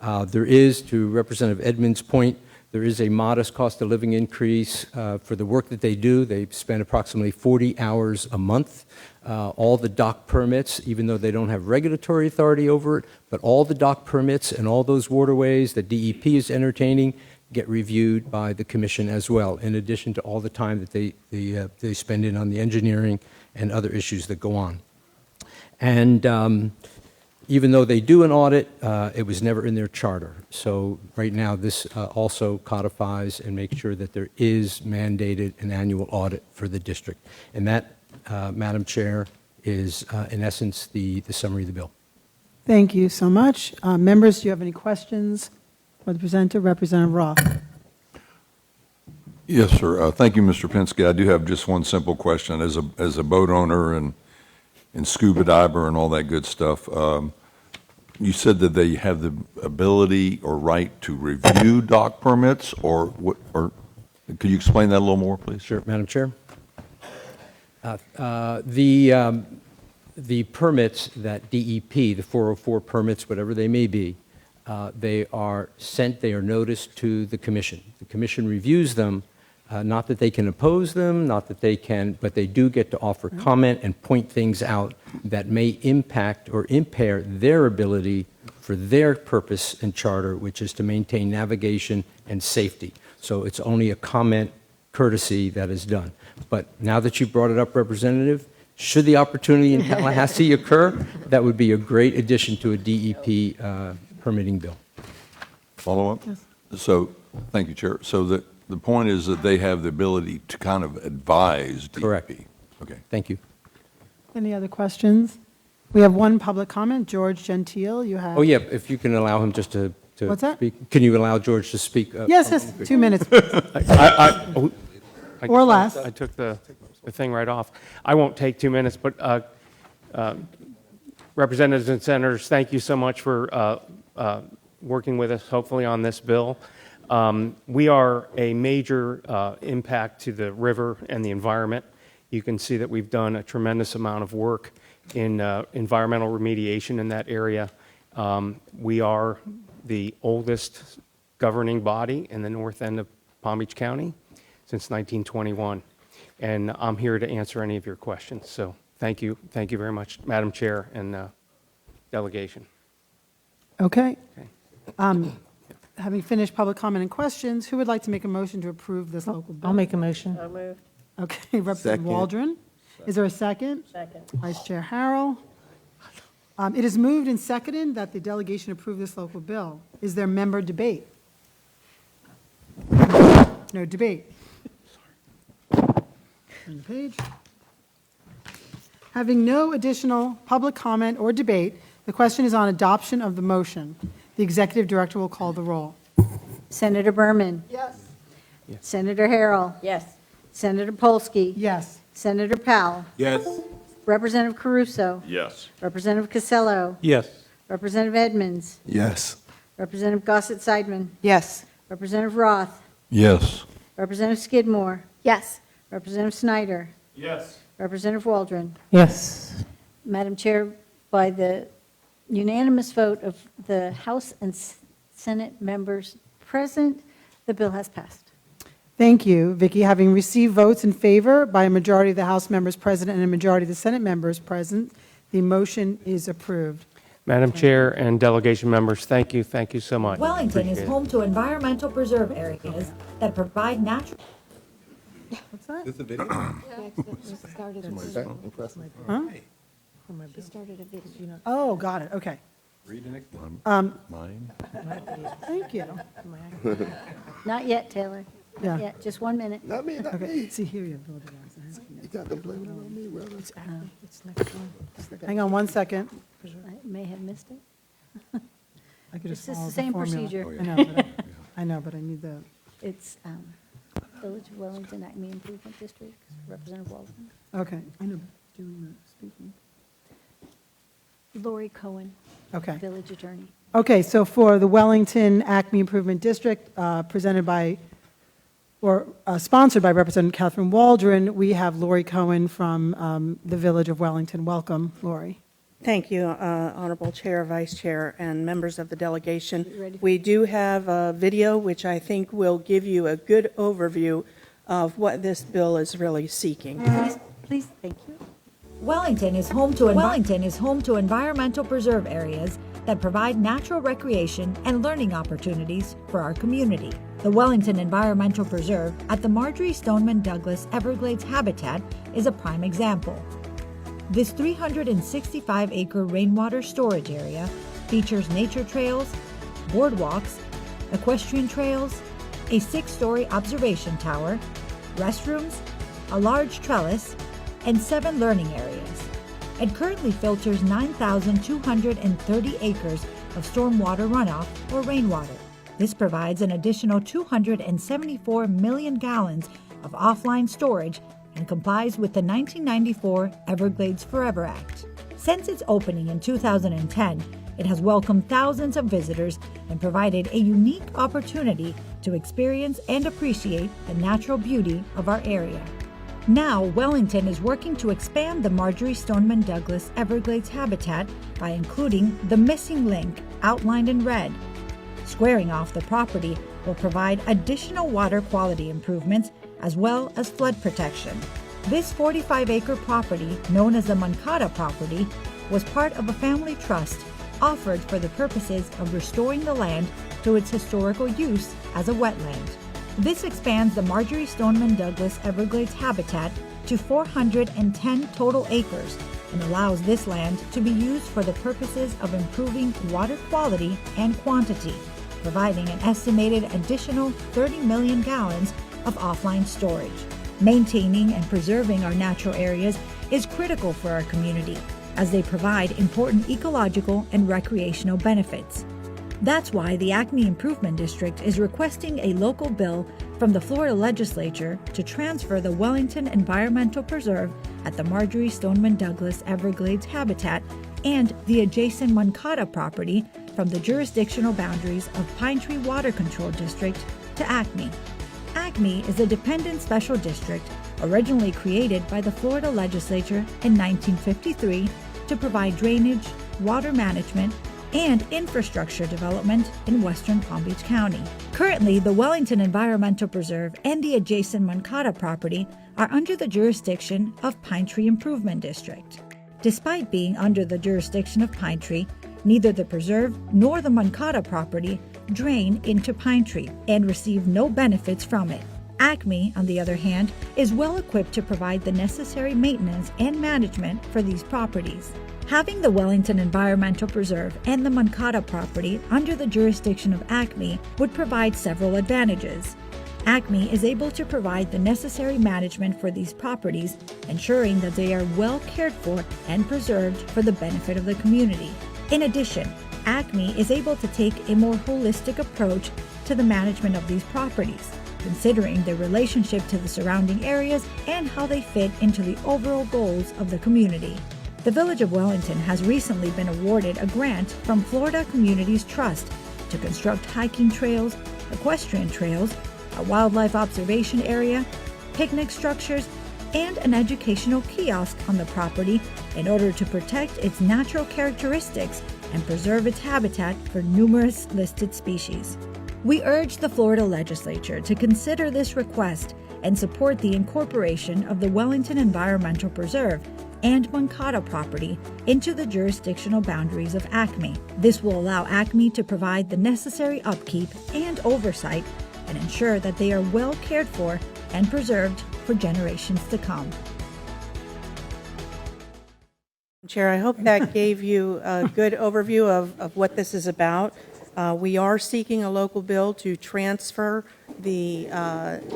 There is, to Representative Edmonds' point, there is a modest cost of living increase for the work that they do. They spend approximately 40 hours a month. All the dock permits, even though they don't have regulatory authority over it, but all the dock permits and all those waterways that DEP is entertaining get reviewed by the commission as well, in addition to all the time that they spend in on the engineering and other issues that go on. And even though they do an audit, it was never in their charter. So right now, this also codifies and makes sure that there is mandated an annual audit for the district. And that, Madam Chair, is in essence the summary of the bill. Thank you so much. Members, do you have any questions for the presenter? Representative Roth. Yes, sir. Thank you, Mr. Penske. I do have just one simple question. As a boat owner and scuba diver and all that good stuff, you said that they have the ability or right to review dock permits, or what? Or could you explain that a little more, please? Sure, Madam Chair. The permits that DEP, the 404 permits, whatever they may be, they are noticed to the commission. The commission reviews them, not that they can oppose them, not that they can, but they do get to offer comment and point things out that may impact or impair their ability for their purpose and charter, which is to maintain navigation and safety. So it's only a comment courtesy that is done. But now that you brought it up, Representative, should the opportunity in Tallahassee occur, that would be a great addition to a DEP permitting bill. Follow up? Yes. So, thank you, Chair. So the point is that they have the ability to kind of advise DEP. Correct. Okay. Thank you. Any other questions? We have one public comment. George Gentile, you have. Oh, yeah, if you can allow him just to What's that? speak. Can you allow George to speak? Yes, 2 minutes. Or less. I took the thing right off. I won't take 2 minutes, but representatives and senators, thank you so much for working with us, hopefully, on this bill. We are a major impact to the river and the environment. You can see that we've done a tremendous amount of work in environmental remediation in that area. We are the oldest governing body in the north end of Palm Beach County since 1921. And I'm here to answer any of your questions. So thank you. Thank you very much, Madam Chair and delegation. Okay. Having finished public comment and questions, who would like to make a motion to approve this local bill? I'll make a motion. Okay, Representative Waldron. Is there a second? Second. Vice Chair Harrell. It is moved and seconded that the delegation approve this local bill. Is there member debate? No debate. Turn the page. Having no additional public comment or debate, the question is on adoption of the motion. The executive director will call the roll. Senator Berman. Yes. Senator Harrell. Yes. Senator Polsky. Yes. Senator Powell. Yes. Representative Caruso. Yes. Representative Casello. Yes. Representative Edmonds. Yes. Representative Gossett Seidman. Yes. Representative Roth. Yes. Representative Skidmore. Yes. Representative Snyder. Yes. Representative Waldron. Yes. Madam Chair, by the unanimous vote of the House and Senate members present, the bill has passed. Thank you, Vicki. Having received votes in favor by a majority of the House members present and a majority of the Senate members present, the motion is approved. Madam Chair and delegation members, thank you so much. Wellington is Appreciate it. home to environmental preserve areas that provide natural. What's that? This a video? Huh? She started a video. Oh, got it, okay. Read the next one. Mine? Thank you. Not yet, Taylor. Not Yeah. yet. Just 1 minute. Not me, not Okay, me. see here you have the other ones. You got to blame it on me, brother. Hang on 1 second. I may have missed it. I could just It's just follow the same formula. procedure. I know, but I need the, It's Village of Wellington Acme Improvement District, Representative Waldron. okay, I know, doing the speaking. Lori Cohen, Okay. Village Attorney. Okay, so for the Wellington Acme Improvement District, presented by, or sponsored by Representative Catherine Waldron, we have Lori Cohen from the Village of Wellington. Welcome, Lori. Thank you, Honorable Chair, Vice Chair, and members of the delegation. Ready? We do have a video which I think will give you a good overview of what this bill is really seeking. Please, thank you. Wellington is home to environmental preserve areas that provide natural recreation and learning opportunities for our community. The Wellington Environmental Preserve at the Marjorie Stoneman Douglas Everglades Habitat is a prime example. This 365-acre rainwater storage area features nature trails, boardwalks, equestrian trails, a 6-story observation tower, restrooms, a large trellis, and 7 learning areas. It currently filters 9,230 acres of stormwater runoff or rainwater. This provides an additional 274 million gallons of offline storage and complies with the 1994 Everglades Forever Act. Since its opening in 2010, it has welcomed thousands of visitors and provided a unique opportunity to experience and appreciate the natural beauty of our area. Now, Wellington is working to expand the Marjorie Stoneman Douglas Everglades habitat by including the missing link outlined in red. Squaring off the property will provide additional water quality improvements as well as flood protection. This 45-acre property, known as the Mancata property, was part of a family trust offered for the purposes of restoring the land to its historical use as a wetland. This expands the Marjorie Stoneman Douglas Everglades habitat to 410 total acres and allows this land to be used for the purposes of improving water quality and quantity, providing an estimated additional 30 million gallons of offline storage. Maintaining and preserving our natural areas is critical for our community, as they provide important ecological and recreational benefits. That's why the Acme Improvement District is requesting a local bill from the Florida Legislature to transfer the Wellington Environmental Preserve at the Marjorie Stoneman Douglas Everglades habitat and the adjacent Mancata property from the jurisdictional boundaries of Pine Tree Water Control District to Acme. Acme is a dependent special district originally created by the Florida Legislature in 1953 to provide drainage, water management, and infrastructure development in western Palm Beach County. Currently, the Wellington Environmental Preserve and the adjacent Mancata property are under the jurisdiction of Pine Tree Improvement District. Despite being under the jurisdiction of Pine Tree, neither the preserve nor the Mancata property drain into Pine Tree and receive no benefits from it. Acme, on the other hand, is well equipped to provide the necessary maintenance and management for these properties. Having the Wellington Environmental Preserve and the Moncada property under the jurisdiction of Acme would provide several advantages. Acme is able to provide the necessary management for these properties, ensuring that they are well cared for and preserved for the benefit of the community. In addition, Acme is able to take a more holistic approach to the management of these properties, considering their relationship to the surrounding areas and how they fit into the overall goals of the community. The Village of Wellington has recently been awarded a grant from Florida Communities Trust to construct hiking trails, equestrian trails, a wildlife observation area, picnic structures, and an educational kiosk on the property in order to protect its natural characteristics and preserve its habitat for numerous listed species. We urge the Florida Legislature to consider this request and support the incorporation of the Wellington Environmental Preserve and Moncada property into the jurisdictional boundaries of Acme. This will allow Acme to provide the necessary upkeep and oversight and ensure that they are well cared for and preserved for generations to come. Chair, I hope that gave you a good overview of what this is about. We are seeking a local bill to transfer the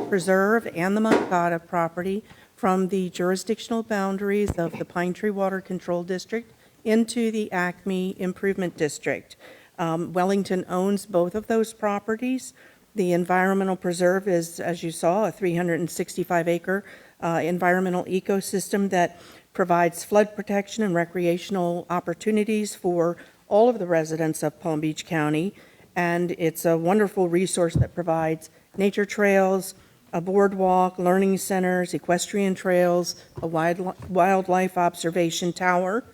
preserve and the Moncada property from the jurisdictional boundaries of the Pine Tree Water Control District into the Acme Improvement District. Wellington owns both of those properties. The environmental preserve is, as you saw, a 365-acre environmental ecosystem that provides flood protection and recreational opportunities for all of the residents of Palm Beach County. And it's a wonderful resource that provides nature trails, a boardwalk, learning centers, equestrian trails, a wildlife observation tower.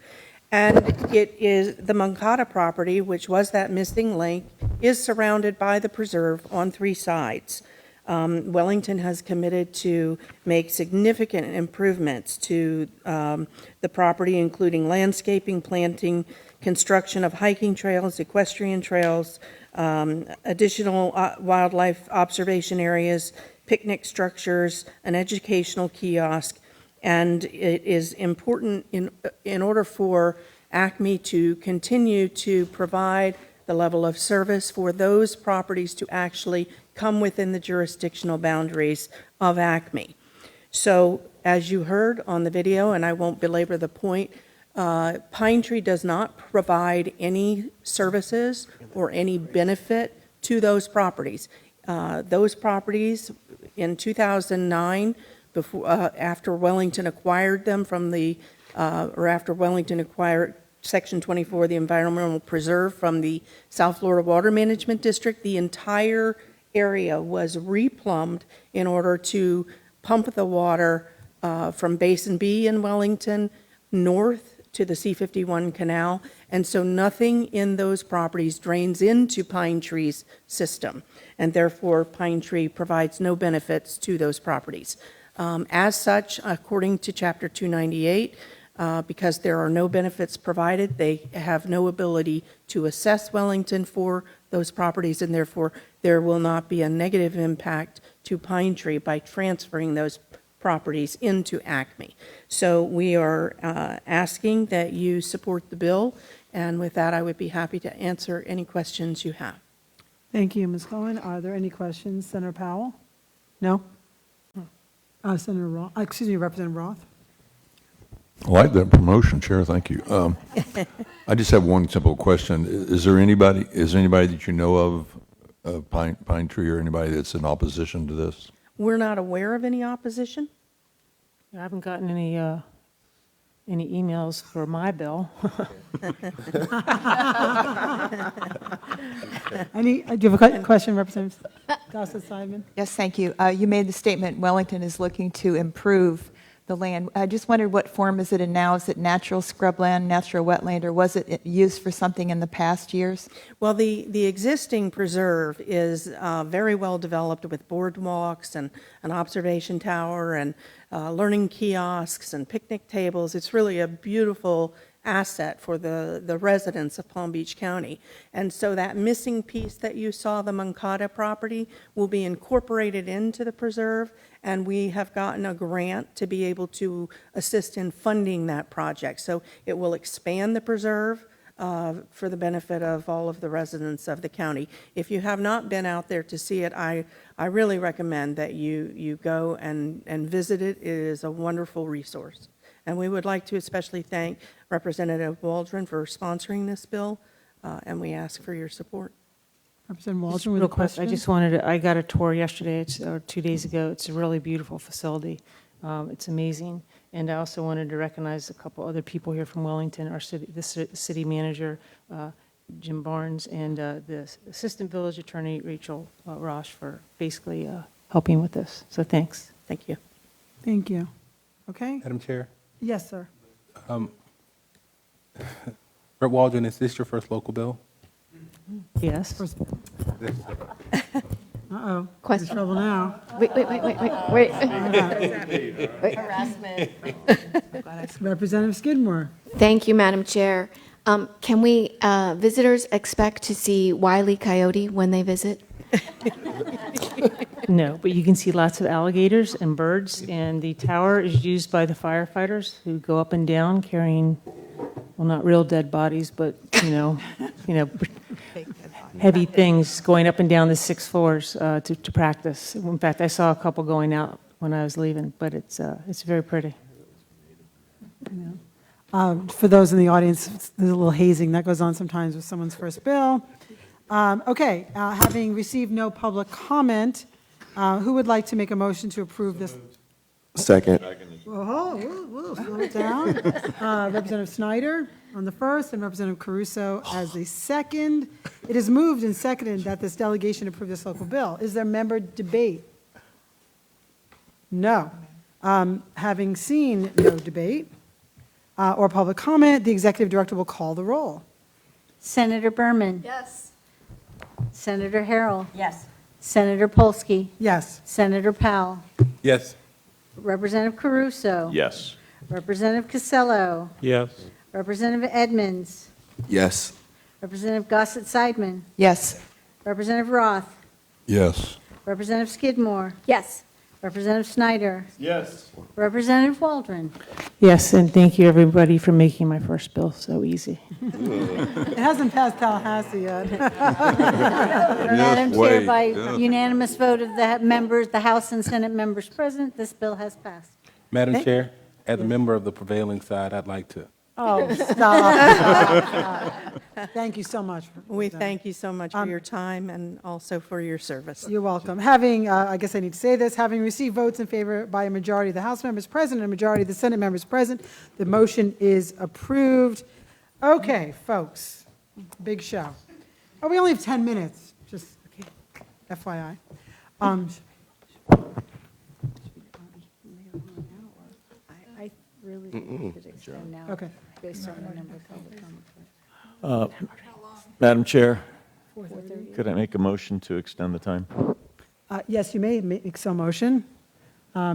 And it is the Moncada property, which was that missing link, is surrounded by the preserve on three sides. Wellington has committed to make significant improvements to the property, including landscaping, planting, construction of hiking trails, equestrian trails, additional wildlife observation areas, picnic structures, an educational kiosk, and it is important in order for Acme to continue to provide the level of service for those properties to actually come within the jurisdictional boundaries of Acme. So as you heard on the video, and I won't belabor the point, Pine Tree does not provide any services or any benefit to those properties. Those properties in 2009, after Wellington acquired them from after Wellington acquired Section 24, the Environmental Preserve from the South Florida Water Management District, the entire area was replumbed in order to pump the water from Basin B in Wellington north to the C-51 canal, and so nothing in those properties drains into Pine Tree's system, and therefore Pine Tree provides no benefits to those properties. As such, according to Chapter 298, because there are no benefits provided, they have no ability to assess Wellington for those properties, and therefore there will not be a negative impact to Pine Tree by transferring those properties into Acme. So we are asking that you support the bill, and with that I would be happy to answer any questions you have. Thank you, Ms. Cohen. Are there any questions? Senator Powell? No? Senator Roth, excuse me, Representative Roth? I like that promotion, Chair. Thank you. I just have one simple question. Is there anybody that you know of Pine Tree or anybody that's in opposition to this? We're not aware of any opposition. I haven't gotten any emails for my bill. Do you have a question, Representative Gossett-Simon? Yes, thank you. You made the statement Wellington is looking to improve the land. I just wondered what form is it in now? Is it natural scrubland, natural wetland, or was it used for something in the past years? Well, the existing preserve is very well developed with boardwalks and an observation tower and learning kiosks and picnic tables. It's really a beautiful asset for the residents of Palm Beach County. And so that missing piece that you saw, the Moncada property, will be incorporated into the preserve, and we have gotten a grant to be able to assist in funding that project. So it will expand the preserve for the benefit of all of the residents of the county. If you have not been out there to see it, I really recommend that you go and visit it. It is a wonderful resource. And we would like to especially thank Representative Waldron for sponsoring this bill, and we ask for your support. Representative Just Waldron with real a quick, question. I just wanted to, I got a tour yesterday, or 2 days ago. It's a really beautiful facility. It's amazing. And I also wanted to recognize a couple other people here from Wellington, our city, the city manager, Jim Barnes, and the assistant village attorney, Rachel Roche, for basically helping with this. So thanks. Thank you. Thank you. Okay? Madam Chair, Yes, sir. Rep. Waldron, is this your first local bill? Yes. Uh-oh. Question. Trouble now. Wait. Harassment. Representative Skidmore. Thank you, Madam Chair. Can we, visitors expect to see Wile E. Coyote when they visit? No, but you can see lots of alligators and birds, and the tower is used by the firefighters who go up and down carrying, well, not real dead bodies, but, heavy things going up and down the 6 floors to practice. In fact, I saw a couple going out when I was leaving, but it's very pretty. For those in the audience, there's a little hazing that goes on sometimes with someone's first bill. Okay, having received no public comment, who would like to make a motion to approve this? Second. Whoa, slow it down. Representative Snyder on the first and Representative Caruso as the second. It is moved and seconded that this delegation approve this local bill. Is there member debate? No. Having seen no debate or public comment, the executive director will call the roll. Senator Berman. Yes. Senator Harrell. Yes. Senator Polsky. Yes. Senator Powell. Yes. Representative Caruso. Yes. Representative Costello. Yes. Representative Edmonds. Yes. Representative Gossett Seidman. Yes. Representative Roth. Yes. Representative Skidmore. Yes. Representative Snyder. Yes. Representative Waldron. Yes, and thank you, everybody, for making my first bill so easy. It hasn't passed Tallahassee yet. Madam Chair, by unanimous vote of the members, the House and Senate members present, this bill has passed. Madam Chair, as a member of the prevailing side, I'd like to. Oh, stop. Thank you so much. We thank you so much for your time and also for your service. You're welcome. Having, I guess I need to say this, having received votes in favor by a majority of the House members present and a majority of the Senate members present, the motion is approved. Okay, folks, big show. Oh, we only have 10 minutes, just FYI. I really think we should extend now. Okay. Based on the number of public comments. Madam Chair, 4:30. could I make a motion to extend the time? Yes, you may make some motion. I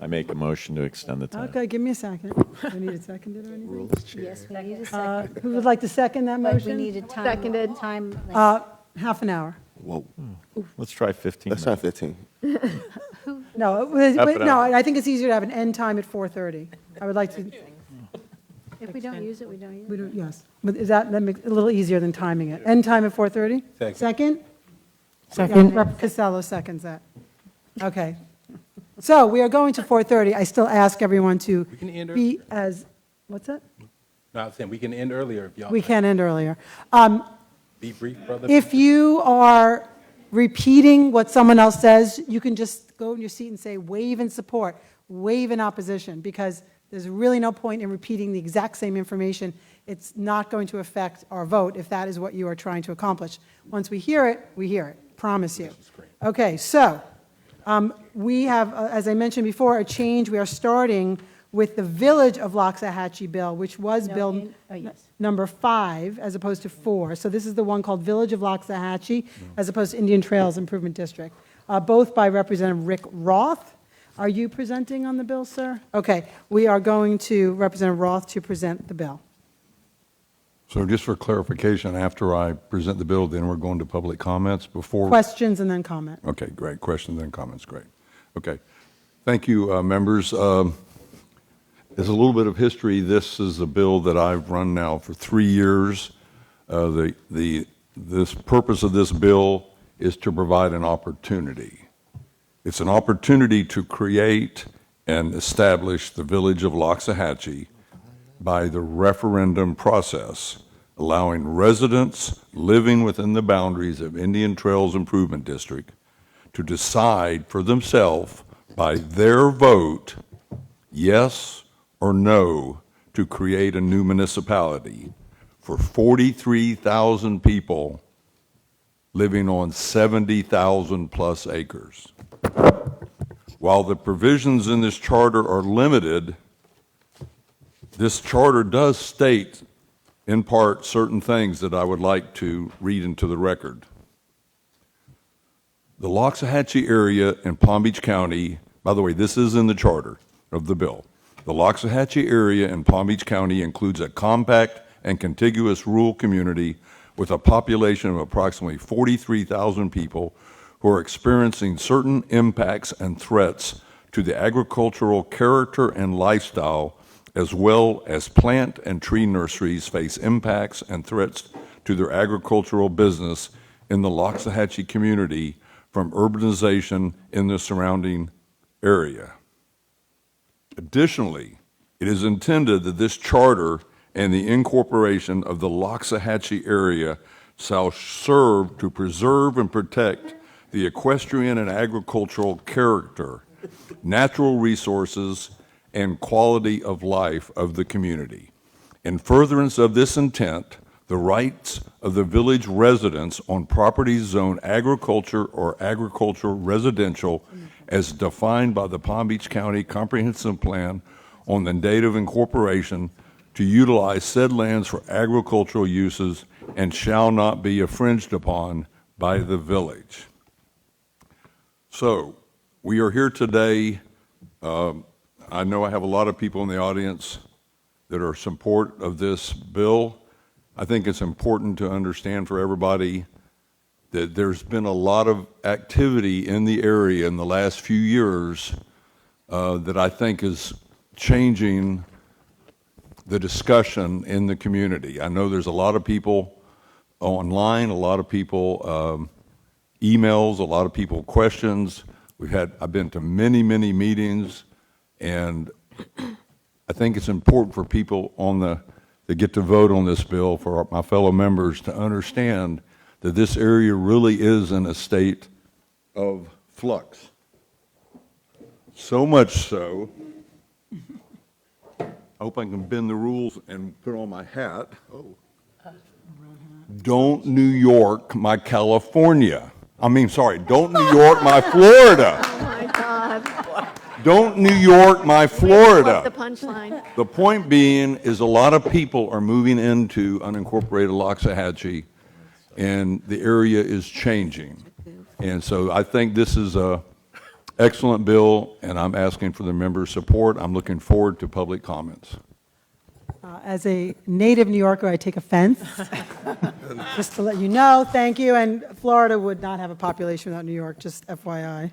make a motion to extend the time. Okay, give me a second. Do we need a second or anything? Yes, we need a second. Who would like to second that But motion? we need a time. Time. Half an hour. Whoa. Let's try 15 Let's minutes. try 15. No, I think it's easier to have an end time at 4:30. I would like to, If we don't use it, we don't use we it. don't, yes. But that makes it a little easier than timing it. End time at 4:30? Second. Second? Second. Rep. Costello seconds that. Okay. So we are going to 4:30. I still ask everyone to We can end be as, what's that? No, I was saying we can end earlier if y'all. We can end earlier. Be brief, brother. If you are repeating what someone else says, you can just go in your seat and say, wave in support, wave in opposition, because there's really no point in repeating the exact same information. It's not going to affect our vote if that is what you are trying to accomplish. Once we hear it, promise you. Okay, so we have, as I mentioned before, a change. We are starting with the Village of Loxahatchee bill, which was bill number 5 as opposed to 4. So this is the one called Village of Loxahatchee as opposed to Indian Trails Improvement District, both by Representative Rick Roth. Are you presenting on the bill, sir? Okay, we are going to Representative Roth to present the bill. So just for clarification, after I present the bill, then we're going to public comments before? Questions and then comment. Okay, great. Questions, then comments, great. Okay. Thank you, members. As a little bit of history, this is a bill that I've run now for 3 years. This purpose of this bill is to provide an opportunity. It's an opportunity to create and establish the village of Loxahatchee by the referendum process, allowing residents living within the boundaries of Indian Trails Improvement District to decide for themselves by their vote, yes or no, to create a new municipality for 43,000 people living on 70,000 plus acres. While the provisions in this charter are limited, this charter does state in part certain things that I would like to read into the record. The Loxahatchee area in Palm Beach County, by the way, this is in the charter of the bill. The Loxahatchee area in Palm Beach County includes a compact and contiguous rural community with a population of approximately 43,000 people who are experiencing certain impacts and threats to the agricultural character and lifestyle, as well as plant and tree nurseries face impacts and threats to their agricultural business in the Loxahatchee community from urbanization in the surrounding area. Additionally, it is intended that this charter and the incorporation of the Loxahatchee area shall serve to preserve and protect the equestrian and agricultural character, natural resources, and quality of life of the community. In furtherance of this intent, the rights of the village residents on properties zoned agriculture or agricultural residential as defined by the Palm Beach County Comprehensive Plan on the date of incorporation to utilize said lands for agricultural uses and shall not be infringed upon by the village. So, we are here today. I know I have a lot of people in the audience that are support of this bill. I think it's important to understand for everybody that there's been a lot of activity in the area in the last few years that I think is changing the discussion in the community. I know there's a lot of people online, a lot of people emails, a lot of people questions. I've been to many, many meetings, and I think it's important for people that get to vote on this bill, for my fellow members to understand that this area really is in a state of flux. So much so, I hope I can bend the rules and put on my hat. Oh. Don't New York my California. Don't New York my Florida. Oh, my God. Don't New York my Florida. The punchline. The point being is a lot of people are moving into unincorporated Loxahatchee, and the area is changing. And so I think this is a excellent bill, and I'm asking for the members' support. I'm looking forward to public comments. As a native New Yorker, I take offense. Just to let you know, thank you. And Florida would not have a population without New York, just FYI.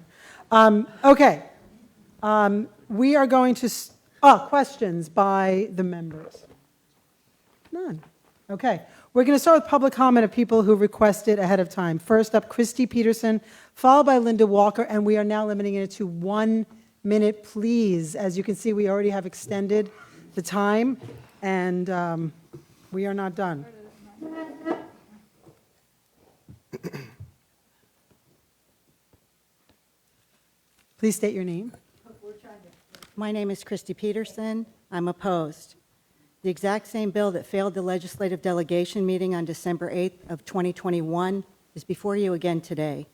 Okay. We are going to, questions by the members. None. Okay. We're going to start with public comment of people who requested ahead of time. First up, Christy Peterson, followed by Linda Walker, and we are now limiting it to 1 minute, please. As you can see, we already have extended the time, and we are not done. Please state your name. My name is Christy Peterson. I'm opposed. The exact same bill that failed the legislative delegation meeting on December 8th of 2021 is before you again today.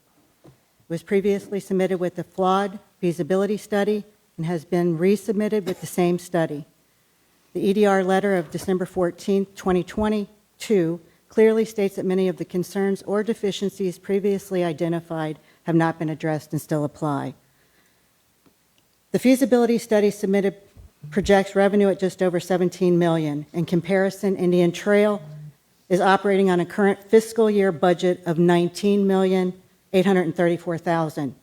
It was previously submitted with a flawed feasibility study and has been resubmitted with the same study. The EDR letter of December 14th, 2022 clearly states that many of the concerns or deficiencies previously identified have not been addressed and still apply. The feasibility study submitted projects revenue at just over $17 million. In comparison, Indian Trail is operating on a current fiscal year budget of $19,834,000.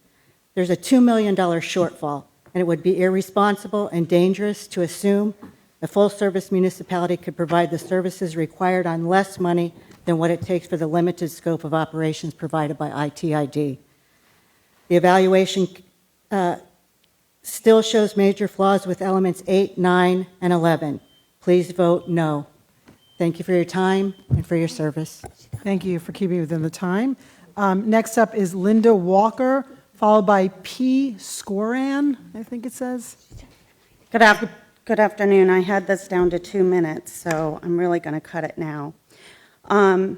There's a $2 million shortfall, and it would be irresponsible and dangerous to assume a full-service municipality could provide the services required on less money than what it takes for the limited scope of operations provided by ITID. The evaluation still shows major flaws with elements 8, 9, and 11. Please vote no. Thank you for your time and for your service. Thank you for keeping within the time. Next up is Linda Walker, followed by P. Scoran, I think it says. Good afternoon. I had this down to 2 minutes, so I'm really going to cut it now. I,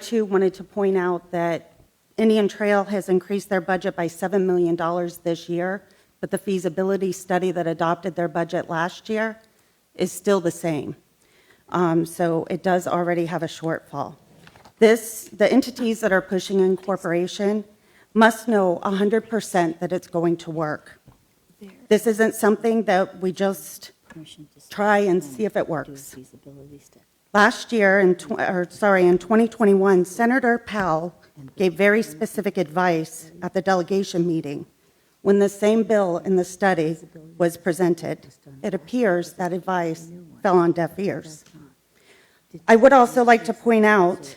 too, wanted to point out that Indian Trail has increased their budget by $7 million this year, but the feasibility study that adopted their budget last year is still the same. So it does already have a shortfall. The entities that are pushing incorporation must know 100% that it's going to work. This isn't something that we just try and see if it works. Last year, in 2021, Senator Powell gave very specific advice at the delegation meeting when the same bill in the study was presented. It appears that advice fell on deaf ears. I would also like to point out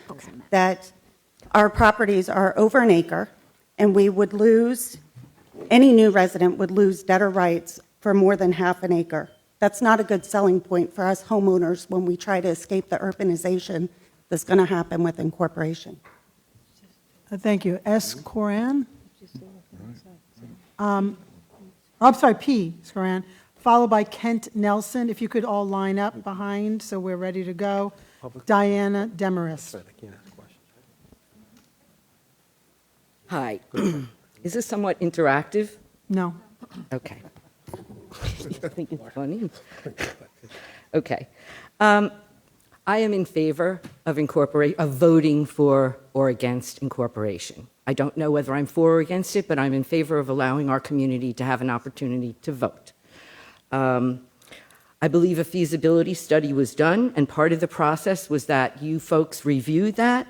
that our properties are over an acre, and we would lose, any new resident would lose debtor rights for more than half an acre. That's not a good selling point for us homeowners when we try to escape the urbanization that's going to happen with incorporation. Thank you. S. Coran? I'm sorry, P. Scoran, followed by Kent Nelson. If you could all line up behind so we're ready to go. Diana Demarest. Hi. Is this somewhat interactive? No. Okay. I think it's funny. Okay. I am in favor of voting for or against incorporation. I don't know whether I'm for or against it, but I'm in favor of allowing our community to have an opportunity to vote. I believe a feasibility study was done, and part of the process was that you folks reviewed that,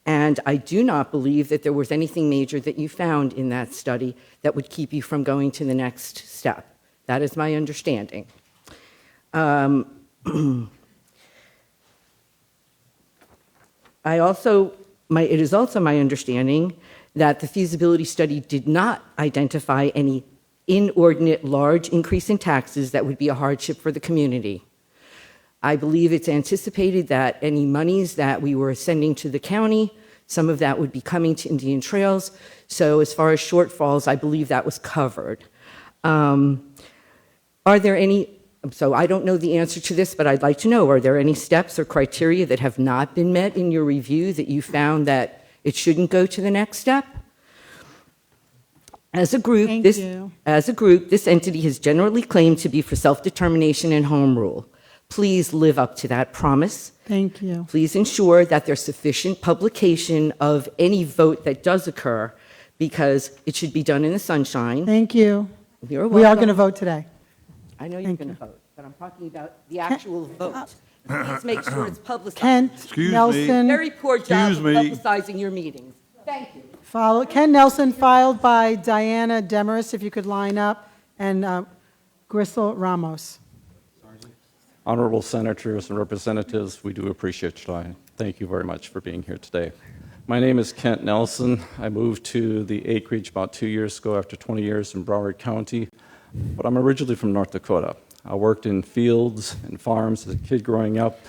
and I do not believe that there was anything major that you found in that study that would keep you from going to the next step. That is my understanding. It is also my understanding that the feasibility study did not identify any inordinate large increase in taxes that would be a hardship for the community. I believe it's anticipated that any monies that we were sending to the county, some of that would be coming to Indian Trails. So as far as shortfalls, I believe that was covered. Are there any, so I don't know the answer to this, but I'd like to know, are there any steps or criteria that have not been met in your review that you found that it shouldn't go to the next step? As a group, this entity has generally claimed to be for self-determination and home rule. Please live up to that promise. Thank you. Please ensure that there's sufficient publication of any vote that does occur, because it should be done in the sunshine. Thank you. You're We are welcome. going to vote today. I know you're going to vote, but I'm talking about the actual vote. Please make sure it's publicized. Kent Nelson. Very poor job of publicizing your meetings. Thank you. Ken Nelson, filed by Diana Demarest, if you could line up, and Grisel Ramos. Honorable Senators and Representatives, we do appreciate your time. Thank you very much for being here today. My name is Kent Nelson. I moved to the acreage about 2 years ago after 20 years in Broward County, but I'm originally from North Dakota. I worked in fields and farms as a kid growing up,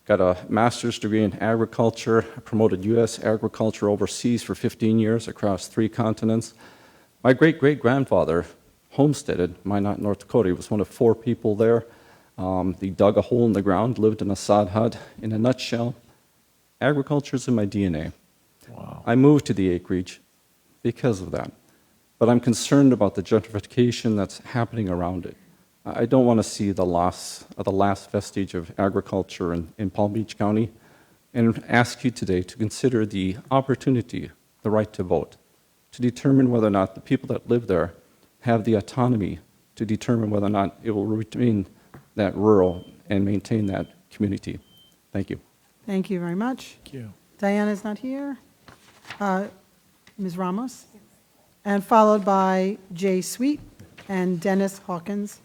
got a master's degree in agriculture. I promoted U.S. agriculture overseas for 15 years across 3 continents. My great-great-grandfather homesteaded Minot, North Dakota. He was one of 4 people there. He dug a hole in the ground, lived in a sod hut. In a nutshell, agriculture is in my DNA. Wow. I moved to the acreage because of that. But I'm concerned about the gentrification that's happening around it. I don't want to see the loss of the last vestige of agriculture in Palm Beach County, and ask you today to consider the opportunity, the right to vote, to determine whether or not the people that live there have the autonomy to determine whether or not it will remain that rural and maintain that community. Thank you. Thank you very much. Thank you. Diana's not here. Ms. Ramos? And followed by Jay Sweet and Dennis Hawkins.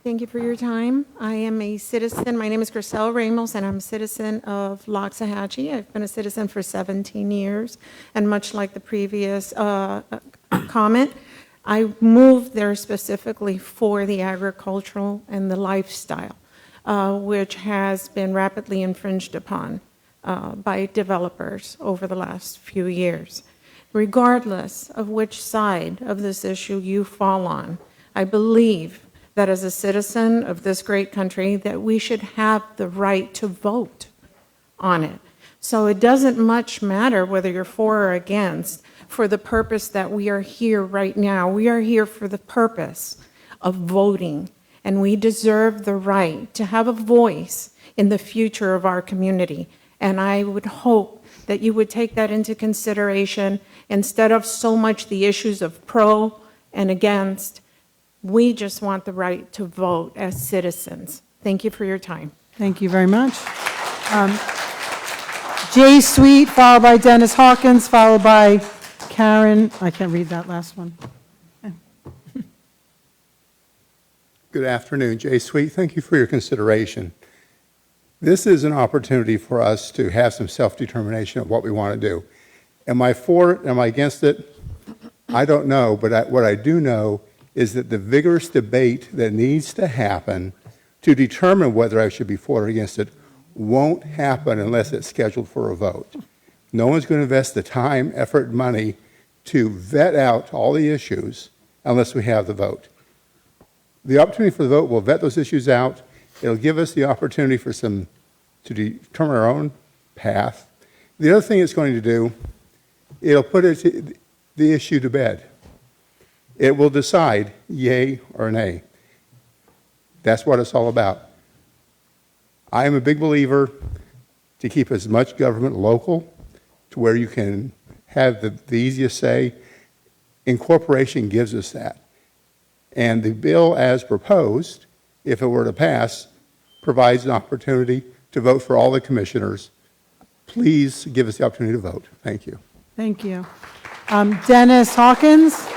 Thank you for your time. I am a citizen. My name is Griselle Ramos, and I'm a citizen of Loxahatchee. I've been a citizen for 17 years, and much like the previous comment, I moved there specifically for the agricultural and the lifestyle, which has been rapidly infringed upon by developers over the last few years. Regardless of which side of this issue you fall on, I believe that as a citizen of this great country, that we should have the right to vote on it. So it doesn't much matter whether you're for or against for the purpose that we are here right now. We are here for the purpose of voting, and we deserve the right to have a voice in the future of our community. And I would hope that you would take that into consideration instead of so much the issues of pro and against. We just want the right to vote as citizens. Thank you for your time. Thank you very much. Jay Sweet, followed by Dennis Hawkins, followed by Karen. I can't read that last one. Good afternoon, Jay Sweet. Thank you for your consideration. This is an opportunity for us to have some self-determination of what we want to do. Am I for it? Am I against it? I don't know, but what I do know is that the vigorous debate that needs to happen to determine whether I should be for or against it won't happen unless it's scheduled for a vote. No one's going to invest the time, effort, and money to vet out all the issues unless we have the vote. The opportunity for the vote will vet those issues out. It'll give us the opportunity for to determine our own path. The other thing it's going to do, it'll put the issue to bed. It will decide yay or nay. That's what it's all about. I am a big believer to keep as much government local to where you can have the easiest say. Incorporation gives us that. And the bill as proposed, if it were to pass, provides an opportunity to vote for all the commissioners. Please give us the opportunity to vote. Thank you. Thank you. Dennis Hawkins.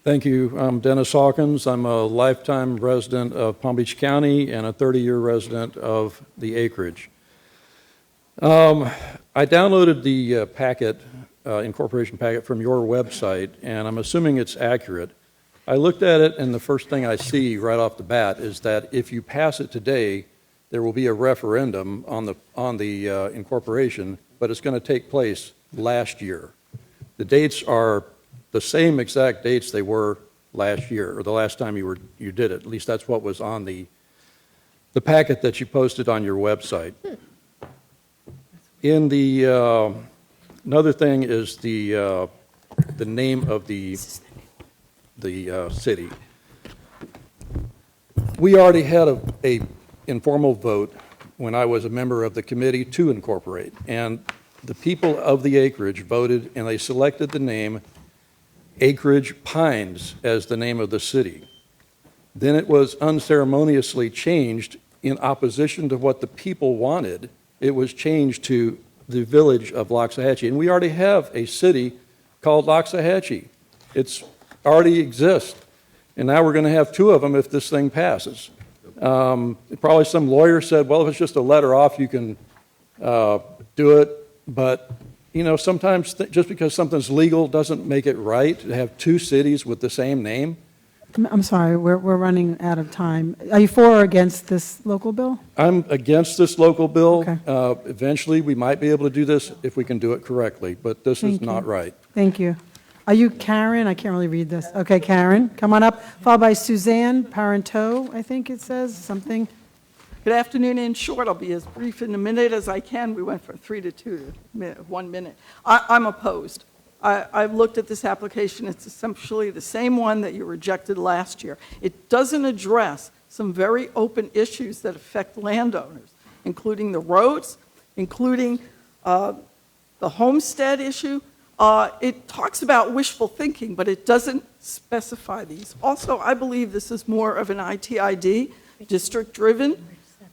Thank you. I'm Dennis Hawkins. I'm a lifetime resident of Palm Beach County and a 30-year resident of the acreage. I downloaded the packet, incorporation packet from your website, and I'm assuming it's accurate. I looked at it, and the first thing I see right off the bat is that if you pass it today, there will be a referendum on the incorporation, but it's going to take place last year. The dates are the same exact dates they were last year, or the last time you did it. At least that's what was on the packet that you posted on your website. In the another thing is the name of the city. We already had a informal vote when I was a member of the committee to incorporate, and the people of the acreage voted, and they selected the name Acreage Pines as the name of the city. Then it was unceremoniously changed in opposition to what the people wanted. It was changed to the village of Loxahatchee, and we already have a city called Loxahatchee. It's already exists, and now we're going to have two of them if this thing passes. Probably some lawyer said, well, if it's just a letter off, you can do it, but you know, sometimes just because something's legal doesn't make it right to have two cities with the same name. I'm sorry, we're running out of time. Are you for or against this local bill? I'm against this local bill. Okay. Eventually, we might be able to do this if we can do it correctly, but this is not right. Thank you. Are you Karen? I can't really read this. Okay, Karen, come on up. Followed by Suzanne Parenteau, I think it says, something. Good afternoon. In short, I'll be as brief in a minute as I can. We went from 3 to 2 to 1 minute. I'm opposed. I've looked at this application. It's essentially the same one that you rejected last year. It doesn't address some very open issues that affect landowners, including the roads, including the homestead issue. It talks about wishful thinking, but it doesn't specify these. Also, I believe this is more of an ITID district-driven.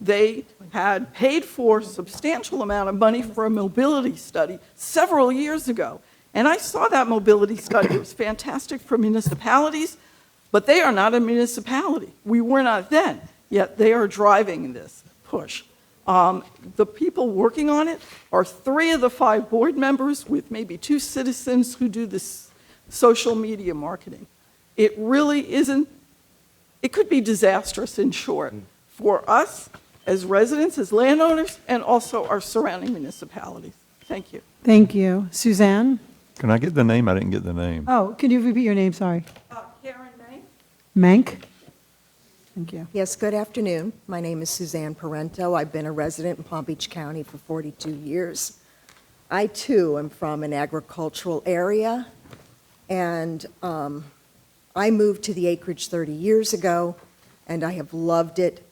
They had paid for a substantial amount of money for a mobility study several years ago. And I saw that mobility study. It was fantastic for municipalities, but they are not a municipality. We were not then, yet they are driving this push. The people working on it are 3 of the 5 board members with maybe 2 citizens who do this social media marketing. It really isn't, it could be disastrous in short for us as residents, as landowners, and also our surrounding municipalities. Thank you. Thank you. Suzanne? Can I get the name? I didn't get the name. Oh, can you repeat your name? Sorry. Karen May? Mank? Thank you. Yes, good afternoon. My name is Suzanne Parento. I've been a resident in Palm Beach County for 42 years. I, too, am from an agricultural area, and I moved to the acreage 30 years ago, and I have loved it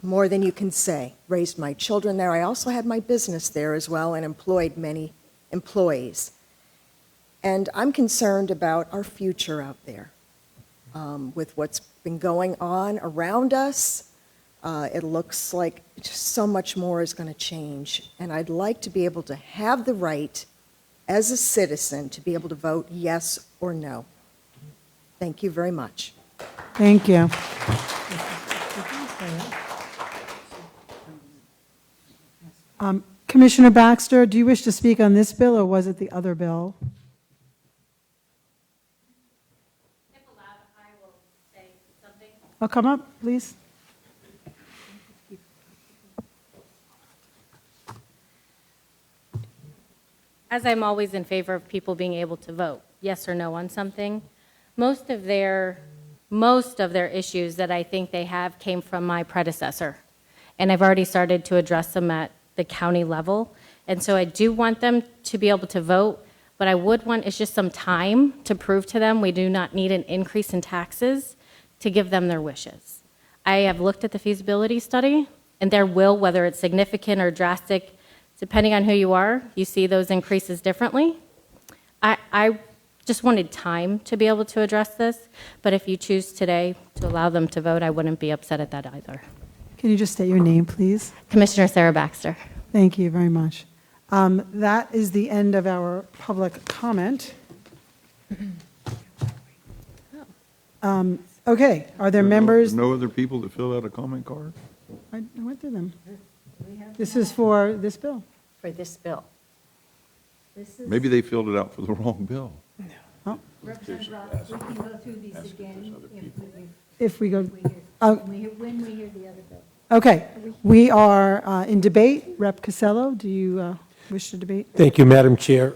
more than you can say. Raised my children there. I also had my business there as well and employed many employees. And I'm concerned about our future out there. With what's been going on around us, it looks like just so much more is going to change. And I'd like to be able to have the right, as a citizen, to be able to vote yes or no. Thank you very much. Thank you. Commissioner Baxter, do you wish to speak on this bill, or was it the other bill? If allowed, I will say something. Oh, come up, please. As I'm always in favor of people being able to vote yes or no on something, most of their issues that I think they have came from my predecessor. And I've already started to address them at the county level. And so I do want them to be able to vote, but I would want, it's just some time to prove to them we do not need an increase in taxes to give them their wishes. I have looked at the feasibility study, and there will, whether it's significant or drastic, depending on who you are, you see those increases differently. I just wanted time to be able to address this, but if you choose today to allow them to vote, I wouldn't be upset at that either. Can you just state your name, please? Commissioner Sarah Baxter. Thank you very much. That is the end of our public comment. Okay, are there members? No other people that fill out a comment card? I went through them. This is for this bill. For this bill. Maybe they filled it out for the wrong bill. Representative Ross, we can go through these again If we go, when we hear the other bill. okay, we are in debate. Rep. Casello, do you wish to debate? Thank you, Madam Chair.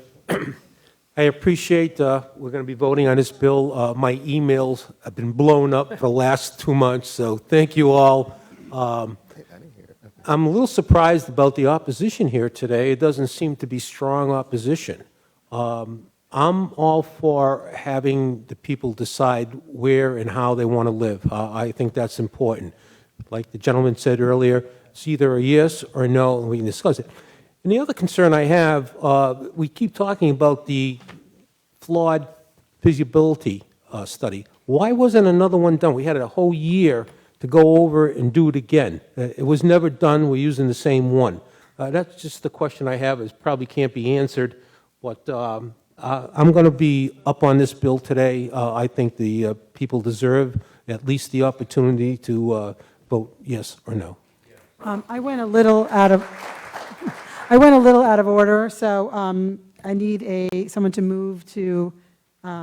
I appreciate we're going to be voting on this bill. My emails have been blown up for the last 2 months, so thank you all. I'm a little surprised about the opposition here today. It doesn't seem to be strong opposition. I'm all for having the people decide where and how they want to live. I think that's important. Like the gentleman said earlier, it's either a yes or a no, and we can discuss it. And the other concern I have, we keep talking about the flawed feasibility study. Why wasn't another one done? We had a whole year to go over and do it again. It was never done. We're using the same one. That's just the question I have. It probably can't be answered, but I'm going to be up on this bill today. I think the people deserve at least the opportunity to vote yes or no. I went a little out of order, so I need someone to move to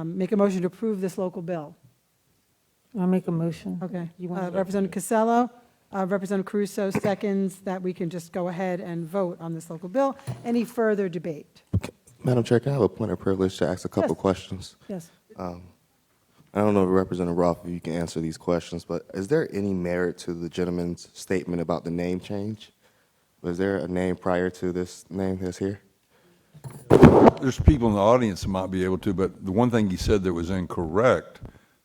make a motion to approve this local bill. I'll make a motion. Okay. You want to- Representative Casello, Representative Caruso seconds that we can just go ahead and vote on this local bill. Any further debate? Madam Chair, can I have a point of privilege to ask a couple questions? Yes. I don't know if Representative Roth, if you can answer these questions, but is there any merit to the gentleman's statement about the name change? Was there a name prior to this name that's here? There's people in the audience that might be able to, but the one thing he said that was incorrect,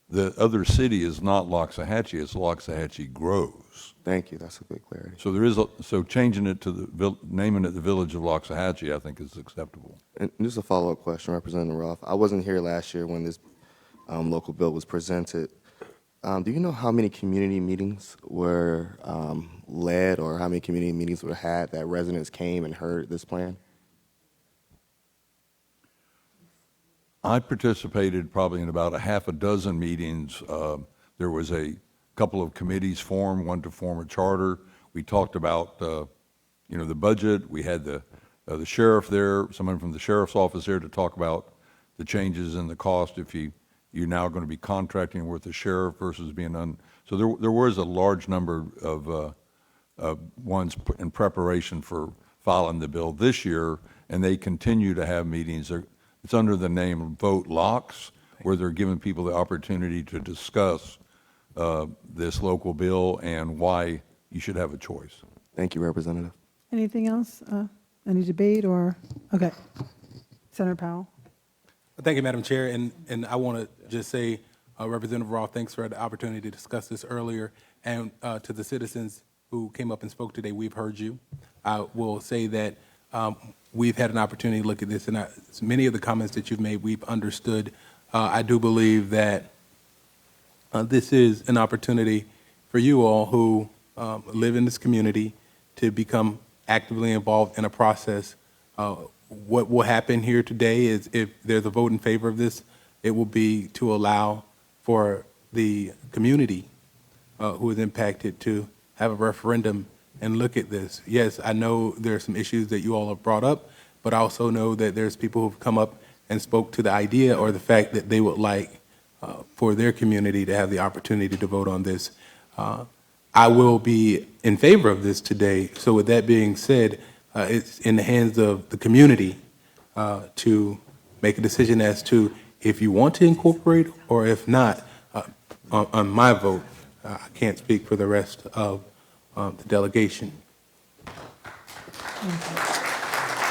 the other city is not Loxahatchee, it's Loxahatchee Groves. Thank you, that's a good clarity. So there is, so changing it to naming it the Village of Loxahatchee, I think is acceptable. And just a follow-up question, Representative Roth. I wasn't here last year when this local bill was presented. Do you know how many community meetings were led or how many community meetings were had that residents came and heard this plan? I participated probably in about a half a dozen meetings. There was a couple of committees formed, one to form a charter. We talked about, the budget. We had the sheriff there, someone from the sheriff's office there to talk about the changes in the cost if you're now going to be contracting with the sheriff versus being so there was a large number of ones in preparation for filing the bill this year, and they continue to have meetings. It's under the name Vote Locks, where they're giving people the opportunity to discuss this local bill and why you should have a choice. Thank you, Representative. Anything else? Any debate or, okay. Senator Powell? Thank you, Madam Chair. And I want to just say, Representative Roth, thanks for the opportunity to discuss this earlier. And to the citizens who came up and spoke today, we've heard you. I will say that we've had an opportunity to look at this, and many of the comments that you've made, we've understood. I do believe that this is an opportunity for you all who live in this community to become actively involved in a process. What will happen here today is if there's a vote in favor of this, it will be to allow for the community who is impacted to have a referendum and look at this. Yes, I know there are some issues that you all have brought up, but I also know that there's people who've come up and spoke to the idea or the fact that they would like for their community to have the opportunity to vote on this. I will be in favor of this today. So with that being said, it's in the hands of the community to make a decision as to if you want to incorporate or if not. On my vote, I can't speak for the rest of the delegation.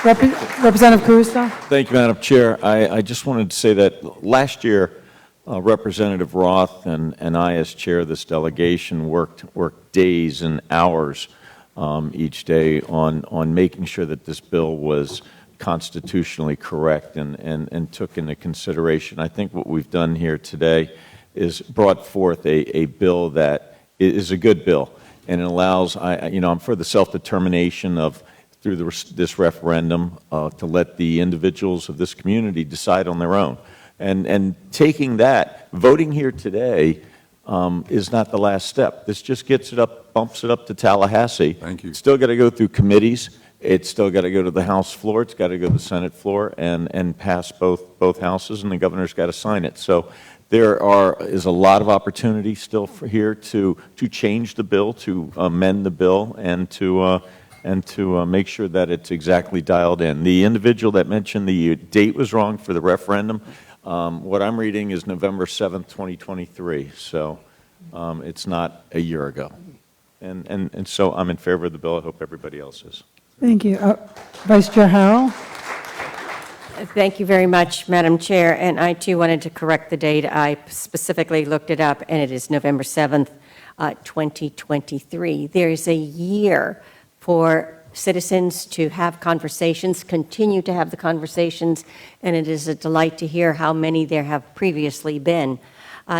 Representative Caruso? Thank you, Madam Chair. I just wanted to say that last year, Representative Roth and I, as chair of this delegation, worked days and hours each day on making sure that this bill was constitutionally correct and took into consideration. I think what we've done here today is brought forth a bill that is a good bill, and it allows, I'm for the self-determination of, through this referendum, to let the individuals of this community decide on their own. And taking that, voting here today is not the last step. This just gets it up, bumps it up to Tallahassee. Thank you. It's still got to go through committees. It's still got to go to the House floor. It's got to go to the Senate floor and pass both houses, and the governor's got to sign it. So there is a lot of opportunity still here to change the bill, to amend the bill, and to make sure that it's exactly dialed in. The individual that mentioned the date was wrong for the referendum. What I'm reading is November 7th, 2023, so it's not a year ago. And so I'm in favor of the bill. I hope everybody else is. Thank you. Vice Chair Harrell? Thank you very much, Madam Chair. And I, too, wanted to correct the date. I specifically looked it up, and it is November 7th, 2023. There is a year for citizens to have conversations, continue to have the conversations, and it is a delight to hear how many there have previously been.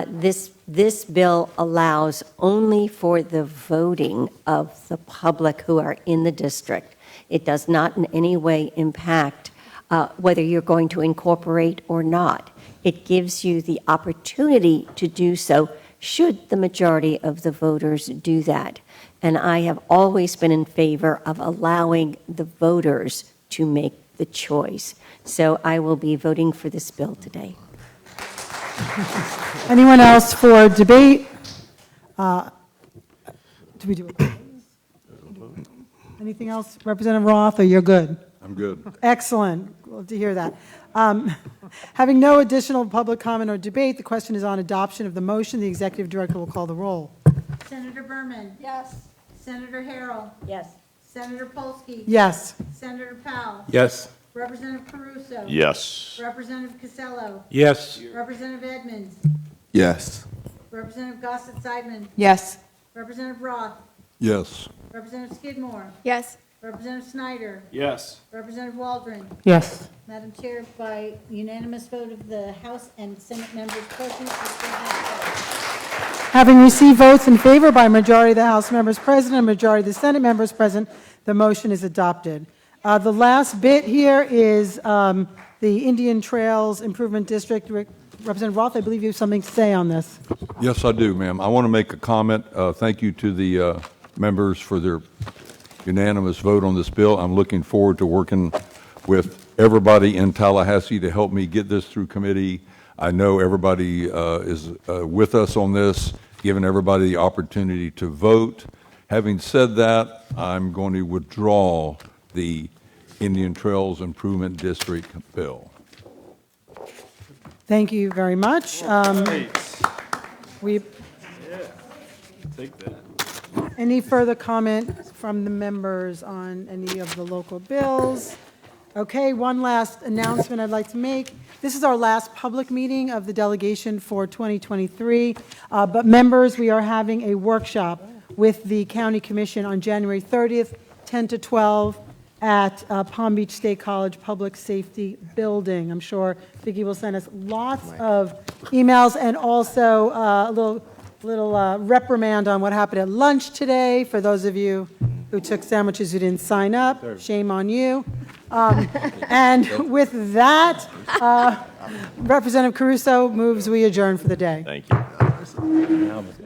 This bill allows only for the voting of the public who are in the district. It does not in any way impact whether you're going to incorporate or not. It gives you the opportunity to do so should the majority of the voters do that. And I have always been in favor of allowing the voters to make the choice. So I will be voting for this bill today. Anyone else for debate? Do we do it? Anything else, Representative Roth, or you're good? I'm good. Excellent. Love to hear that. Having no additional public comment or debate, the question is on adoption of the motion. The executive director will call the roll. Senator Berman? Yes. Senator Harrell? Yes. Senator Polsky? Yes. Senator Powell? Yes. Representative Caruso? Yes. Representative Casello? Yes. Representative Edmonds? Yes. Representative Gossett-Seidman? Yes. Representative Roth? Yes. Representative Skidmore? Yes. Representative Snyder? Yes. Representative Waldron? Yes. Madam Chair, by unanimous vote of the House and Senate members present, this bill has passed. Having received votes in favor by a majority of the House members present and a majority of the Senate members present, the motion is adopted. The last bit here is the Indian Trails Improvement District. Representative Roth, I believe you have something to say on this. Yes, I do, ma'am. I want to make a comment. Thank you to the members for their unanimous vote on this bill. I'm looking forward to working with everybody in Tallahassee to help me get this through committee. I know everybody is with us on this, giving everybody the opportunity to vote. Having said that, I'm going to withdraw the Indian Trails Improvement District bill. Thank you very much. Take that. Any further comment from the members on any of the local bills? Okay, one last announcement I'd like to make. This is our last public meeting of the delegation for 2023. But members, we are having a workshop with the County Commission on January 30th, 10 to 12 at Palm Beach State College Public Safety Building. I'm sure Vicki will send us lots of emails and also a little reprimand on what happened at lunch today. For those of you who took sandwiches who didn't sign up, shame on you. And with that, Representative Caruso moves we adjourn for the day. Thank you.